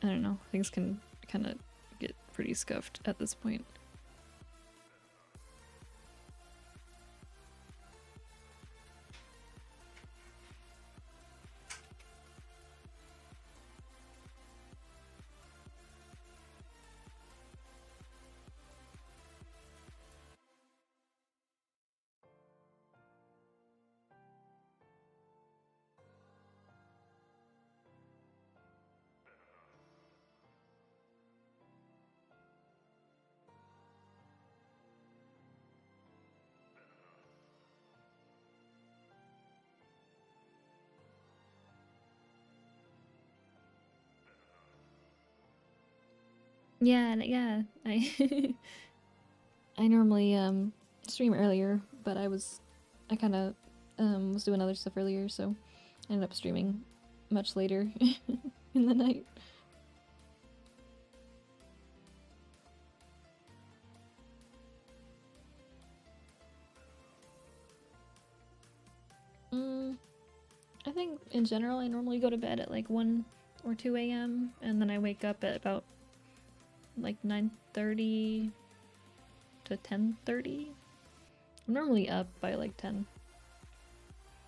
I don't know, things can kind of get pretty scuffed at this point. Yeah, I I normally stream earlier, but I kind of was doing other stuff earlier, so I ended up streaming much later in the night. I think in general I normally go to bed at like 1 or 2 a.m. and then I wake up at about like 9:30 to 10:30. I'm normally up by like 10.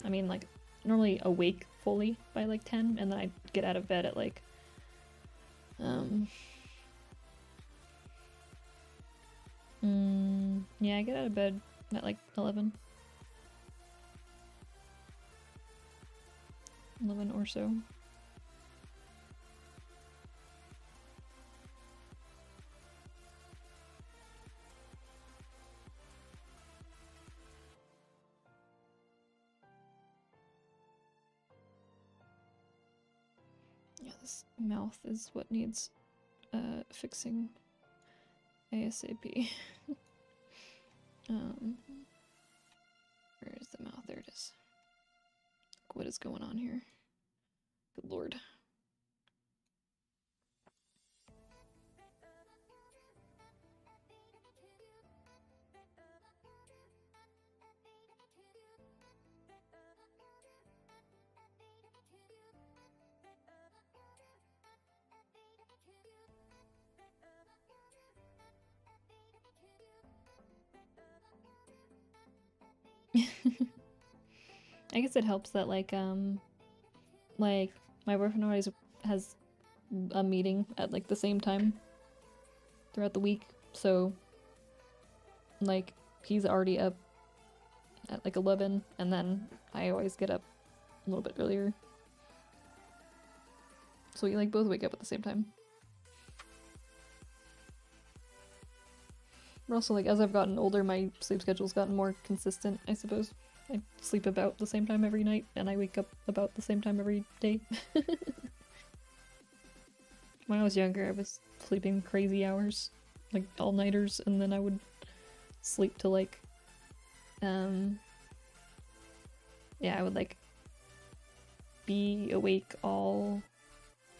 I mean, like, normally awake fully by like 10, and then I get out of bed at like yeah, I get out of bed at like 11 or so. Yeah, this mouth is what needs fixing ASAP. Where is the mouth? There it is. What is going on here? Good lord. I guess it helps that like my boyfriend always has a meeting at like the same time throughout the week, so like he's already up at like 11, and then I always get up a little bit earlier, so we like both wake up at the same time. But also, like, as I've gotten older, my sleep schedule's gotten more consistent, I suppose. I sleep about the same time every night, and I wake up about the same time every day. When I was younger, I was sleeping crazy hours, like all-nighters, and then I would sleep till like, yeah, I would like be awake all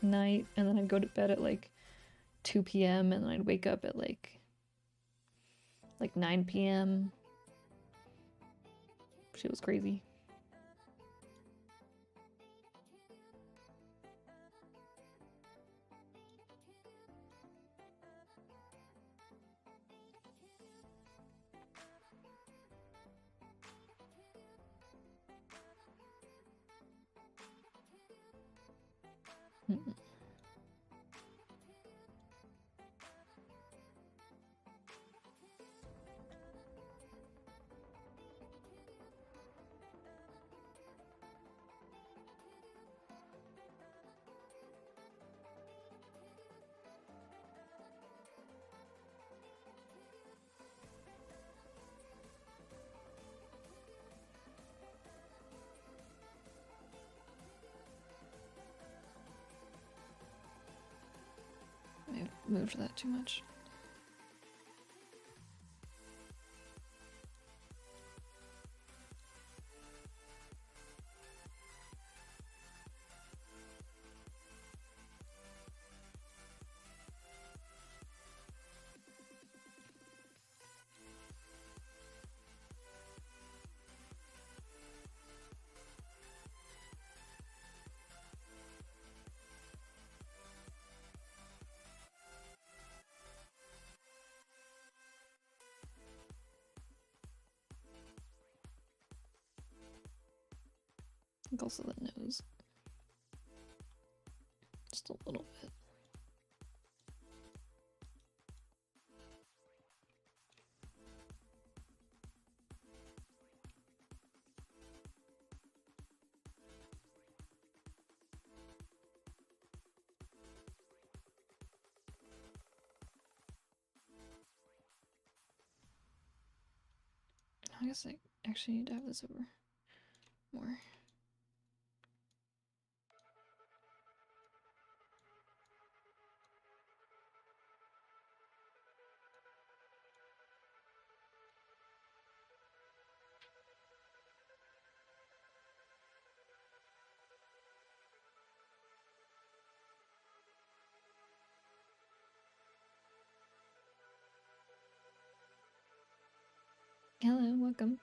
night, and then I'd go to bed at like 2 p.m. and then I'd wake up at like 9 p.m. Shit was crazy. moved that too much. I think also the nose. Just a little bit. I guess I actually need to have this over more. Hello, welcome.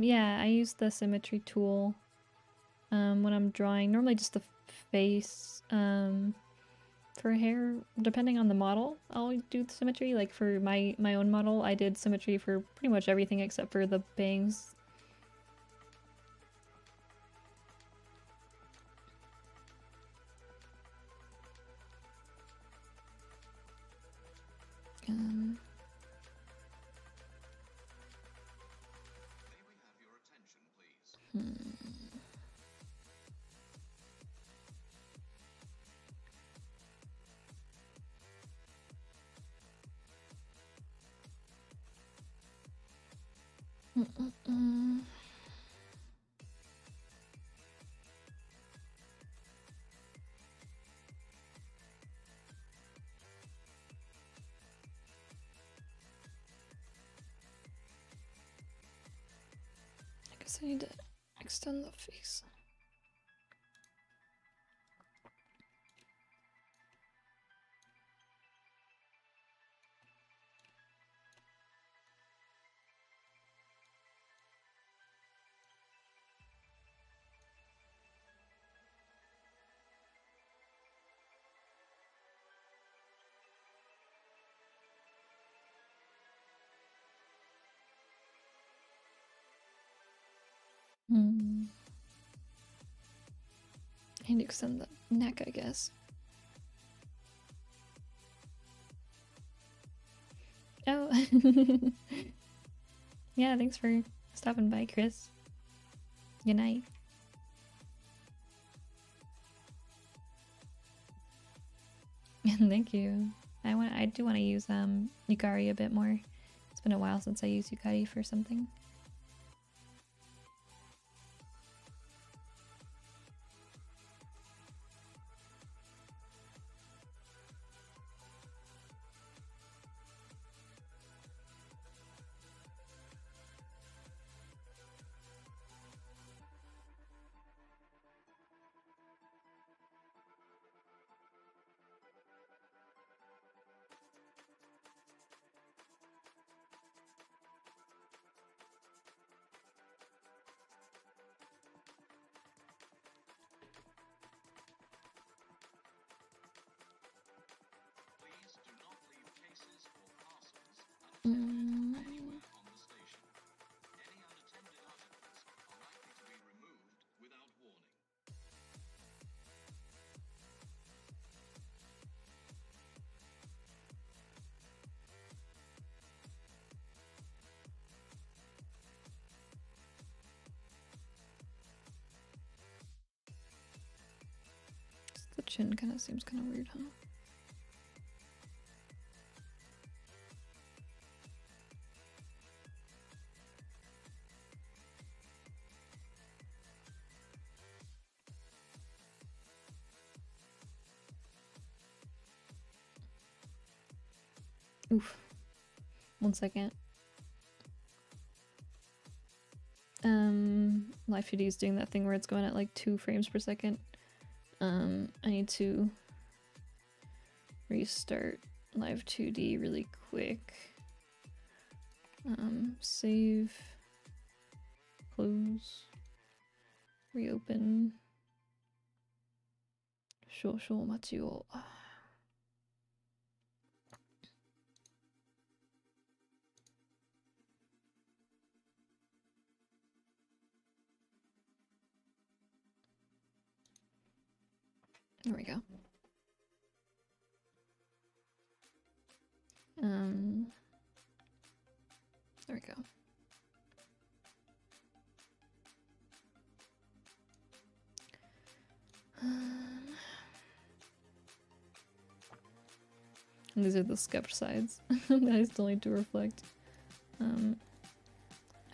Yeah, I use the symmetry tool when I'm drawing. Normally just the face. For hair, depending on the model, I'll do the symmetry. Like for my own model, I did symmetry for pretty much everything except for the bangs. I guess I need to extend the face. I need to extend the neck, I guess. Oh, yeah, thanks for stopping by, Chris. Good night. Thank you. I do want to use Yukari a bit more. It's been a while since I used Yukari for something. The chin kind of seems kind of weird, huh? Oof. 1 second. Live2D is doing that thing where it's going at like 2 frames per second. I need to restart Live2D really quick. Save, close, reopen. Shoushou machi wo. There we go. There we go. And these are the scuffed sides that I still need to reflect. I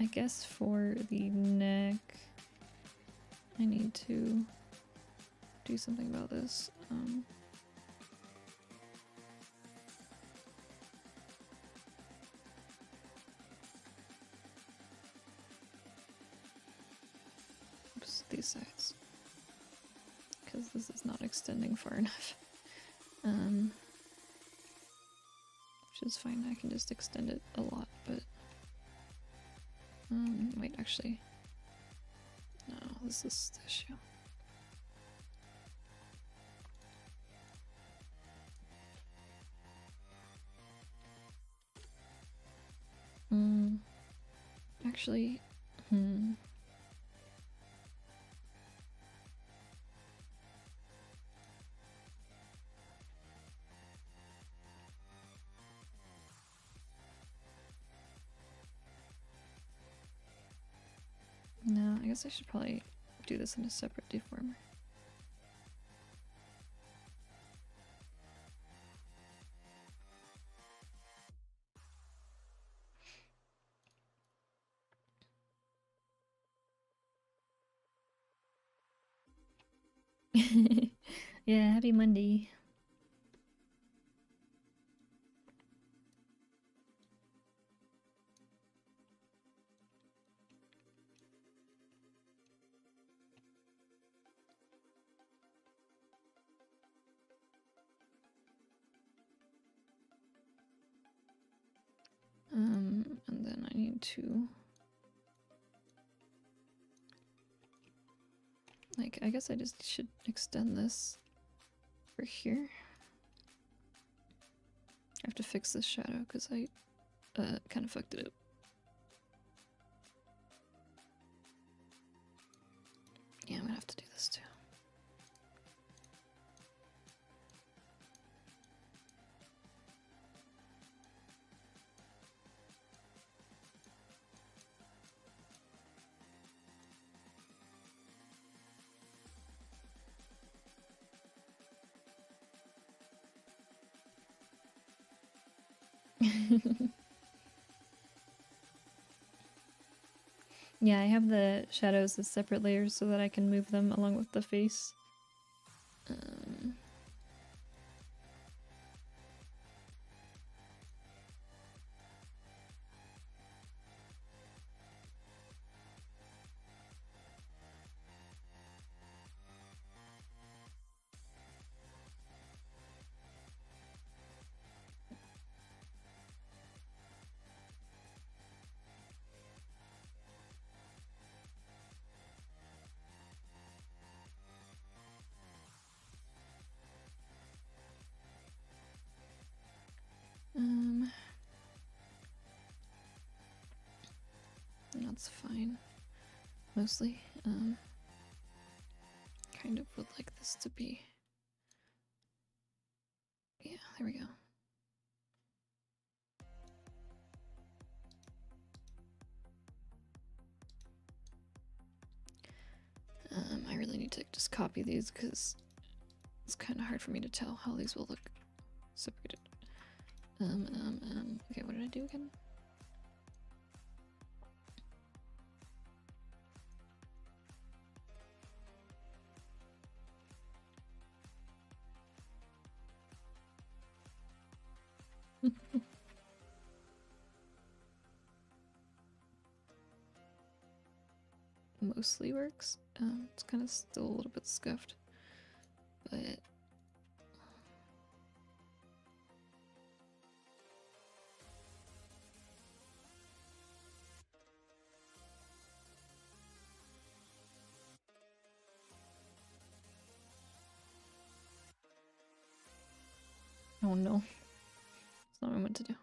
guess for the neck, I need to do something about this. Oops, these sides. Because this is not extending far enough. Which is fine, I can just extend it a lot, but... wait, actually... No, this is the issue. Actually... No, I guess I should probably do this in a separate deformer. Yeah, happy Monday. And then I need to... Like, I guess I just should extend this over here. I have to fix this shadow because I kind of fucked it up. Yeah, I'm gonna have to do this too. Yeah, I have the shadows as separate layers so that I can move them along with the face. That's fine. Mostly, kind of would like this to be... Yeah, there we go. I really need to just copy these because it's kind of hard for me to tell how these will look separated. Okay, what did I do again? mostly works. It's kind of still a little bit scuffed, but oh no, it's not what I meant to do.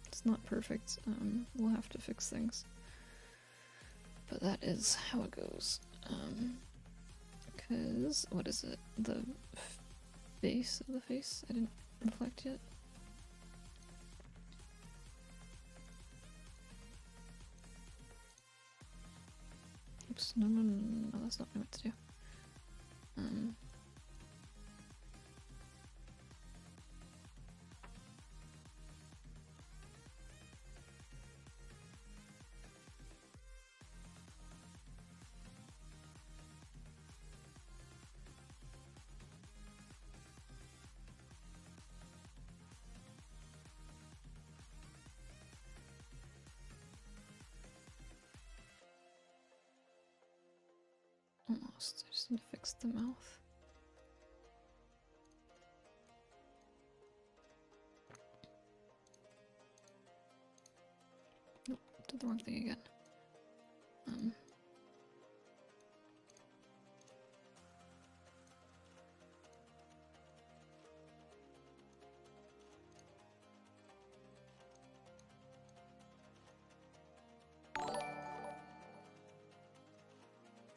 It's not perfect. We'll have to fix things. But that is how it goes. Because, what is it? The base of the face? I didn't reflect yet. Oops, no, that's not what I meant to do. Almost. I just need to fix the mouth. Nope, did the wrong thing again.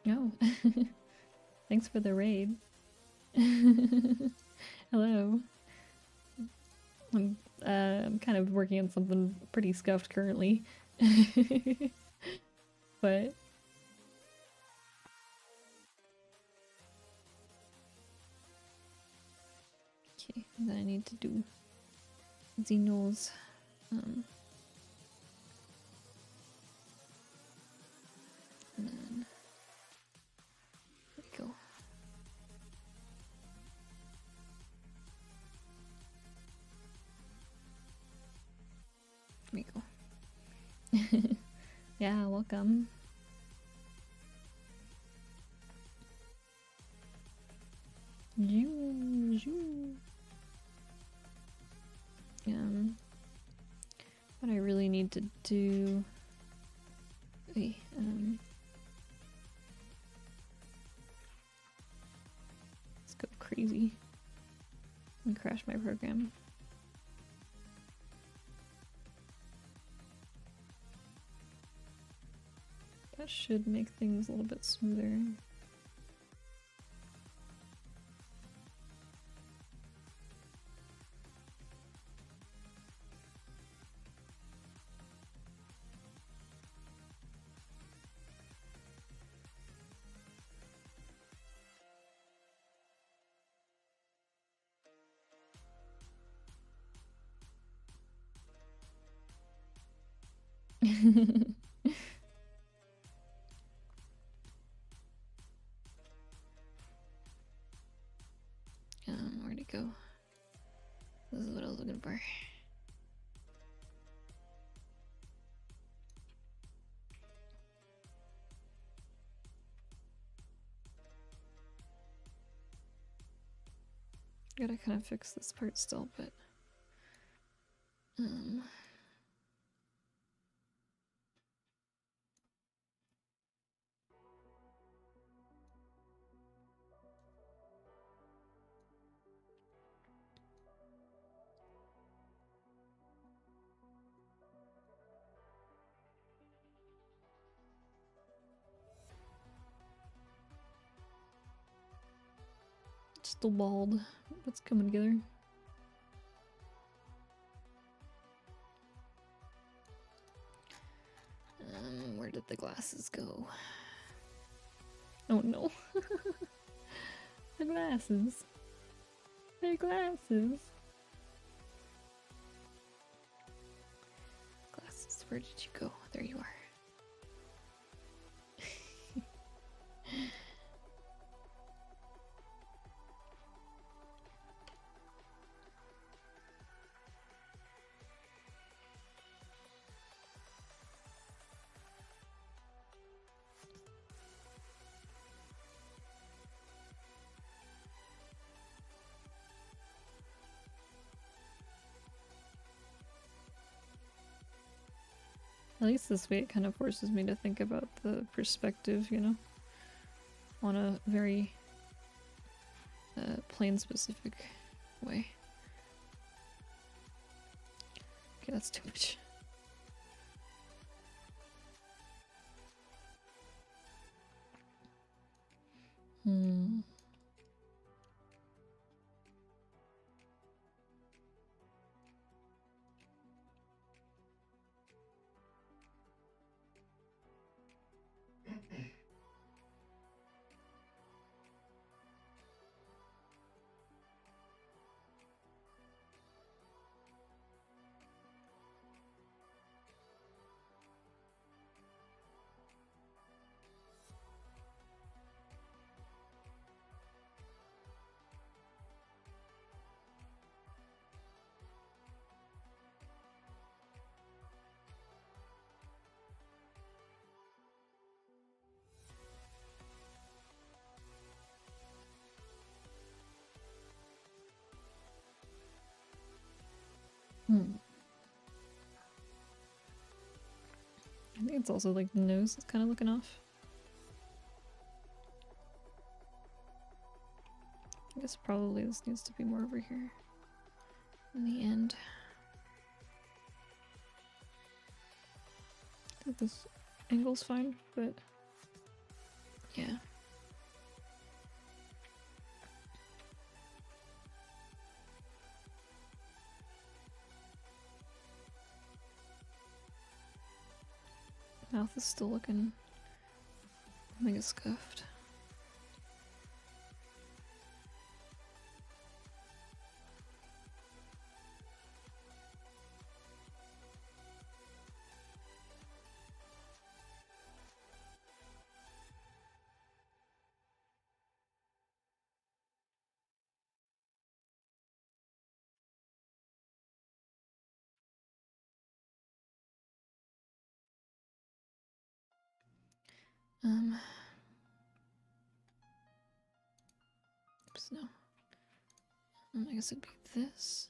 Oh, thanks for the raid. Hello. I'm kind of working on something pretty scuffed currently. But okay, then I need to do Xenol's and then there we go. There we go. Yeah, welcome. What I really need to do. Wait, let's go crazy and crash my program. That should make things a little bit smoother. Where'd it go? This is what I was looking for. Gotta kind of fix this part still, but still bald. What's coming together? Where did the glasses go? Oh no. The glasses. The glasses. Glasses, where did you go? There you are. At least this way it kind of forces me to think about the perspective, you know, on a very plane specific way. Okay, that's too much. Hmm. I think it's also like the nose is kind of looking off. I guess probably this needs to be more over here in the end. I think this angle's fine, but yeah. Mouth is still looking mega scuffed. Oops, no. I guess it'd be this.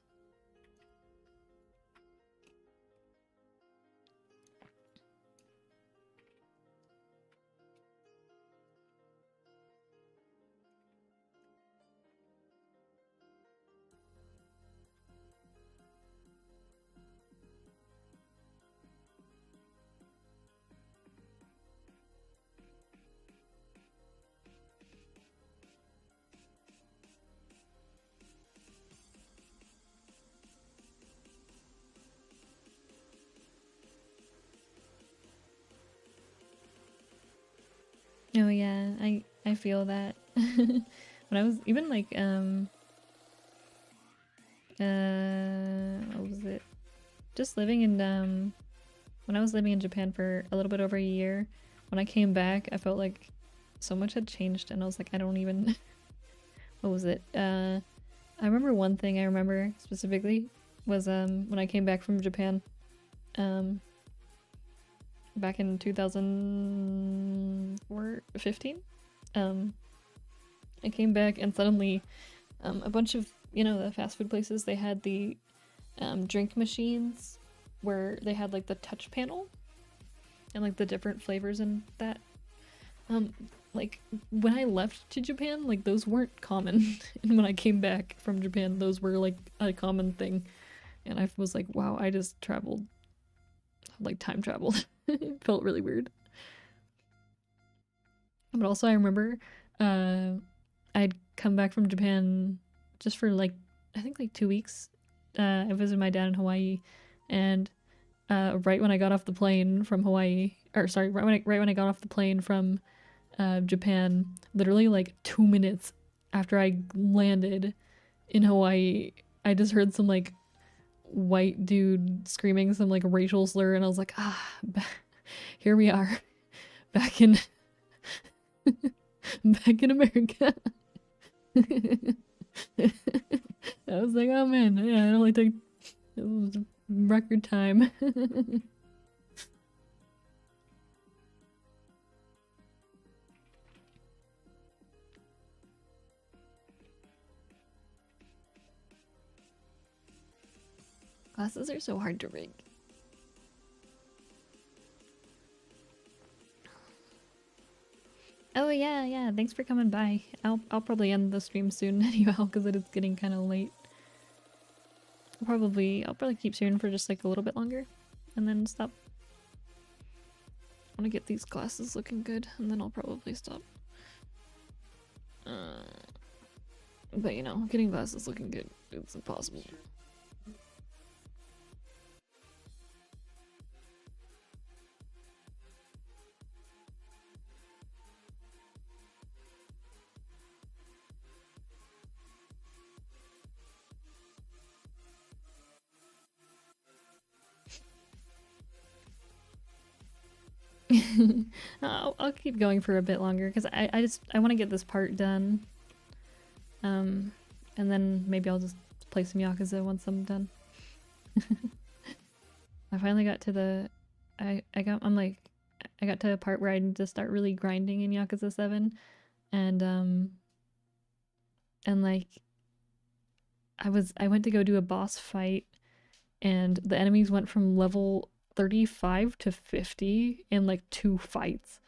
Oh yeah, I feel that. When I was even like what was it? Just living in when I was living in Japan for a little bit over a year, when I came back, I felt like so much had changed and I was like, I don't even what was it? I remember one thing I remember specifically was when I came back from Japan back in 2015. I came back and suddenly a bunch of, you know, the fast food places, they had the drink machines where they had like the touch panel and like the different flavors and that. Like when I left to Japan, like those weren't common. And when I came back from Japan, those were like a common thing. And I was like, wow, I just traveled, like time traveled. It felt really weird. But also I remember I'd come back from Japan just for like, I think like 2 weeks. I visited my dad in Hawaii, and right when I got off the plane from Hawaii, or sorry, right when I got off the plane from Japan, literally like 2 minutes after I landed in Hawaii, I just heard some like white dude screaming some like racial slur, and I was like, here we are, back in back in America. I was like, oh man, yeah, it only took, it was record time. Glasses are so hard to rig. yeah, thanks for coming by. I'll probably end the stream soon anyhow, because it is getting kind of late. I'll probably keep streaming for just like a little bit longer, and then stop. I want to get these glasses looking good, and then I'll probably stop. But you know, getting glasses looking good, it's impossible. I'll keep going for a bit longer because I want to get this part done. And then maybe I'll just play some Yakuza once I'm done. I finally got to the I got to a part where I need to start really grinding in Yakuza 7, and like I went to go do a boss fight, and the enemies went from level 35 to 50 in like 2 fights,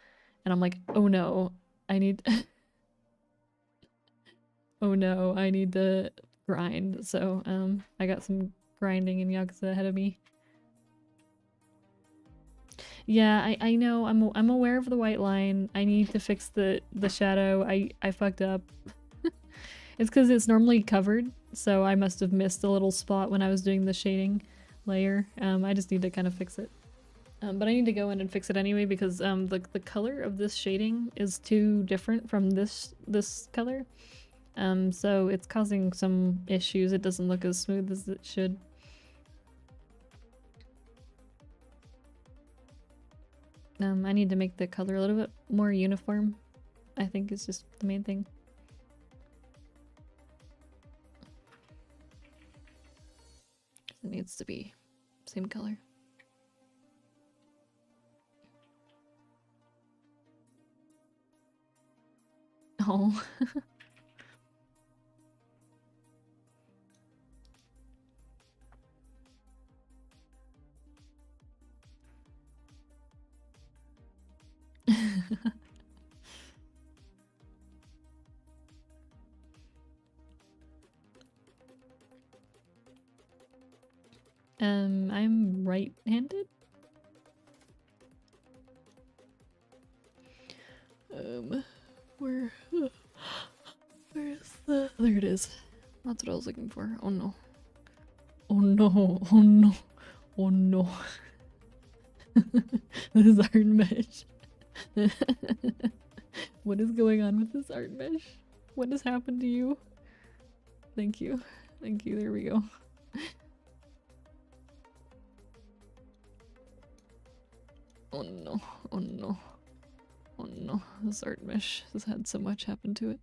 and I'm like, oh no, I need oh no, I need to grind. So I got some grinding in Yakuza ahead of me. Yeah, I know, I'm aware of the white line. I need to fix the shadow. I fucked up. It's because it's normally covered, so I must have missed a little spot when I was doing the shading layer. I just need to kind of fix it. But I need to go in and fix it anyway because the color of this shading is too different from this color. So it's causing some issues. It doesn't look as smooth as it should. I need to make the color a little bit more uniform, I think is just the main thing. It needs to be same color. Oh. I'm right-handed. Where's the... There it is. That's what I was looking for. Oh no. Oh no. Oh no. Oh no. This is art mesh. What is going on with this art mesh? What has happened to you? Thank you. Thank you. There we go. Oh no. Oh no. Oh no. This art mesh has had so much happen to it.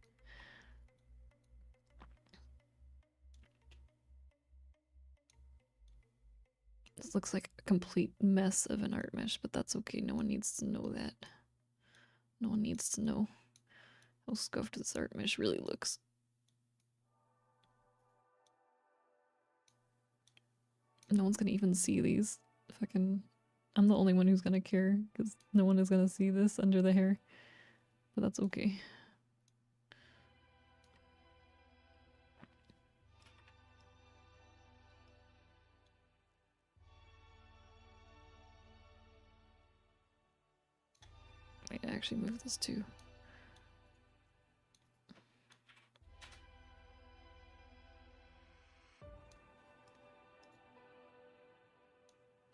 This looks like a complete mess of an art mesh, but that's okay. No one needs to know that. No one needs to know how scuffed this art mesh really looks. No one's gonna even see these. Fucking... I'm the only one who's gonna care, because no one is gonna see this under the hair. But that's okay. Wait, I actually move this too.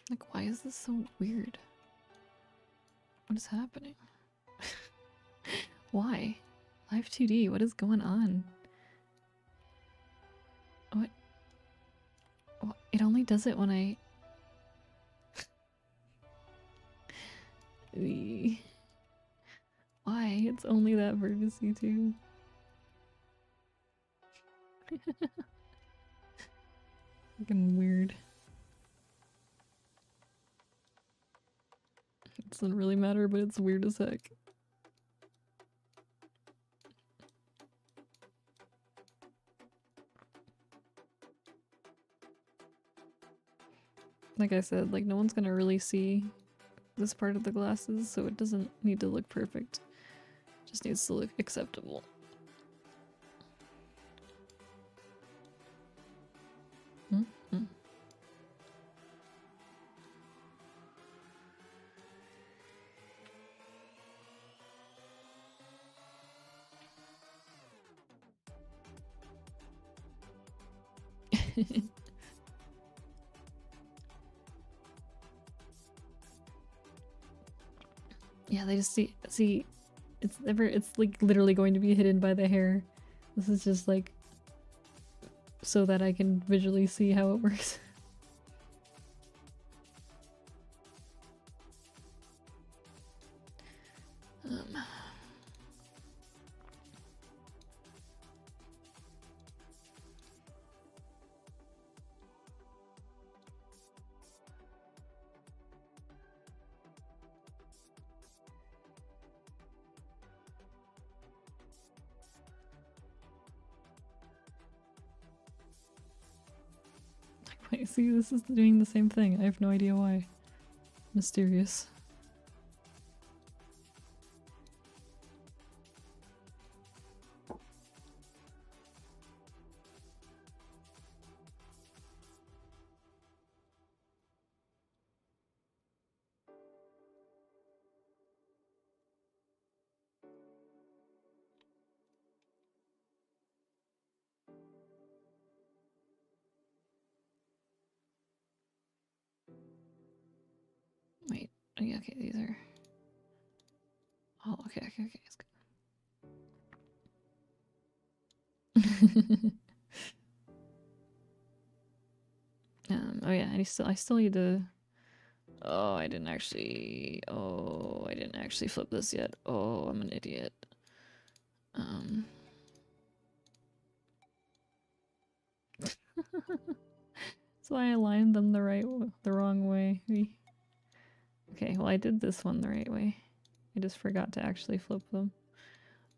Like, why is this so weird? What is happening? Why? Live2D, what is going on? What? Well, it only does it when I... Why? It's only that vertice too. Fucking weird. It doesn't really matter, but it's weird as heck. Like I said, like no one's gonna really see this part of the glasses, so it doesn't need to look perfect. Just needs to look acceptable. Mm-hmm. Yeah, they just see it's like literally going to be hidden by the hair. This is just like so that I can visually see how it works. Wait, see, this is doing the same thing. I have no idea why. Mysterious. Wait, oh, yeah, okay, these are... Oh, okay, it's good. Oh yeah, I still need to... Oh, I didn't actually flip this yet. Oh, I'm an idiot. So I aligned them the wrong way. Okay, well I did this one the right way. I just forgot to actually flip them.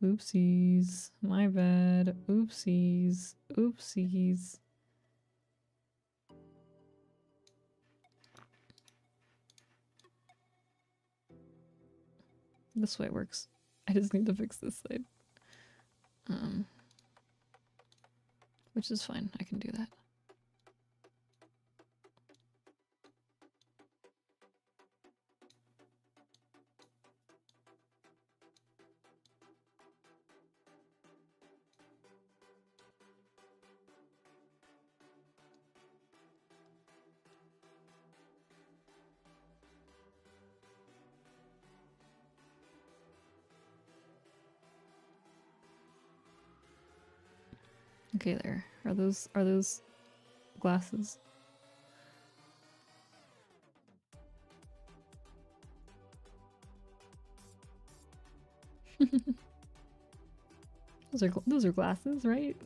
Oopsies. My bad. Oopsies. Oopsies. This way works. I just need to fix this side. Which is fine. I can do that. Okay, there. Are those glasses? Those are glasses, right?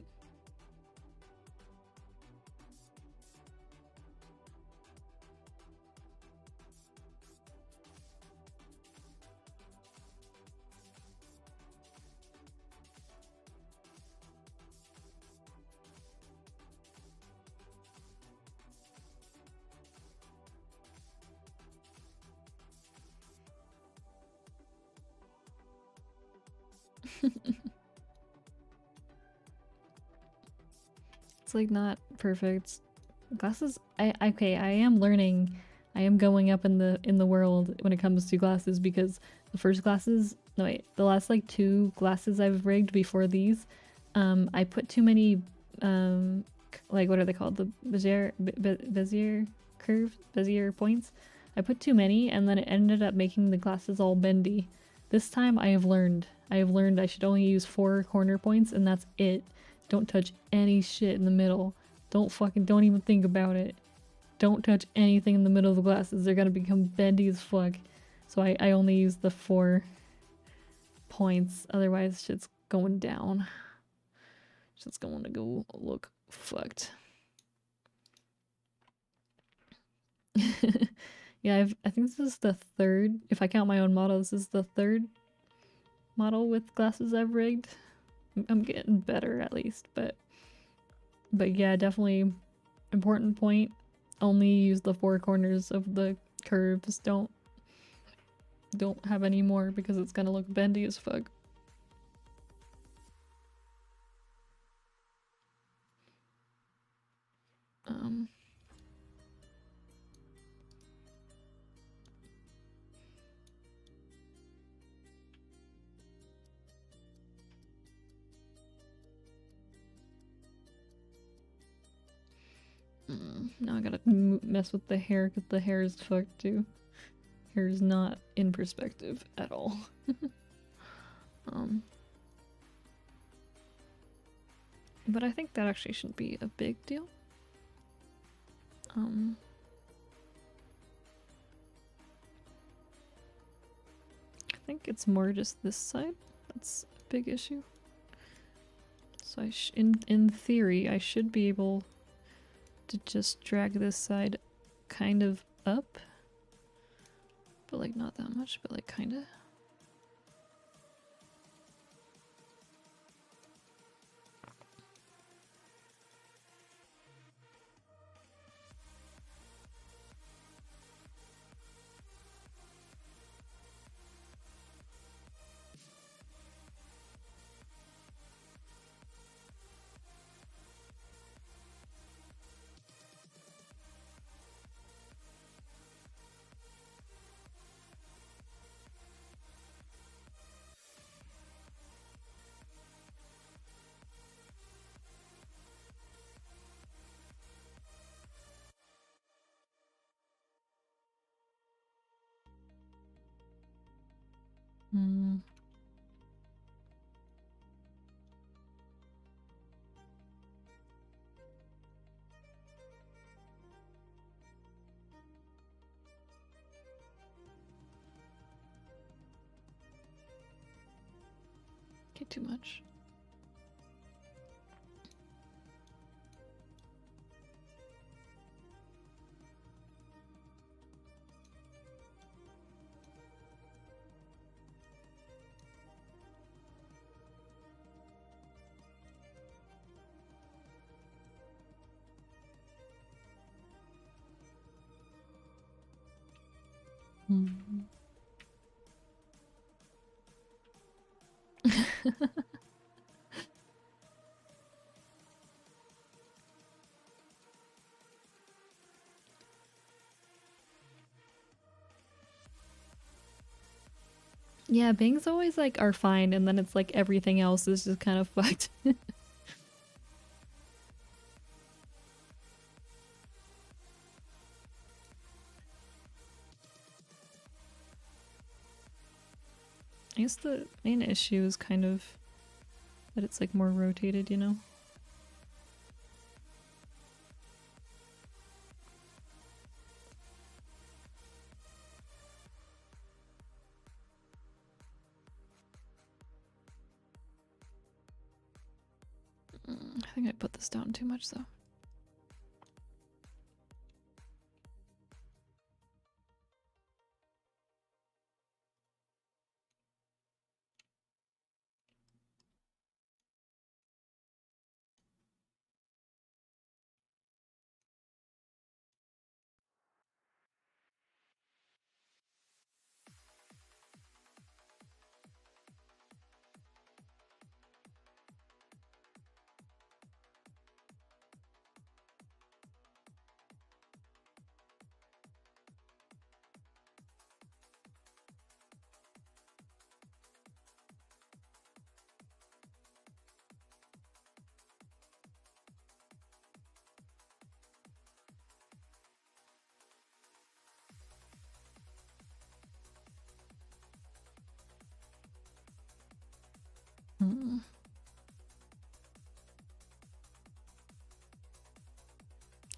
It's like not perfect. Glasses, okay, I am learning. I am going up in the world when it comes to glasses because the first glasses, no wait, the last like 2 glasses I've rigged before these, I put too many like what are they called? The Bezier curves, Bezier points. I put too many and then it ended up making the glasses all bendy. This time I have learned I should only use 4 corner points and that's it. Don't touch any shit in the middle. Don't even think about it. Don't touch anything in the middle of the glasses. They're gonna become bendy as fuck. So I only use the 4 points. Otherwise shit's going down. Shit's going to go look fucked. Yeah, I think this is the 3rd. If I count my own model, this is the 3rd model with glasses I've rigged. I'm getting better at least, but yeah, definitely important point. Only use the 4 corners of the curves. Don't have any more because it's gonna look bendy as fuck. Now I gotta mess with the hair because the hair is fucked too. Hair is not in perspective at all. But I think that actually shouldn't be a big deal. I think it's more just this side that's a big issue. So in theory, I should be able to just drag this side kind of up, but like not that much, but like kind of. Get too much. Yeah, bangs always like are fine, and then it's like everything else is just kind of fucked. I guess the main issue is kind of that it's like more rotated, you know? I think I put this down too much though.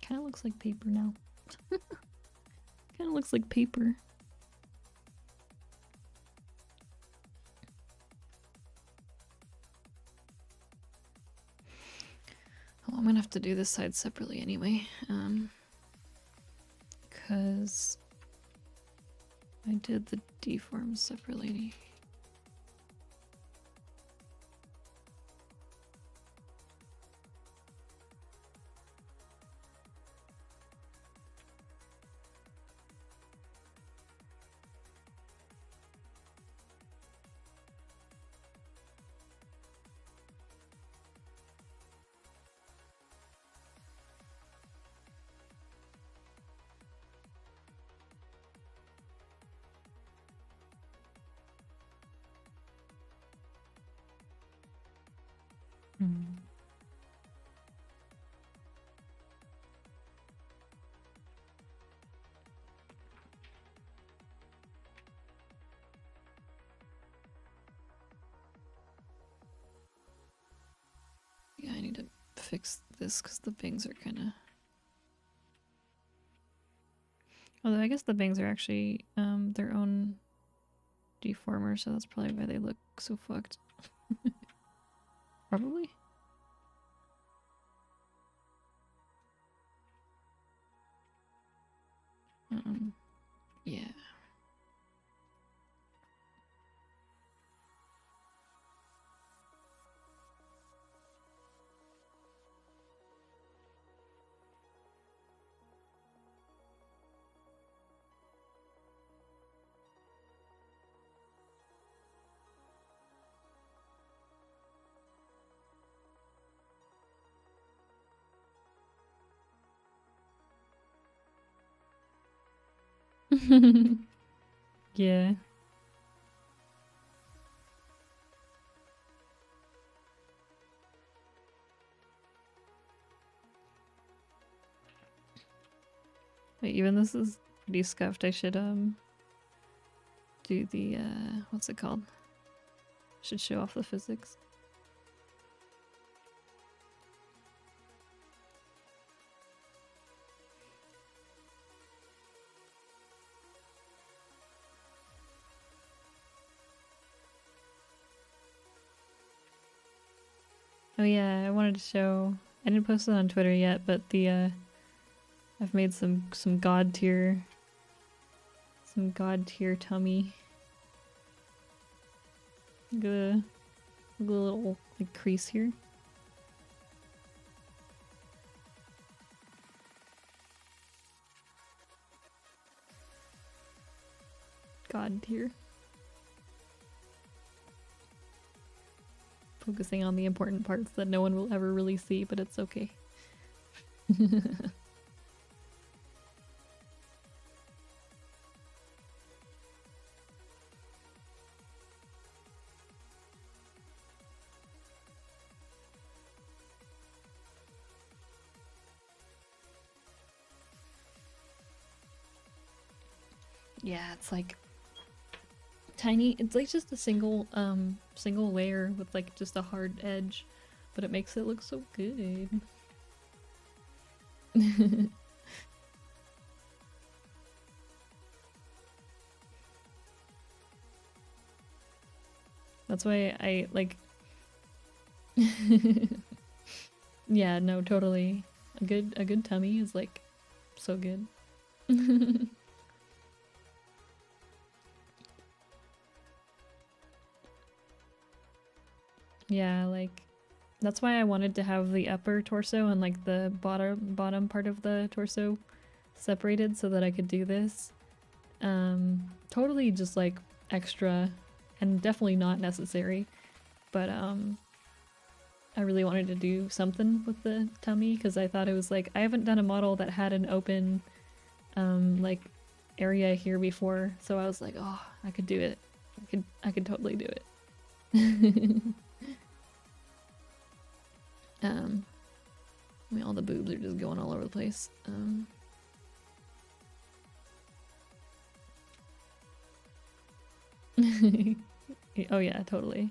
Kind of looks like paper now. Kind of looks like paper. Oh, I'm gonna have to do this side separately anyway, because I did the deforms separately. fix this because the bangs are kind of... Although I guess the bangs are actually their own deformer, so that's probably why they look so fucked. Probably. Yeah. Yeah. Wait, even this is pretty scuffed. I should do the what's it called? Should show off the physics. Oh yeah, I wanted to show. I didn't post it on Twitter yet, but the I've made some god tier tummy. Got a little like crease here. God tier. Focusing on the important parts that no one will ever really see, but it's okay. Yeah, it's like tiny. It's like just a single layer with like just a hard edge, but it makes it look so good. That's why I like yeah, no, totally. A good tummy is like so good. Yeah, like that's why I wanted to have the upper torso and like the bottom part of the torso separated so that I could do this. Totally just like extra and definitely not necessary, but I really wanted to do something with the tummy because I thought it was like I haven't done a model that had an open like area here before, so I was like, oh, I could do it. I could totally do it. I mean, all the boobs are just going all over the place. Oh yeah, totally.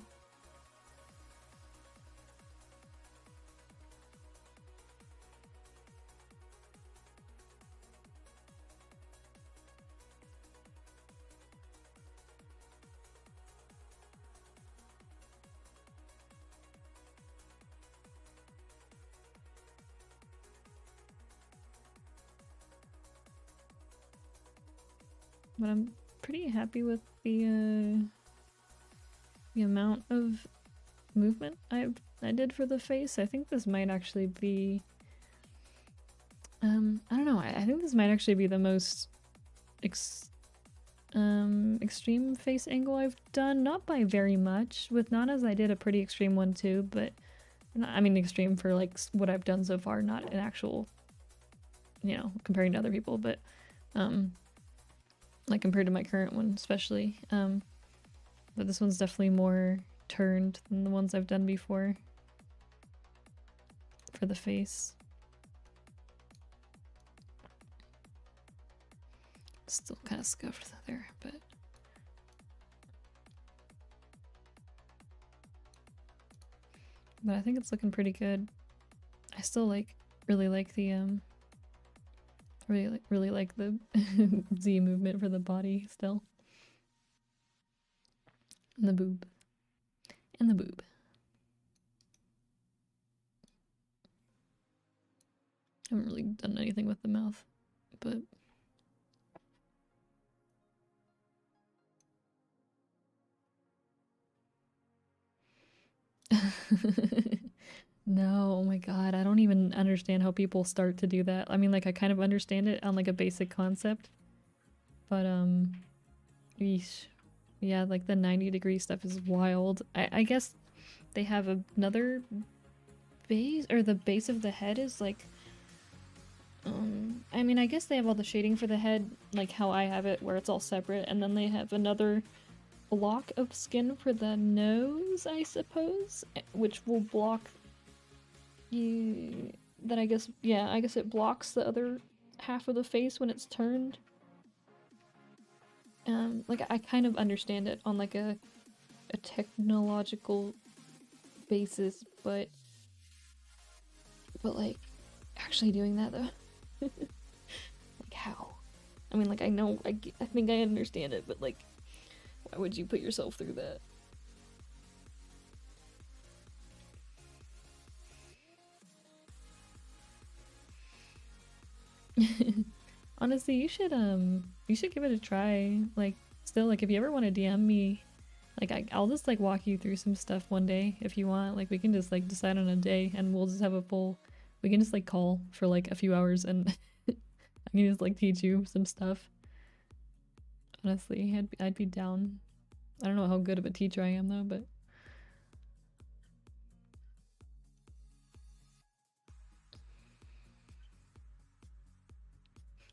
But I'm pretty happy with the amount of movement I did for the face. I think this might actually be I don't know. I think this might actually be the most extreme face angle I've done. Not by very much. With Nana's I did a pretty extreme one too, but I mean extreme for like what I've done so far, not an actual, you know, comparing to other people, but like compared to my current one especially. But this one's definitely more turned than the ones I've done before for the face. Still kind of scuffed there, but I think it's looking pretty good. I still really like the really like the Z movement for the body still. And the boob. And the boob. I haven't really done anything with the mouth, but no, oh my god, I don't even understand how people start to do that. I mean, like, I kind of understand it on like a basic concept, but eesh. Yeah, like the 90-degree stuff is wild. I guess they have another base, or the base of the head is like, I mean, I guess they have all the shading for the head, like how I have it, where it's all separate, and then they have another block of skin for the nose, I suppose, which will block you. Then I guess, yeah, I guess it blocks the other half of the face when it's turned. Like, I kind of understand it on like a technological basis, but like actually doing that though, like how? I mean, like, I know, I think I understand it, but like, why would you put yourself through that? Honestly, you should give it a try. Like, still, like, if you ever want to DM me, like, I'll just like walk you through some stuff one day if you want. Like, we can just like decide on a day and we'll just have a full, we can just like call for like a few hours and I can just like teach you some stuff. Honestly, I'd be down. I don't know how good of a teacher I am though, but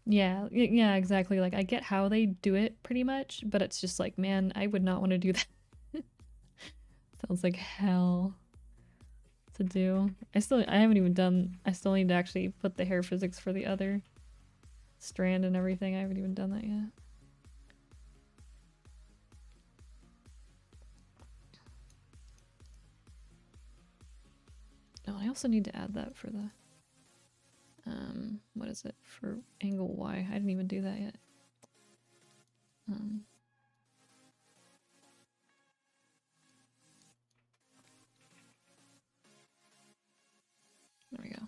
yeah, yeah, exactly. Like, I get how they do it pretty much, but it's just like, man, I would not want to do that. Sounds like hell to do. I haven't even done, I still need to actually put the hair physics for the other strand and everything. I haven't even done that yet. Oh, I also need to add that for the, what is it? For angle Y. I didn't even do that yet. There we go.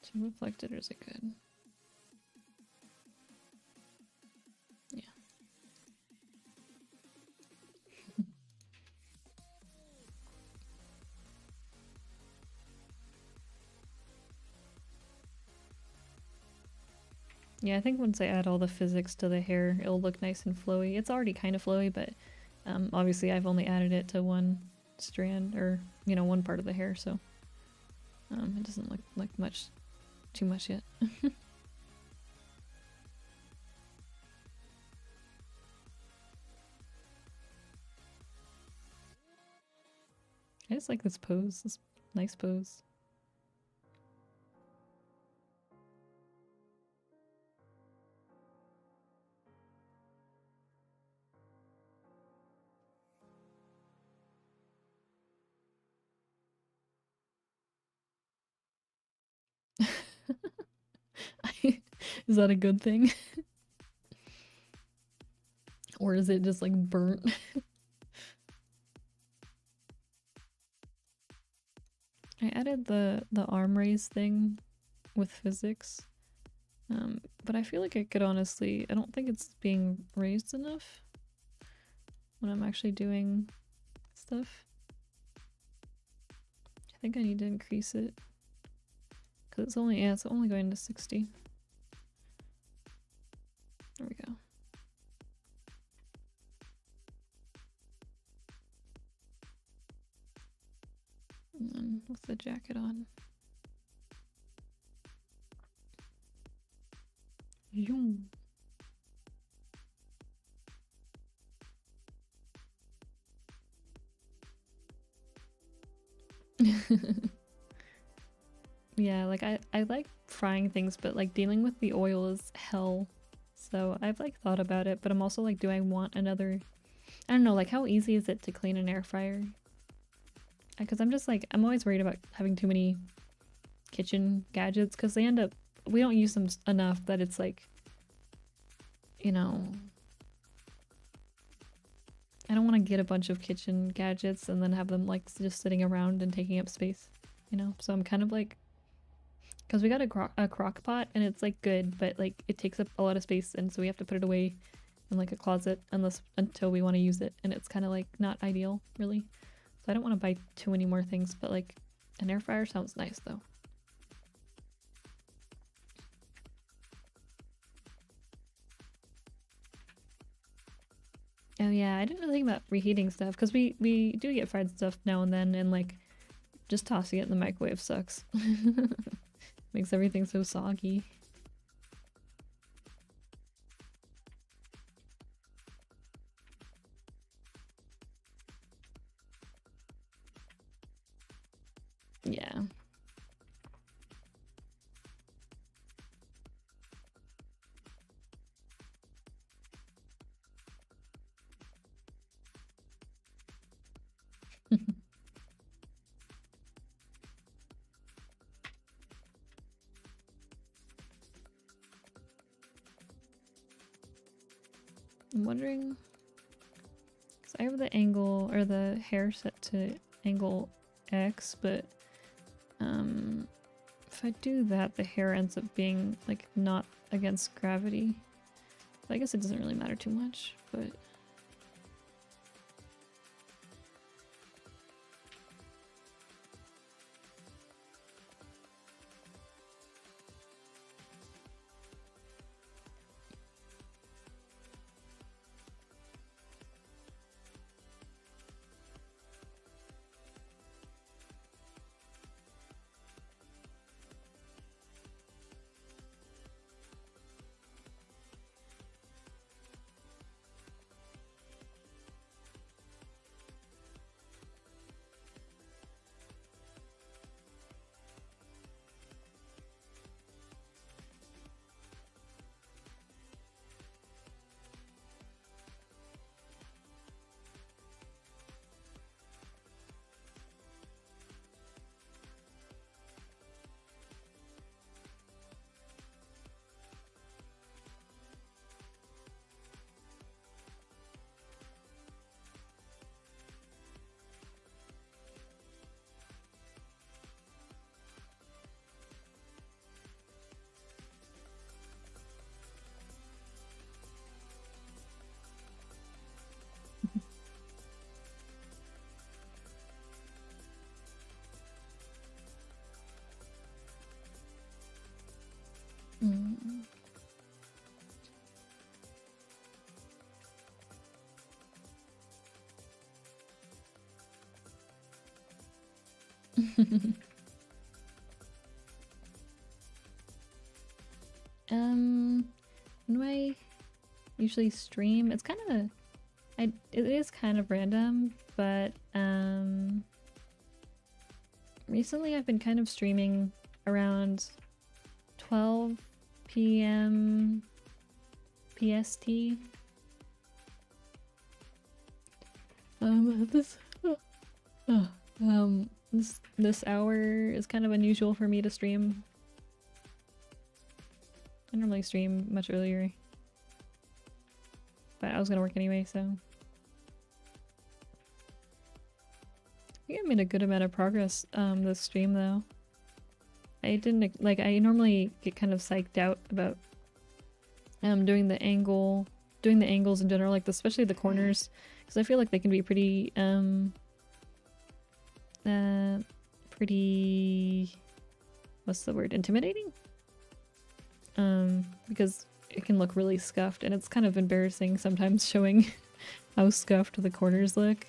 Too reflected, or is it good? Yeah. Yeah, I think once I add all the physics to the hair, it'll look nice and flowy. It's already kind of flowy, but obviously I've only added it to one strand, or, you know, one part of the hair, so it doesn't look like too much yet. I just like this pose, this nice pose. Is that a good thing? Or is it just like burnt? I added the arm raise thing with physics, but I feel like I could honestly, I don't think it's being raised enough when I'm actually doing stuff. I think I need to increase it, because it's only, yeah, it's only going to 60. There we go. And then with the jacket on. Yoom. Yeah, like I like frying things, but like dealing with the oil is hell. So I've like thought about it, but I'm also like, do I want another, I don't know, like how easy is it to clean an air fryer? because I'm just like, I'm always worried about having too many kitchen gadgets because they end up, we don't use them enough that it's like, you know, I don't want to get a bunch of kitchen gadgets and then have them like just sitting around and taking up space, you know? So I'm kind of like, because we got a crock pot and it's like good, but like it takes up a lot of space and so we have to put it away in like a closet until we want to use it, and it's kind of like not ideal really. So I don't want to buy too many more things, but like an air fryer sounds nice though. Oh yeah, I didn't really think about reheating stuff because we do get fried stuff now and then, and like just tossing it in the microwave sucks. Makes everything so soggy. Yeah. I'm wondering, because I have the angle or the hair set to angle X, but if I do that, the hair ends up being like not against gravity. So I guess it doesn't really matter too much, but when do I usually stream? It's kind of it is kind of random, but recently I've been kind of streaming around 12 p.m. PST. This hour is kind of unusual for me to stream. I normally stream much earlier, but I was gonna work anyway, so I think I made a good amount of progress this stream though. I didn't like, I normally get kind of psyched out about doing the angles in general, like especially the corners, because I feel like they can be pretty what's the word, intimidating, because it can look really scuffed, and it's kind of embarrassing sometimes showing how scuffed the corners look.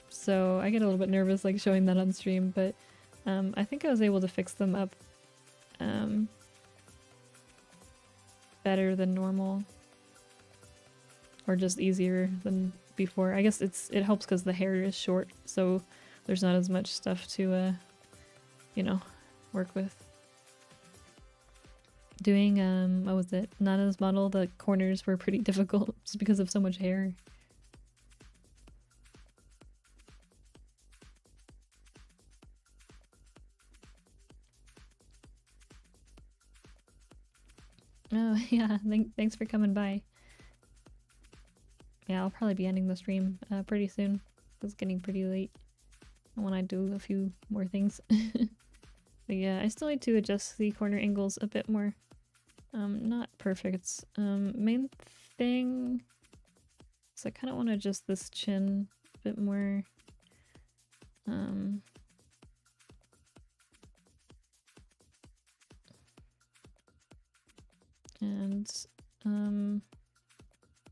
So I get a little bit nervous like showing that on stream, but I think I was able to fix them up better than normal, or just easier than before. I guess it helps because the hair is short, so there's not as much stuff to you know, work with. Doing what was it, Nana's model, the corners were pretty difficult just because of so much hair. Oh yeah, thanks for coming by. Yeah, I'll probably be ending the stream pretty soon. It's getting pretty late. I want to do a few more things. But yeah, I still need to adjust the corner angles a bit more. Not perfect. Main thing is I kind of want to adjust this chin a bit more. And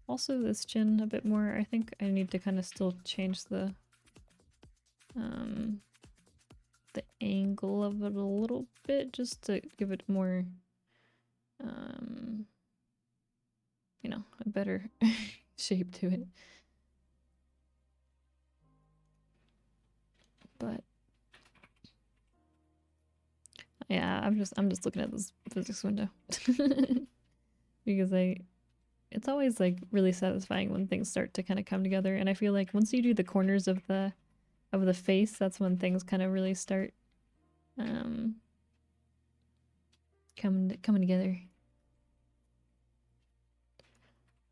also this chin a bit more. I think I need to kind of still change the angle of it a little bit just to give it more you know, a better shape to it. But yeah, I'm just looking at this physics window. Because it's always like really satisfying when things start to kind of come together, and I feel like once you do the corners of the face, that's when things kind of really start coming together.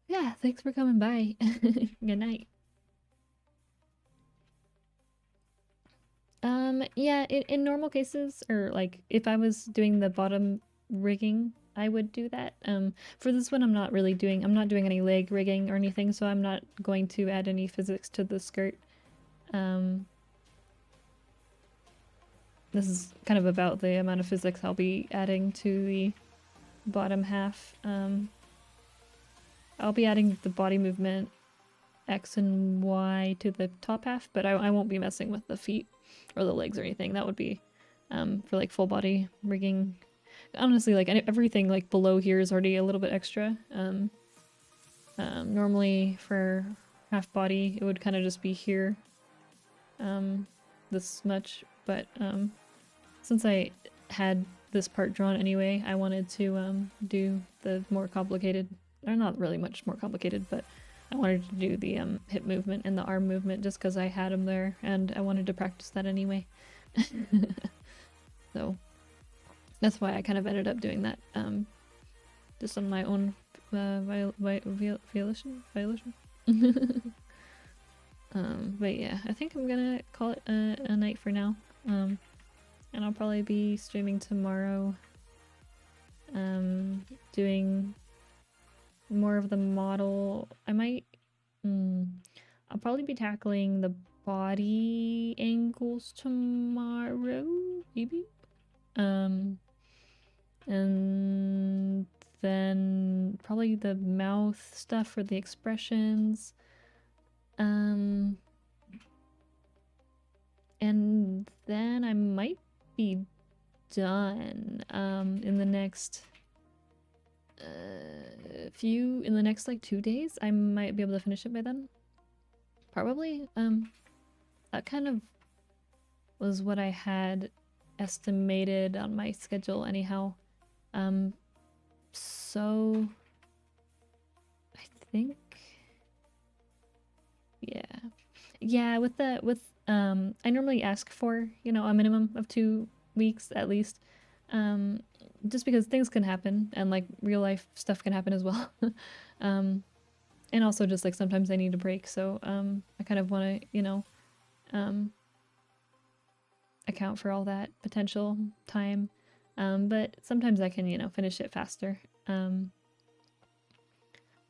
Yeah, thanks for coming by. Good night. Yeah, in normal cases, or like if I was doing the bottom rigging, I would do that. For this one, I'm not doing any leg rigging or anything, so I'm not going to add any physics to the skirt. This is kind of about the amount of physics I'll be adding to the bottom half. I'll be adding the body movement X and Y to the top half, but I won't be messing with the feet or the legs or anything. That would be for like full body rigging. Honestly, like everything like below here is already a little bit extra. Normally for half body, it would kind of just be here, this much, but since I had this part drawn anyway, I wanted to do the more complicated, or not really much more complicated, but I wanted to do the hip movement and the arm movement just because I had them there and I wanted to practice that anyway. So that's why I kind of ended up doing that, just on my own violation. But yeah, I think I'm gonna call it a night for now. And I'll probably be streaming tomorrow, doing more of the model. I'll probably be tackling the body angles tomorrow, maybe? And then probably the mouth stuff for the expressions. And then I might be done in the next like 2 days. I might be able to finish it by then, probably. That kind of was what I had estimated on my schedule anyhow. So I think yeah, with I normally ask for, you know, a minimum of 2 weeks at least, just because things can happen and like real life stuff can happen as well. And also just like sometimes I need a break, so I kind of want to, you know, account for all that potential time, but sometimes I can, you know, finish it faster.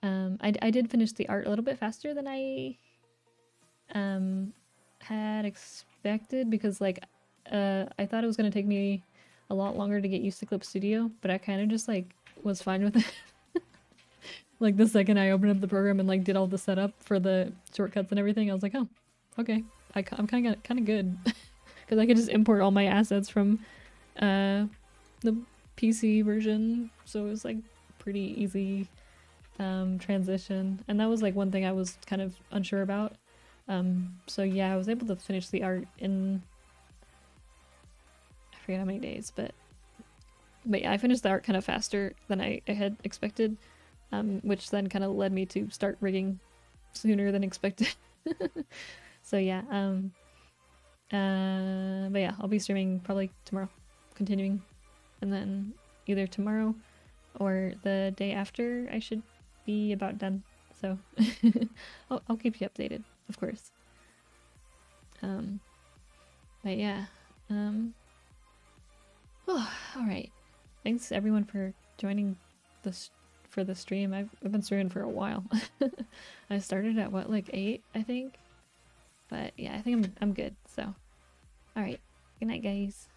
I did finish the art a little bit faster than I had expected, because like I thought it was gonna take me a lot longer to get used to Clip Studio, but I kind of just like was fine with it. Like the second I opened up the program and like did all the setup for the shortcuts and everything, I was like, oh, okay, I'm kind of good, because I could just import all my assets from the PC version, so it was like pretty easy transition. And that was like one thing I was kind of unsure about. So yeah, I was able to finish the art in, I forget how many days, but yeah, I finished the art kind of faster than I had expected, which then kind of led me to start rigging sooner than expected. So yeah, but yeah, I'll be streaming probably tomorrow, continuing, and then either tomorrow or the day after, I should be about done. So I'll keep you updated, of course. But yeah. Oh, all right. Thanks everyone for joining this for the stream. I've been streaming for a while. I started at what, like 8, I think. But yeah, I think I'm good. So, all right. Good night, guys.